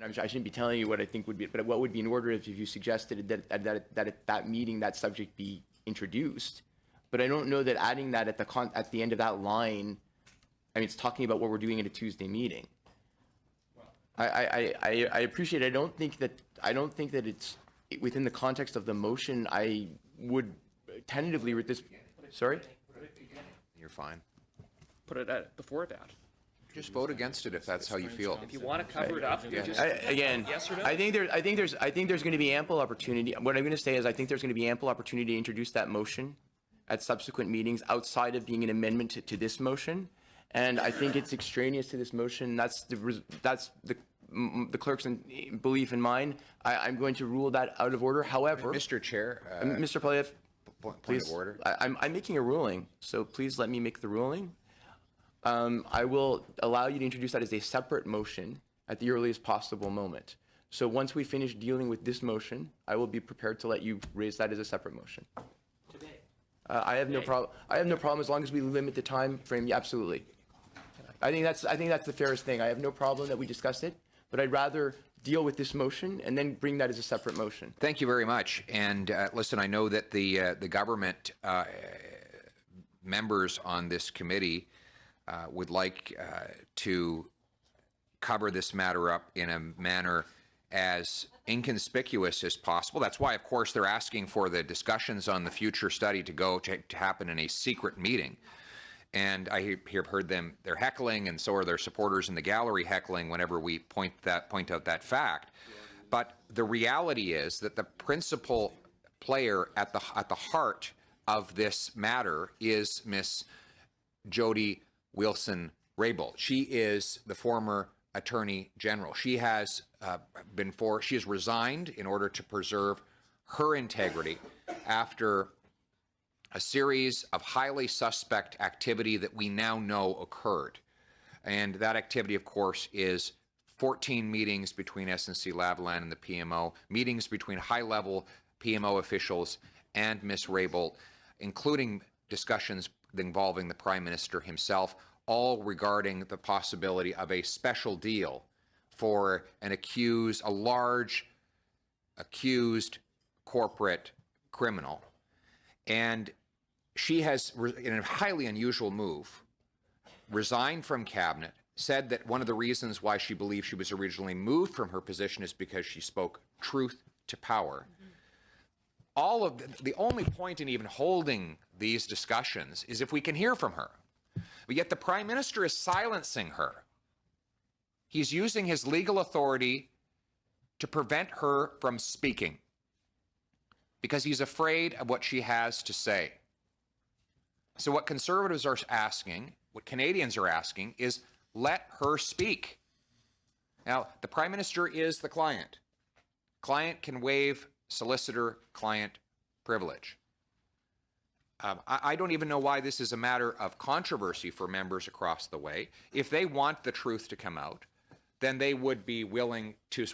I shouldn't be telling you what I think would be, but what would be in order if you suggested that at that meeting that subject be introduced. But I don't know that adding that at the end of that line, I mean, it's talking about what we're doing at a Tuesday meeting. I appreciate it. I don't think that it's within the context of the motion. I would tentatively with this. Sorry? You're fine. Put it before that. Just vote against it if that's how you feel. If you want to cover it up, you just again, yes or no? I think there's going to be ample opportunity. What I'm going to say is I think there's going to be ample opportunity to introduce that motion at subsequent meetings outside of being an amendment to this motion. And I think it's extraneous to this motion. That's the clerk's belief in mine. I'm going to rule that out of order. However, Mr. Chair, Mr. Polyev, point of order. I'm making a ruling, so please let me make the ruling. I will allow you to introduce that as a separate motion at the earliest possible moment. So once we finish dealing with this motion, I will be prepared to let you raise that as a separate motion. Today. I have no problem. I have no problem as long as we limit the time frame. Yeah, absolutely. I think that's the fairest thing. I have no problem that we discussed it, but I'd rather deal with this motion and then bring that as a separate motion. Thank you very much. And listen, I know that the government members on this committee would like to cover this matter up in a manner as inconspicuous as possible. That's why, of course, they're asking for the discussions on the future study to happen in a secret meeting. And I have heard them, they're heckling, and so are their supporters in the gallery heckling whenever we point out that fact. But the reality is that the principal player at the heart of this matter is Miss Jodi Wilson-Raybould. She is the former Attorney General. She has she has resigned in order to preserve her integrity after a series of highly suspect activity that we now know occurred. And that activity, of course, is 14 meetings between SNC-Lavalin and the PMO, meetings between high-level PMO officials and Ms. Raybould, including discussions involving the Prime Minister himself, all regarding the possibility of a special deal for a large accused corporate criminal. And she has, in a highly unusual move, resigned from cabinet, said that one of the reasons why she believes she was originally moved from her position is because she spoke truth to power. The only point in even holding these discussions is if we can hear from her. But yet the Prime Minister is silencing her. He's using his legal authority to prevent her from speaking because he's afraid of what she has to say. So what Conservatives are asking, what Canadians are asking, is let her speak. Now, the Prime Minister is the client. Client can waive solicitor-client privilege. I don't even know why this is a matter of controversy for members across the way. If they want the truth to come out, then they would be willing to,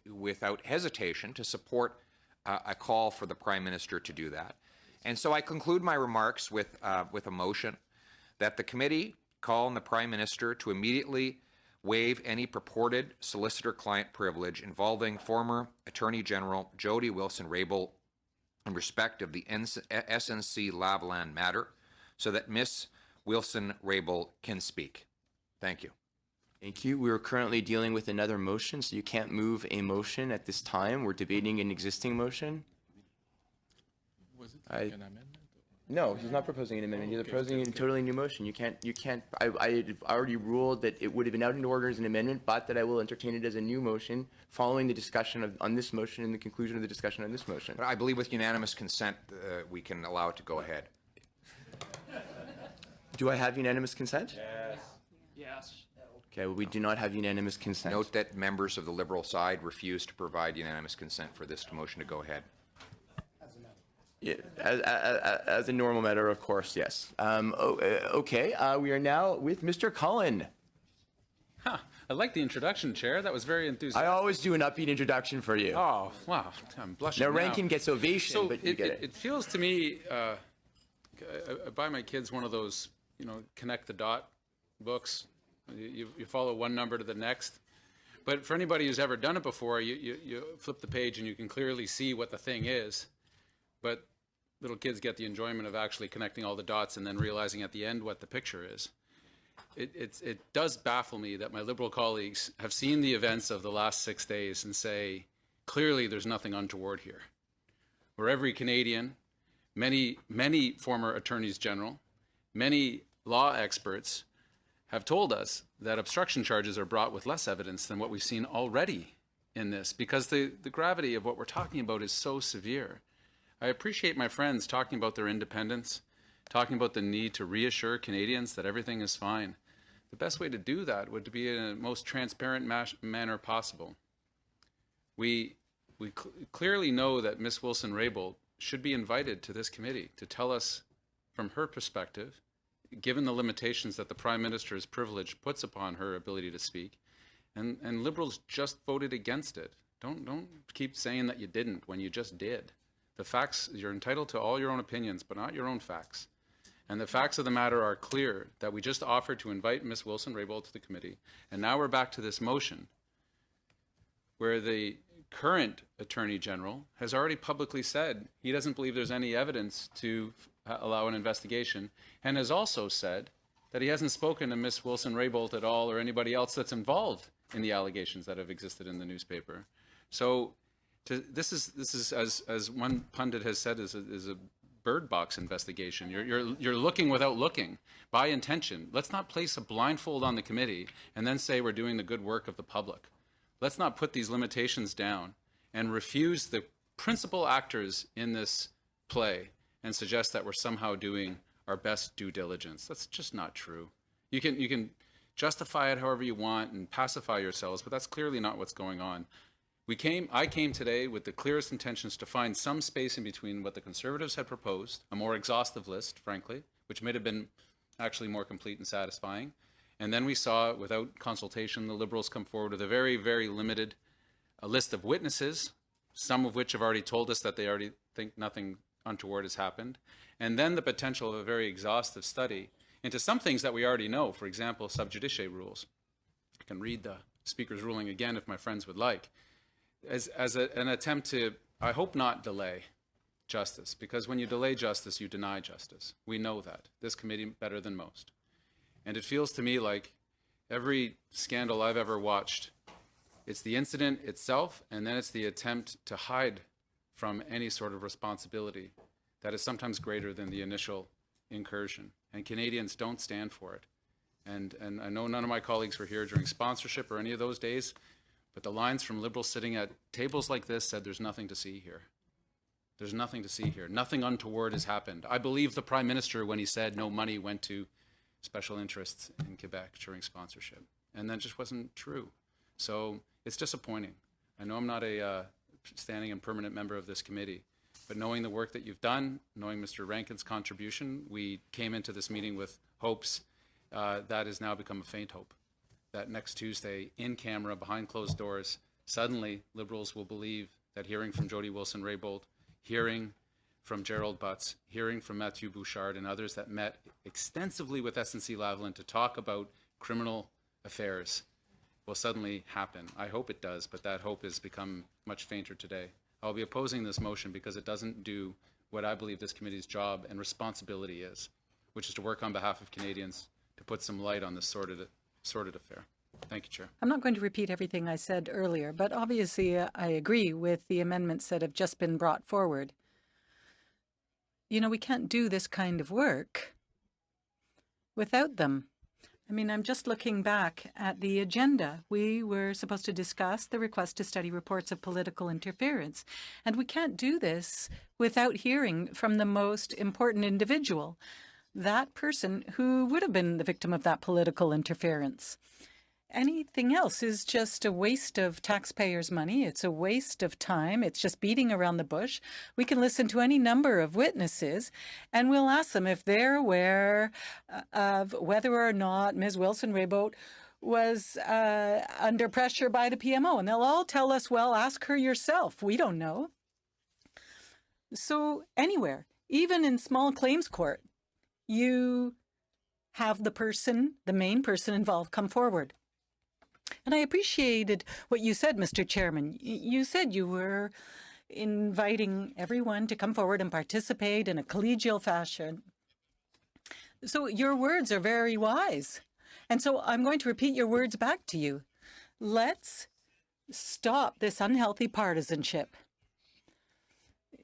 without hesitation, to support a call for the Prime Minister to do that. And so I conclude my remarks with a motion that the committee call on the Prime Minister to immediately waive any purported solicitor-client privilege involving former Attorney General Jodi Wilson-Raybould in respect of the SNC-Lavalin matter, so that Ms. Wilson-Raybould can speak. Thank you. Thank you. We are currently dealing with another motion, so you can't move a motion at this time. We're debating an existing motion. Was it an amendment? No, he's not proposing an amendment. He's proposing a totally new motion. You can't, I already ruled that it would have been out in order as an amendment, but that I will entertain it as a new motion following the discussion on this motion and the conclusion of the discussion on this motion. But I believe with unanimous consent, we can allow it to go ahead. Do I have unanimous consent? Yes. Yes. Okay, well, we do not have unanimous consent. Note that members of the Liberal side refused to provide unanimous consent for this motion to go ahead. Yeah, as a normal matter, of course, yes. Okay, we are now with Mr. Cullen. Huh. I like the introduction, Chair. That was very enthusiastic. I always do an upbeat introduction for you. Oh, wow. I'm blushing now. now. Rankin gets ovation, so but you get it. It feels to me, I buy my kids one of those, connect the dot books. You follow one number to the next. But for anybody who's ever done it before, you flip the page and you can clearly see what the thing is. But little kids get the enjoyment of actually connecting all the dots and then realizing at the end what the picture is. It does baffle me that my Liberal colleagues have seen the events of the last 6 days and say, clearly there's nothing untoward here. Where every Canadian, many former attorneys general, many law experts have told us that obstruction charges are brought with less evidence than what we've seen already in this, because the gravity of what we're talking about is so severe. I appreciate my friends talking about their independence, talking about the need to reassure Canadians that everything is fine. The best way to do that would be in the most transparent manner possible. We clearly know that Ms. Wilson-Raybould should be invited to this committee to tell us from her perspective, given the limitations that the Prime Minister's privilege puts upon her ability to speak, and Liberals just voted against it. Don't keep saying that you didn't when you just did. The facts, you're entitled to all your own opinions, but not your own facts. And the facts of the matter are clear, that we just offered to invite Ms. Wilson-Raybould to the committee, and now we're back to this motion where the current Attorney General has already publicly said he doesn't believe there's any evidence to allow an investigation, and has also said that he hasn't spoken to Ms. Wilson-Raybould at all or anybody else that's involved in the allegations that have existed in the newspaper. So this is as one pundit has said, is a bird box investigation. You're looking without looking by intention. Let's not place a blindfold on the committee and then say we're doing the good work of the public. Let's not put these limitations down and refuse the principal actors in this play and suggest that we're somehow doing our best due diligence. That's just not true. You can justify it however you want and pacify yourselves, but that's clearly not what's going on. I came today with the clearest intentions to find some space in between what the Conservatives had proposed, a more exhaustive list, frankly, which may have been actually more complete and satisfying. And then we saw, without consultation, the Liberals come forward with a very, very limited list of witnesses, some of which have already told us that they already think nothing untoward has happened. And then the potential of a very exhaustive study into some things that we already know, for example, sub judice rules. I can read the Speaker's ruling again if my friends would like. As an attempt to, I hope not delay justice, because when you delay justice, you deny justice. We know that. This committee better than most. And it feels to me like every scandal I've ever watched, it's the incident itself, and then it's the attempt to hide from any sort of responsibility that is sometimes greater than the initial incursion. And Canadians don't stand for it. And I know none of my colleagues were here during sponsorship or any of those days, but the lines from Liberals sitting at tables like this said there's nothing to see here. There's nothing to see here. Nothing untoward has happened. I believe the Prime Minister when he said no money went to special interests in Quebec during sponsorship. And that just wasn't true. So it's disappointing. I know I'm not a standing and permanent member of this committee, but knowing the work that you've done, knowing Mr. Rankin's contribution, we came into this meeting with hopes that has now become a faint hope. That next Tuesday, in camera, behind closed doors, suddenly Liberals will believe that hearing from Jodi Wilson-Raybould, hearing from Gerald Butts, hearing from Mathieu Bouchard and others that met extensively with SNC-Lavalin to talk about criminal affairs will suddenly happen. I hope it does, but that hope has become much fainter today. I'll be opposing this motion because it doesn't do what I believe this committee's job and responsibility is, which is to work on behalf of Canadians to put some light on this sordid affair. Thank you, Chair. I'm not going to repeat everything I said earlier, but obviously I agree with the amendments that have just been brought forward. You know, we can't do this kind of work without them. I mean, I'm just looking back at the agenda. We were supposed to discuss the request to study reports of political interference, and we can't do this without hearing from the most important individual, that person who would have been the victim of that political interference. Anything else is just a waste of taxpayers' money. It's a waste of time. It's just beating around the bush. We can listen to any number of witnesses, and we'll ask them if they're aware of whether or not Ms. Wilson-Raybould was under pressure by the PMO. And they'll all tell us, well, ask her yourself. We don't know. So anywhere, even in small claims court, you have the person, the main person involved, come forward. And I appreciated what you said, Mr. Chairman. You said you were inviting everyone to come forward and participate in a collegial fashion. So your words are very wise. And so I'm going to repeat your words back to you. Let's stop this unhealthy partisanship.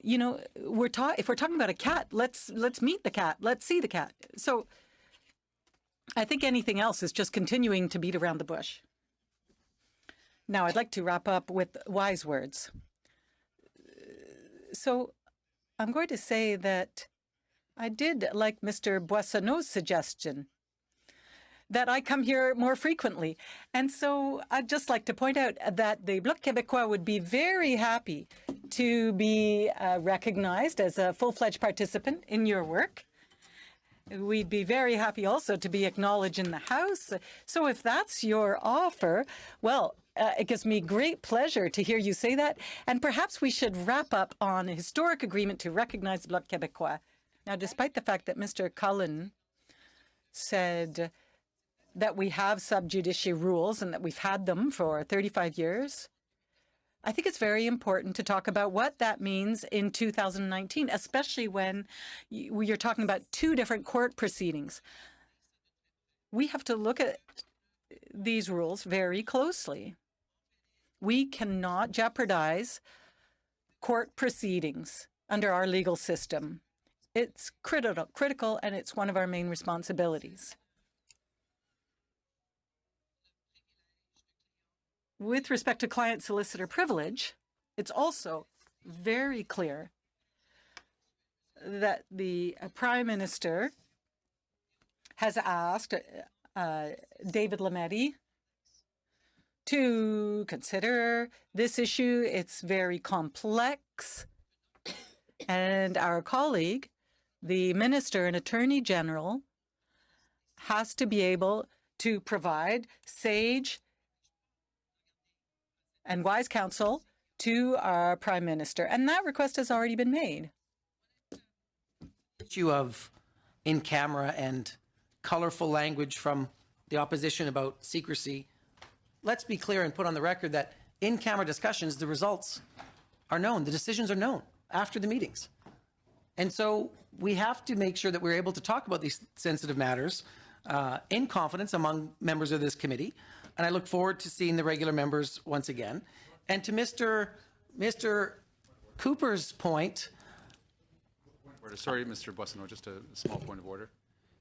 You know, if we're talking about a cat, let's meet the cat. Let's see the cat. So I think anything else is just continuing to beat around the bush. Now, I'd like to wrap up with wise words. So I'm going to say that I did like Mr. Boissonneau's suggestion that I come here more frequently. And so I'd just like to point out that the Bloc Québécois would be very happy to be recognized as a full-fledged participant in your work. We'd be very happy also to be acknowledged in the House. So if that's your offer, well, it gives me great pleasure to hear you say that. And perhaps we should wrap up on a historic agreement to recognize the Bloc Québécois. Now, despite the fact that Mr. Cullen said that we have sub judice rules and that we've had them for 35 years, I think it's very important to talk about what that means in 2019, especially when you're talking about two different court proceedings. We have to look at these rules very closely. We cannot jeopardize court proceedings under our legal system. It's critical, and it's one of our main responsibilities. With respect to client-solicitor privilege, it's also very clear that the Prime Minister has asked David Lametti to consider this issue. It's very complex, and our colleague, the Minister and Attorney General, has to be able to provide sage and wise counsel to our Prime Minister. And that request has already been made. Issue of in-camera and colorful language from the opposition about secrecy. Let's be clear and put on the record that in-camera discussions, the results are known, the decisions are known after the meetings. And so we have to make sure that we're able to talk about these sensitive matters in confidence among members of this committee. And I look forward to seeing the regular members once again. And to Mr. Cooper's point. Sorry, Mr. Boissonneau, just a small point of order.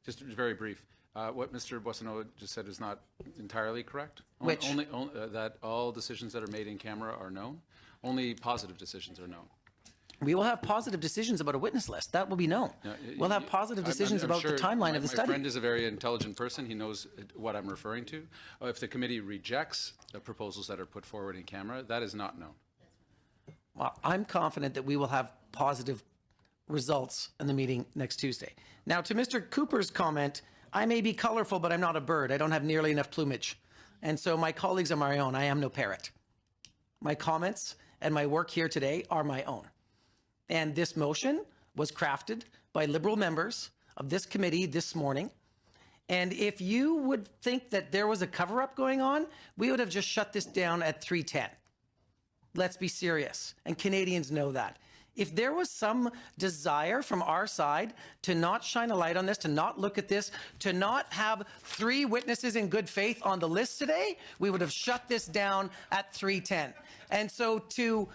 Just very brief. What Mr. Boissonneau just said is not entirely correct. Which? Only, that all decisions that are made in camera are known. Only positive decisions are known. We will have positive decisions about a witness list. That will be known. We'll have positive decisions about the timeline of the study. My friend is a very intelligent person. He knows what I'm referring to. If the committee rejects the proposals that are put forward in camera, that is not known. Well, I'm confident that we will have positive results in the meeting next Tuesday. Now, to Mr. Cooper's comment, I may be colorful, but I'm not a bird. I don't have nearly enough plumage. And so my colleagues are my own. I am no parrot. My comments and my work here today are my own. And this motion was crafted by Liberal members of this committee this morning. And if you would think that there was a cover-up going on, we would have just shut this down at 3:10. Let's be serious. And Canadians know that. If there was some desire from our side to not shine a light on this, to not look at this, to not have 3 witnesses in good faith on the list today, we would have shut this down at 3:10. And so to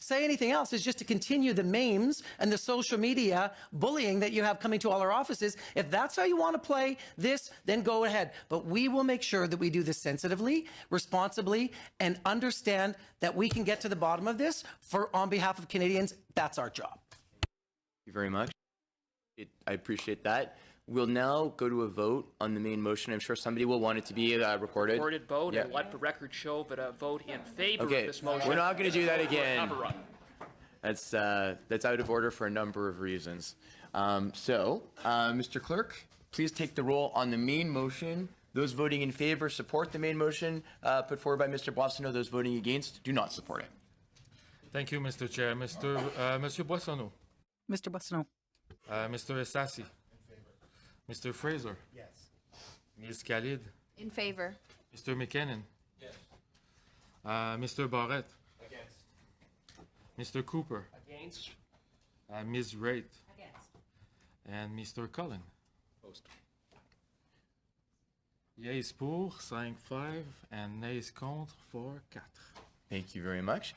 say anything else is just to continue the memes and the social media bullying that you have coming to all our offices. If that's how you want to play this, then go ahead. But we will make sure that we do this sensitively, responsibly, and understand that we can get to the bottom of this on behalf of Canadians. That's our job. Thank you very much. I appreciate that. We'll now go to a vote on the main motion. I'm sure somebody will want it to be recorded. Recorded vote, Yeah. and let the record show, but a vote in favor Okay, of this motion. we're not going to do that again. Cover-up. That's out of order for a number of reasons. Mr. Clerk, please take the roll on the main motion. Those voting in favor support the main motion put forward by Mr. Boissonneau. Those voting against do not support it. Thank you, Mr. Chair. Monsieur Boissonneau. Mr. Boissonneau. Mr. Essasi. Mr. Fraser. Yes. Ms. Khalid. In favor. Mr. McKinnon. Yes. Mr. Barrett. Against. Mr. Cooper. Against. Ms. Raitt. Against. And Mr. Cullen. Post. Yeas pour, 5-5, and nays contre, 4-4. Thank you very much.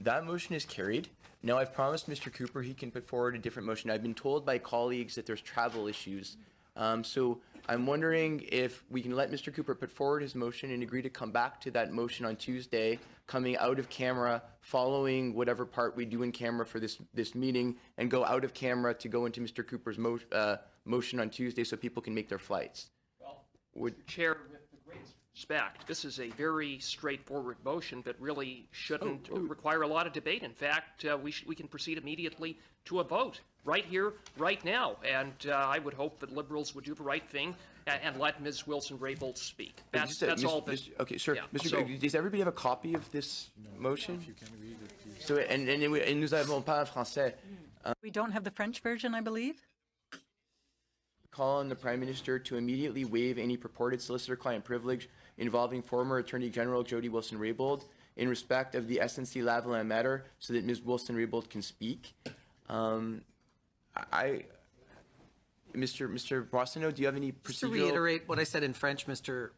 That motion is carried. Now, I've promised Mr. Cooper he can put forward a different motion. I've been told by colleagues that there's travel issues. So I'm wondering if we can let Mr. Cooper put forward his motion and agree to come back to that motion on Tuesday, coming out of camera, following whatever part we do in camera for this meeting, and go out of camera to go into Mr. Cooper's motion on Tuesday so people can make their flights. Well, Chair, with the greatest respect, this is a very straightforward motion that really shouldn't require a lot of debate. In fact, we can proceed immediately to a vote right here, right now. And I would hope that Liberals would do the right thing and let Ms. Wilson-Raybould speak. That's all. Okay, sure. Yeah, Mr. so- Does everybody have a copy of this motion? If you can read it, please. So, and nous avons pas en français. We don't have the French version, I believe. Call on the Prime Minister to immediately waive any purported solicitor-client privilege involving former Attorney General Jodi Wilson-Raybould in respect of the SNC-Lavalin matter so that Ms. Wilson-Raybould can speak. Mr. Boissonneau, do you have any procedural? Just to reiterate what I said in French, Mr.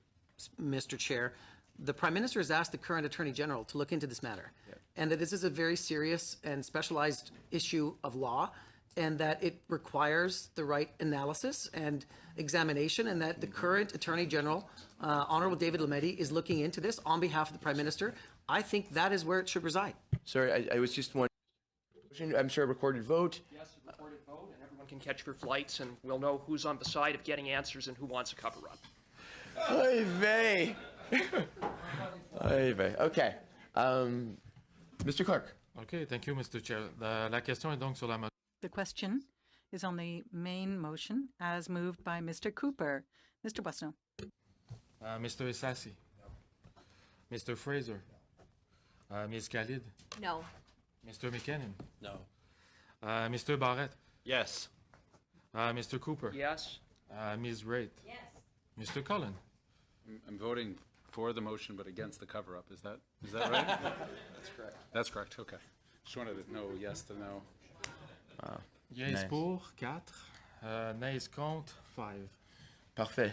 Chair, the Prime Minister has asked the current Attorney General to look into this matter, and that this is a very serious and specialized issue of law, and that it requires the right analysis and examination, and that the current Attorney General, Honourable David Lametti, is looking into this on behalf of the Prime Minister. I think that is where it should reside. Sorry, I was just wondering. I'm sure a recorded vote. Yes, a recorded vote, and everyone can catch their flights, and we'll know who's on the side of getting answers and who wants a cover-up. Oy vey. Oy vey. Okay. Mr. Clerk. Okay, thank you, Mr. Chair. La question est donc sur la motion. The question is on the main motion as moved by Mr. Cooper. Mr. Boissonneau. Mr. Essasi. Mr. Fraser. Ms. Khalid. No. Mr. McKinnon. No. Mr. Barrett. Yes. Mr. Cooper. Yes. Ms. Raitt. Yes. Mr. Cullen. I'm voting for the motion, but against the cover-up. Is that right? That's correct. That's correct. Okay. Just wanted to know yes to no. Yes Nice. pour, 4. Nays contre, 5. Parfait.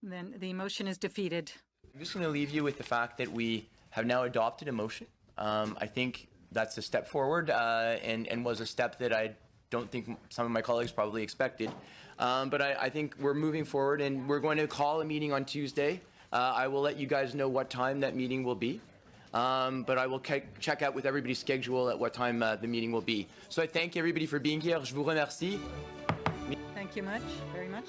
Then the motion is defeated. I'm just going to leave you with the fact that we have now adopted a motion. I think that's a step forward and was a step that I'd don't think some of my colleagues probably expected. But I think we're moving forward, and we're going to call a meeting on Tuesday. I will let you guys know what time that meeting will be. But I will check out with everybody's schedule at what time the meeting will be. So I thank everybody for being here. Je vous remercie. Thank you very much.